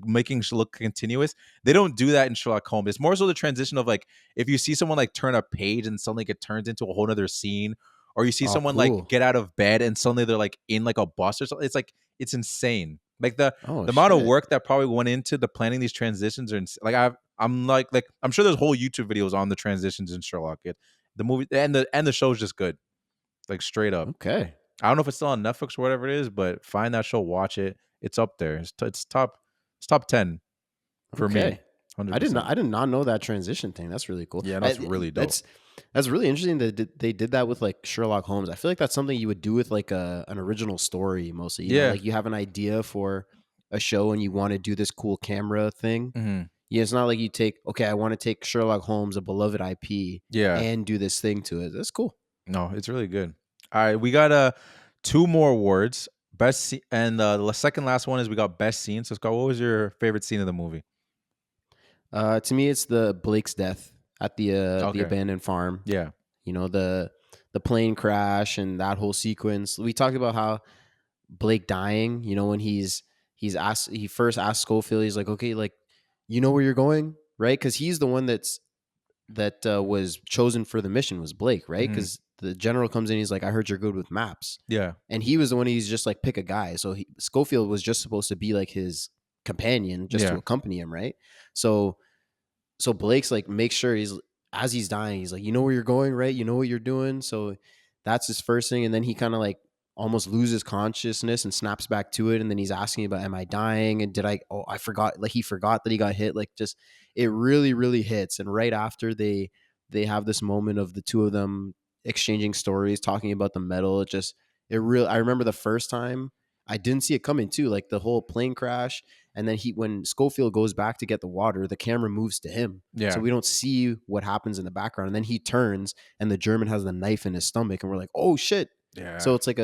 making look continuous. They don't do that in Sherlock Holmes. It's more so the transition of like if you see someone like turn a page and suddenly it turns into a whole other scene, or you see Oh, someone like cool. get out of bed and suddenly they're like in like a bus or something. It's like it's insane. Like the Oh, amount of shit. work that probably went into the planning these transitions are like I'm like I'm sure there's whole YouTube videos on the transitions in Sherlock. The movie and the show's just good, like straight up. Okay. I don't know if it's still on Netflix or whatever it is, but find that show, watch it. It's up there. It's top 10 for me. Okay. 100%. I did not know that transition thing. That's really cool. Yeah, no, it's really dope. That's really interesting that they did that with like Sherlock Holmes. I feel like that's something you would do with like an original story mostly. You know, Yeah. like you have an idea for a show and you want to do this cool camera thing. Mhm. Yeah, it's not like you take, okay, I want to take Sherlock Holmes, a beloved IP, Yeah. and do this thing to it. That's cool. No, it's really good. All right, we got two more awards. And the second last one is we got best scene. So Scott, what was your favorite scene of the movie? To me, it's the Blake's death at the Okay. abandoned farm. Yeah. You know, the plane crash and that whole sequence. We talked about how Blake dying, you know, when he first asked Schofield, he's like, okay, like, you know where you're going, right? Because he's the one that was chosen for the mission, was Blake, right? Mhm. Because the general comes in, he's like, I heard you're good with maps. Yeah. And he was the one, he's just like, pick a guy. So Schofield was just supposed to be like his companion, just to Yeah. accompany him, right? So Blake's like, make sure as he's dying, he's like, you know where you're going, right? You know what you're doing. So that's his first thing. And then he kind of like almost loses consciousness and snaps back to it. And then he's asking about, am I dying? And I forgot, like he forgot that he got hit. Like just, it really, really hits. And right after they have this moment of the two of them exchanging stories, talking about the medal. I remember the first time I didn't see it coming too, like the whole plane crash. And then when Schofield goes back to get the water, the camera moves to him. Yeah. So we don't see what happens in the background. And then he turns and the German has the knife in his stomach and we're like, oh shit. Yeah. So it's like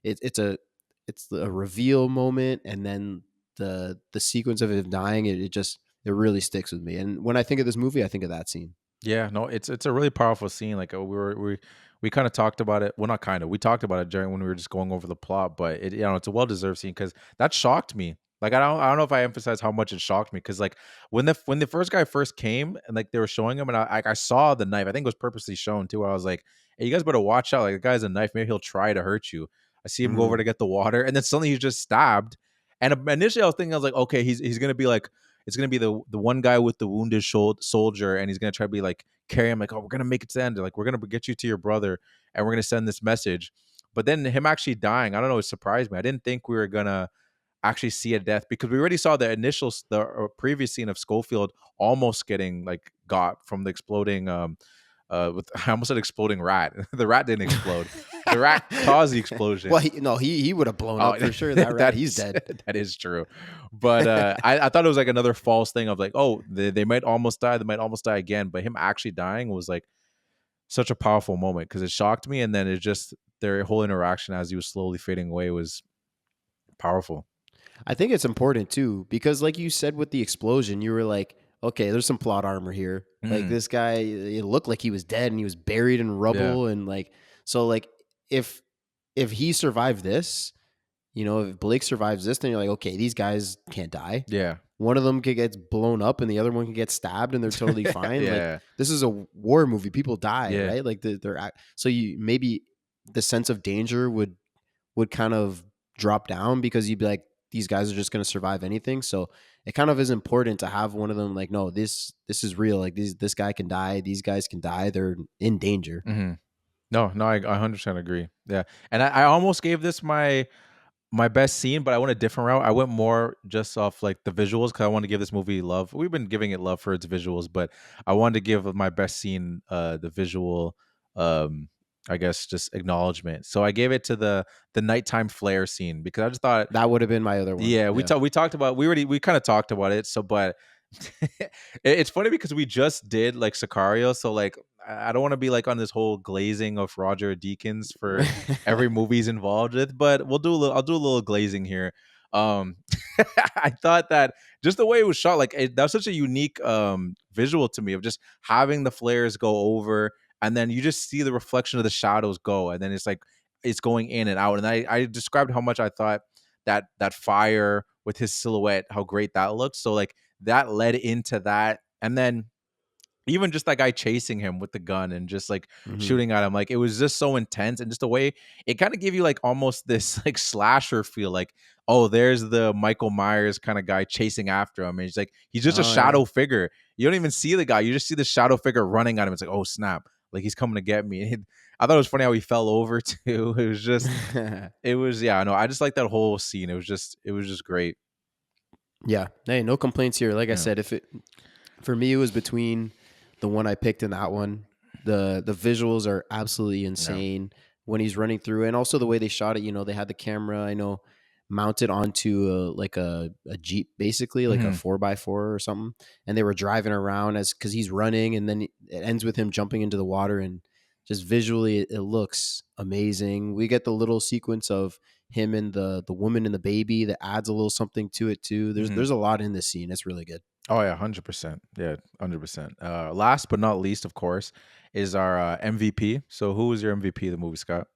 it's a reveal moment. And then the sequence of him dying, it really sticks with me. And when I think of this movie, I think of that scene. Yeah, no, it's a really powerful scene. Like we kind of talked about it. Well, not kind of. We talked about it during when we were just going over the plot, but it's a well deserved scene because that shocked me. Like I don't know if I emphasized how much it shocked me because like when the first guy first came and like they were showing him and I saw the knife. I think it was purposely shown too. I was like, hey, you guys better watch out. Like the guy's a knife. Maybe he'll try to hurt you. I see him go over to get the water, and then suddenly he's just stabbed. And initially, I was thinking, I was like, okay, he's gonna be like, it's gonna be the one guy with the wounded soldier, and he's gonna try to be like carry him, like, oh, we're gonna make it to the end, like we're gonna get you to your brother, and we're gonna send this message. But then him actually dying, I don't know, it surprised me. I didn't think we were gonna actually see a death because we already saw the previous scene of Schofield almost getting like got from the exploding with I almost said exploding rat. The rat didn't explode. The rat caused the explosion. Well, he would have blown up for sure. That rat, he's dead. That is true. But I thought it was like another false thing of like, oh, they might almost die. They might almost die again. But him actually dying was like such a powerful moment because it shocked me. And then it just, their whole interaction as he was slowly fading away was powerful. I think it's important too, because like you said with the explosion, you were like, okay, there's some plot armor here. Like this guy, it looked like he was dead and he was buried in rubble. Yeah. And like, so like if he survived this, you know, if Blake survives this, then you're like, okay, these guys can't die. Yeah. One of them could get blown up and the other one can get stabbed and they're totally fine. Yeah. Like this is a war movie. People die, Yeah. right? Like so you maybe the sense of danger would kind of drop down because you'd be like, these guys are just going to survive anything. So it kind of is important to have one of them like, no, this is real. Like this guy can die. These guys can die. They're in danger. Mm-hmm. No, I 100% agree. Yeah. And I almost gave this my best scene, but I went a different route. I went more just off like the visuals because I want to give this movie love. We've been giving it love for its visuals, but I wanted to give my best scene the visual I guess just acknowledgement. So I gave it to the nighttime flare scene because I just thought that would have been my other one. Yeah, we talked about we kind of talked about it. So, but it's funny because we just did like Sicario. So like I don't want to be like on this whole glazing of Roger Deakins for every movie he's involved with, but I'll do a little glazing here. I thought that just the way it was shot, like that was such a unique visual to me of just having the flares go over, and then you just see the reflection of the shadows go, and then it's like it's going in and out. And I described how much I thought that fire with his silhouette, how great that looked. So like that led into that, and then even just that guy chasing him with the gun and just like Mhm. shooting at him, like it was just so intense, and just the way it kind of gave you like almost this like slasher feel, like, oh, there's the Michael Myers kind of guy chasing after him, and he's just a Oh yeah. shadow figure. You don't even see the guy, you just see the shadow figure running at him. It's like, oh snap, like he's coming to get me. I thought it was funny how he fell over too. It was just, it was, yeah, no, I just like that whole scene. It was just great. Yeah. Hey, no complaints here. Like I Yeah. said, if it for me it was between the one I picked and that one. The visuals are absolutely insane when he's running through, and also the way they shot it. You know, they had the camera, I know, mounted onto like a Jeep, basically like a Mhm. 4x4 or something, and they were driving around as because he's running, and then it ends with him jumping into the water, and just visually it looks amazing. We get the little sequence of him and the woman and the baby that adds a little something to it too. There's a lot in this scene. It's really good. Oh yeah, 100%. Yeah, 100%. Last but not least, of course, is our MVP. So who was your MVP of the movie, Scott?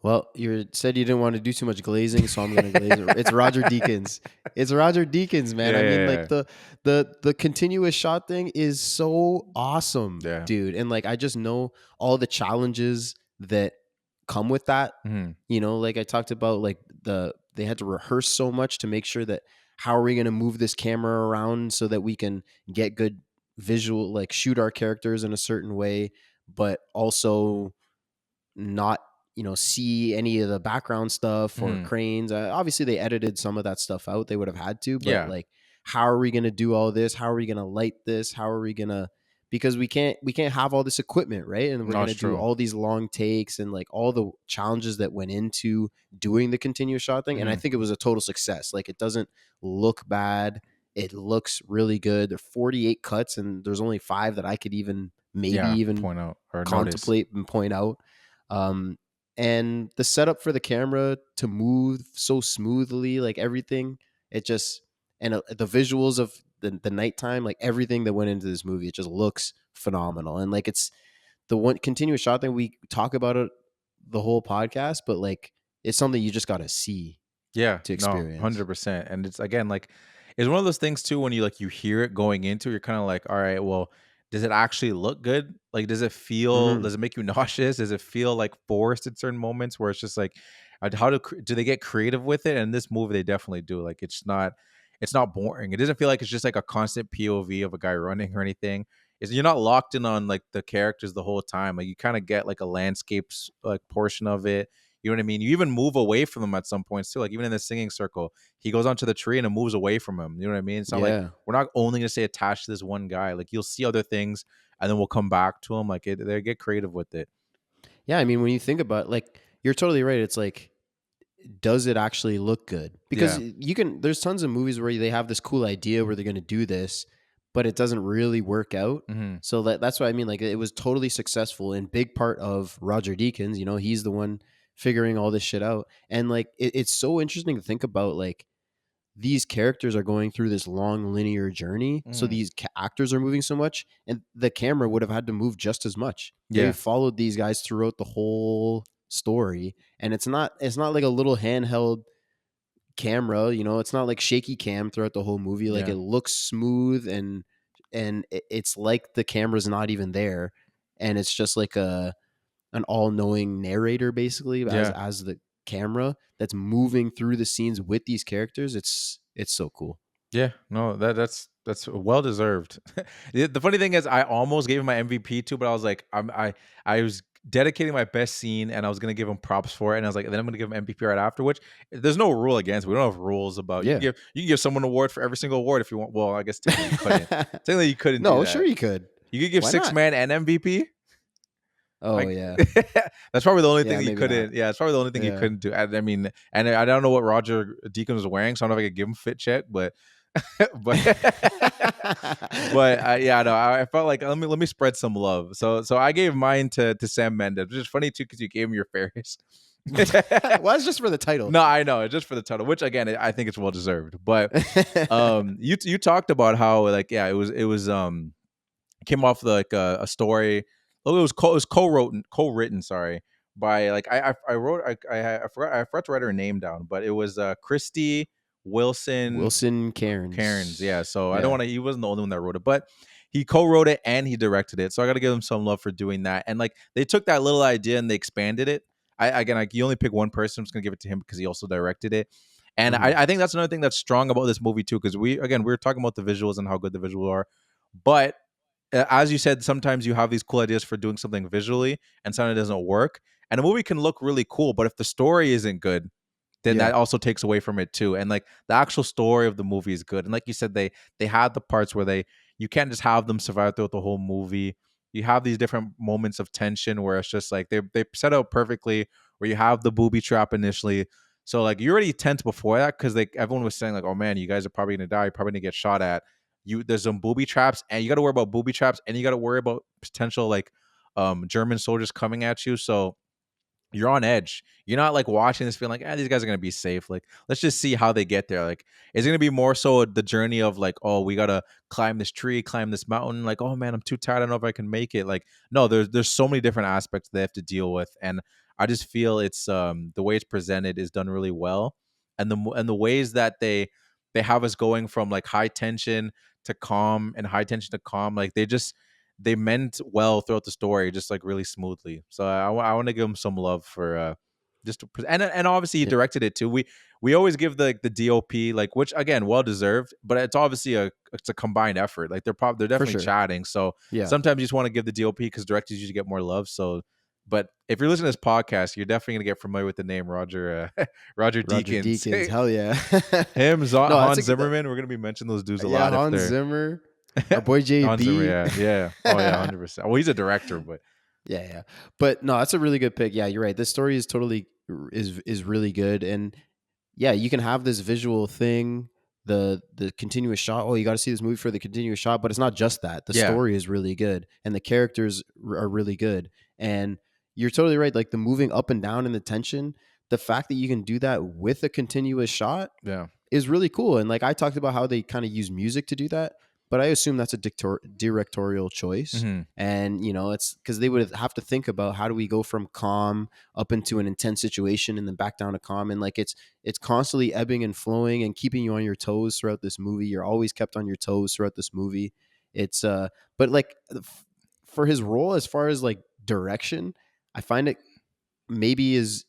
Well, you said you didn't want to do too much glazing, so I'm gonna glaze it. It's Roger Deakins. It's Roger Deakins, man. Yeah, I mean, yeah, like the continuous shot thing is so awesome, yeah. dude. And like I just know all the challenges that come with that. Hmm. You know, like I talked about, like they had to rehearse so much to make sure that how are we gonna move this camera around so that we can get good visual, like shoot our characters in a certain way, but also not, you know, see any of the background stuff or Hmm. cranes. Obviously they edited some of that stuff out, they would have had to, but Yeah. like how are we going to do all this, how are we going to light this, how are we going to, because we can't have all this equipment, right? And we're No, going it's to do true. all these long takes and like all the challenges that went into doing the continuous shot thing. And I Hmm. think it was a total success. Like it doesn't look bad, it looks really good. There are 48 cuts and there's only 5 that I could even maybe Yeah. even Point out or notice. contemplate and point out. Um, and the setup for the camera to move so smoothly, like everything, it just, and the visuals of the nighttime, like everything that went into this movie, it just looks phenomenal. And like it's the one continuous shot thing, we talk about it the whole podcast, but like it's something you just got to see Yeah, to no, experience. 100%. And it's again like it's one of those things too when you hear it going into, you're kind of like, all right, well, does it actually look good? Like, Hmm. does it make you nauseous? Does it feel like forced at certain moments where it's just like, do they get creative with it? And this movie, they definitely do. Like, it's not boring. It doesn't feel like it's just like a constant POV of a guy running or anything. You're not locked in on like the characters the whole time. Like, you kind of get like a landscapes like portion of it. You know what I mean? You even move away from them at some points too. Like even in the singing circle, he goes onto the tree and it moves away from him. You know what I mean? It's not like Yeah. we're not only gonna stay attached to this one guy. Like you'll see other things, and then we'll come back to him. Like they get creative with it. Yeah. I mean, when you think about, like, you're totally right. It's like, does it actually look good? Because Yeah. you can, there's tons of movies where they have this cool idea where they're going to do this, but it doesn't really work out. Hmm. So that's what I mean. Like it was totally successful in big part of Roger Deakins. You know, he's the one figuring all this shit out. And like it's so interesting to think about, like, these characters are going through this long linear journey. So Hmm. these actors are moving so much, and the camera would have had to move just as much. They Yeah. followed these guys throughout the whole story, and it's not like a little handheld camera. You know, it's not like shaky cam throughout the whole movie. Like Yeah. it looks smooth, and it's like the camera's not even there, and it's just like an all-knowing narrator, basically, as Yeah. as the camera that's moving through the scenes with these characters. It's so cool. Yeah, no, that's well deserved. The funny thing is, I almost gave him my MVP too, but I was like, I was dedicating my best scene, and I was gonna give him props for it, and I was like, then I'm gonna give him MVP right after. Which there's no rule against. We don't have rules about Yeah. you can give someone an award for every single award if you want. Well, I guess technically you couldn't. Technically you couldn't do No, sure that. you could. You could give Why six not? man and MVP. Oh Like yeah. that's probably the only thing Yeah, that you maybe not. couldn't. Yeah, it's probably the only thing you Yeah. couldn't do. I mean, and I don't know what Roger Deakins was wearing, so I don't know if I could give him fit check, but but yeah, no, I felt like let me spread some love. So I gave mine to Sam Mendes, which is funny too because you gave him your Ferris. Well, it's just for the title. No, I know, it's just for the title, which again, I think it's well deserved. But you talked about how like it was came off like a story. Oh, it was co-written, sorry, by like I wrote I forgot to write her name down, but it was Christy Wilson Cairns, yeah. So I don't Yeah. want to. He wasn't the only one that wrote it, but he co-wrote it and he directed it. So I got to give him some love for doing that. And like they took that little idea and they expanded it. Like you only pick one person. I'm just gonna give it to him because he also directed it. And I think that's another thing that's strong about this movie too, because we were talking about the visuals and how good the visuals are, but as you said, sometimes you have these cool ideas for doing something visually, and sometimes it doesn't work. And a movie can look really cool, but if the story isn't good, then that also takes away from it too. And like the actual story of the movie is good. And like you said, they had the parts where you can't just have them survive throughout the whole movie. You have these different moments of tension where it's just like they set out perfectly. Where you have the booby trap initially, so like you're already tense before that because like everyone was saying like, oh man, you guys are probably gonna die, you're probably gonna get shot at. There's some booby traps, and you got to worry about booby traps, and you got to worry about potential like German soldiers coming at you. So you're on edge. You're not like watching this feeling like, these guys are gonna be safe. Like, let's just see how they get there. Like, is it gonna be more so the journey of like, oh, we gotta climb this tree, climb this mountain. Like, oh man, I'm too tired. I don't know if I can make it. Like, no, there's so many different aspects they have to deal with, and I just feel it's the way it's presented is done really well, and the ways that they have us going from like high tension to calm and high tension to calm. Like they meant well throughout the story, just like really smoothly. So I want to give him some love for and obviously he directed it too. We always give the DOP, like, which again, well deserved, but it's obviously it's a combined effort. Like they're definitely sure. chatting. So Yeah. sometimes you just want to give the DOP because directors usually get more love. So, but if you're listening to this podcast, you're definitely gonna get familiar with the name Roger Deakins. Hell yeah. Him, No, Hans Zimmerman. We're gonna be mentioning those dudes a lot. Hans Zimmer, our boy JB. Hans Zimmer, yeah. Oh yeah, 100%. Well, he's a director, but Yeah. But no, that's a really good pick. Yeah, you're right. This story is totally is really good, and yeah, you can have this visual thing, the continuous shot. Oh, you got to see this movie for the continuous shot, but it's not just that. The story is really good, and the characters are really good, and you're totally right. Like the moving up and down and the tension, the fact that you can do that with a continuous shot, is really cool. And like I talked about how they kind of use music to do that, but I assume that's a directorial choice. And it's because they would have to think about how do we go from calm up into an intense situation and then back down to calm. And like it's constantly ebbing and flowing and keeping you on your toes throughout this movie. You're always kept on your toes throughout this movie. It's but like for his role as far as like direction, I find it maybe is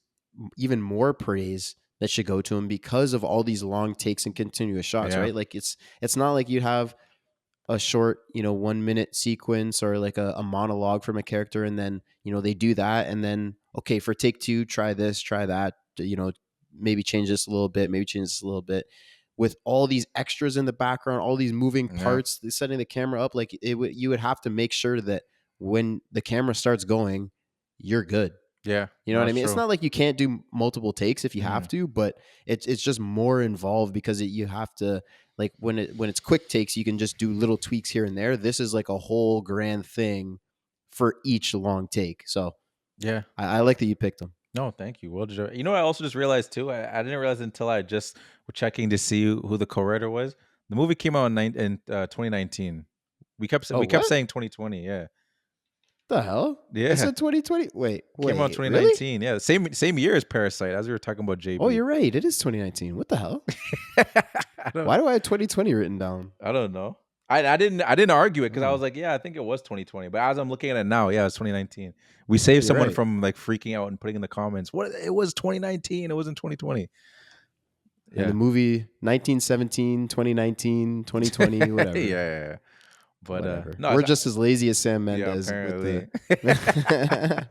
even more praise that should go to him because of all these long takes and continuous shots, right? Like it's not like you have a short 1 minute sequence or like a monologue from a character, and then they do that, and then okay, for take two, try this, try that, maybe change this a little bit, maybe change this a little bit, with all these extras in the background, all these moving parts, setting the camera up. Like you would have to make sure that when the camera starts going, you're good. Yeah. You know what I mean? True. It's not like you can't do multiple takes if you have to, but it's just more involved because you have to, like when it's quick takes, you can just do little tweaks here and there. This is like a whole grand thing for each long take. So yeah, I like that you picked them. No, thank you. Well deserved. I also just realized too, I didn't realize until I just was checking to see who the co-writer was. The movie came out in 2019. We kept saying 2020. Yeah. The hell? Yeah. I said 2020. Wait. Came out 2019. Really? Yeah. Same year as Parasite, as we were talking about JB. Oh, you're right. It is 2019. What the hell? Why do I have 2020 written down? I don't know. I didn't argue it because I was like, yeah, I think it was 2020. But as I'm looking at it now, yeah, it's 2019. We saved someone from like freaking out and putting in the comments, what, it was 2019. It wasn't 2020. Yeah. And the movie 1917, 2019, 2020, whatever. Yeah. But no, we're just as lazy as Sam Mendes. Yeah, apparently.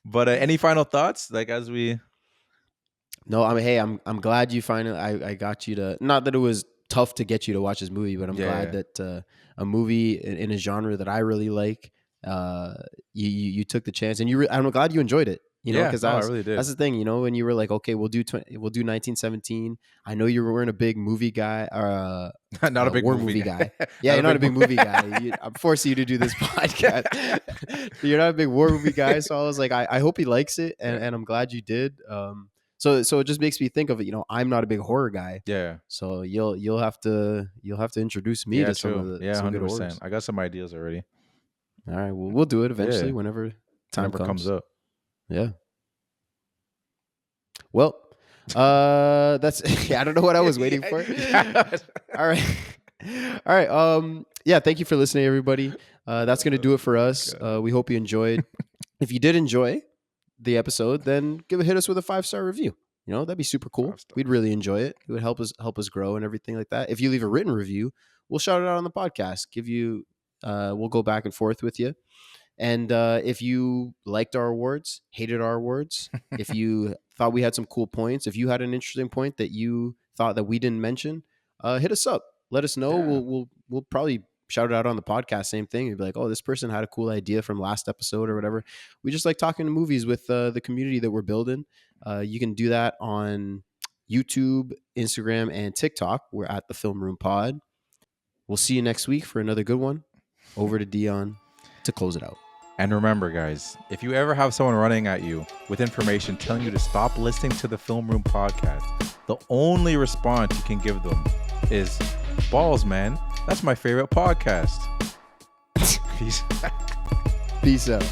But any final thoughts? Like as we No, I'm glad you finally I got you to, not that it was tough to get you to watch this movie, but I'm glad that a movie in a genre that I really like, you took the chance, and I'm glad you enjoyed it. You know, because I really did. that's the thing. You know, when you were like, okay, we'll do 1917. I know you weren't a big movie guy, or not a big war movie guy. Yeah, you're not a big movie guy. I'm forcing you to do this podcast. You're not a big war movie guy, so I was like, I hope he likes it, and I'm glad you did. So it just makes me think of it. You know, I'm not a big horror guy. Yeah. So you'll have to introduce me to some of the some good 100%. horrors. I got some ideas already. All right, well, we'll do it eventually whenever time comes up. Yeah. Well, that's I don't know what I was waiting for. All right. Yeah, thank you for listening, everybody. That's gonna do it for us. We hope you enjoyed. If you did enjoy the episode, then hit us with a 5-star review. You know, that'd be super cool. We'd really enjoy it. It would help us grow and everything like that. If you leave a written review, we'll shout it out on the podcast. We'll go back and forth with you. And if you liked our awards, hated our awards, if you thought we had some cool points, if you had an interesting point that you thought that we didn't mention, hit us up. Let us know. Yeah. We'll probably shout it out on the podcast. Same thing. You'd be like, oh, this person had a cool idea from last episode or whatever. We just like talking to movies with the community that we're building. You can do that on YouTube, Instagram, and TikTok. We're at the Film Room Pod. We'll see you next week for another good one. Over to Dion to close it out. And remember, guys, if you ever have someone running at you with information telling you to stop listening to the Film Room podcast, the only response you can give them is, balls, man. That's my favorite podcast. Peace. Peace out.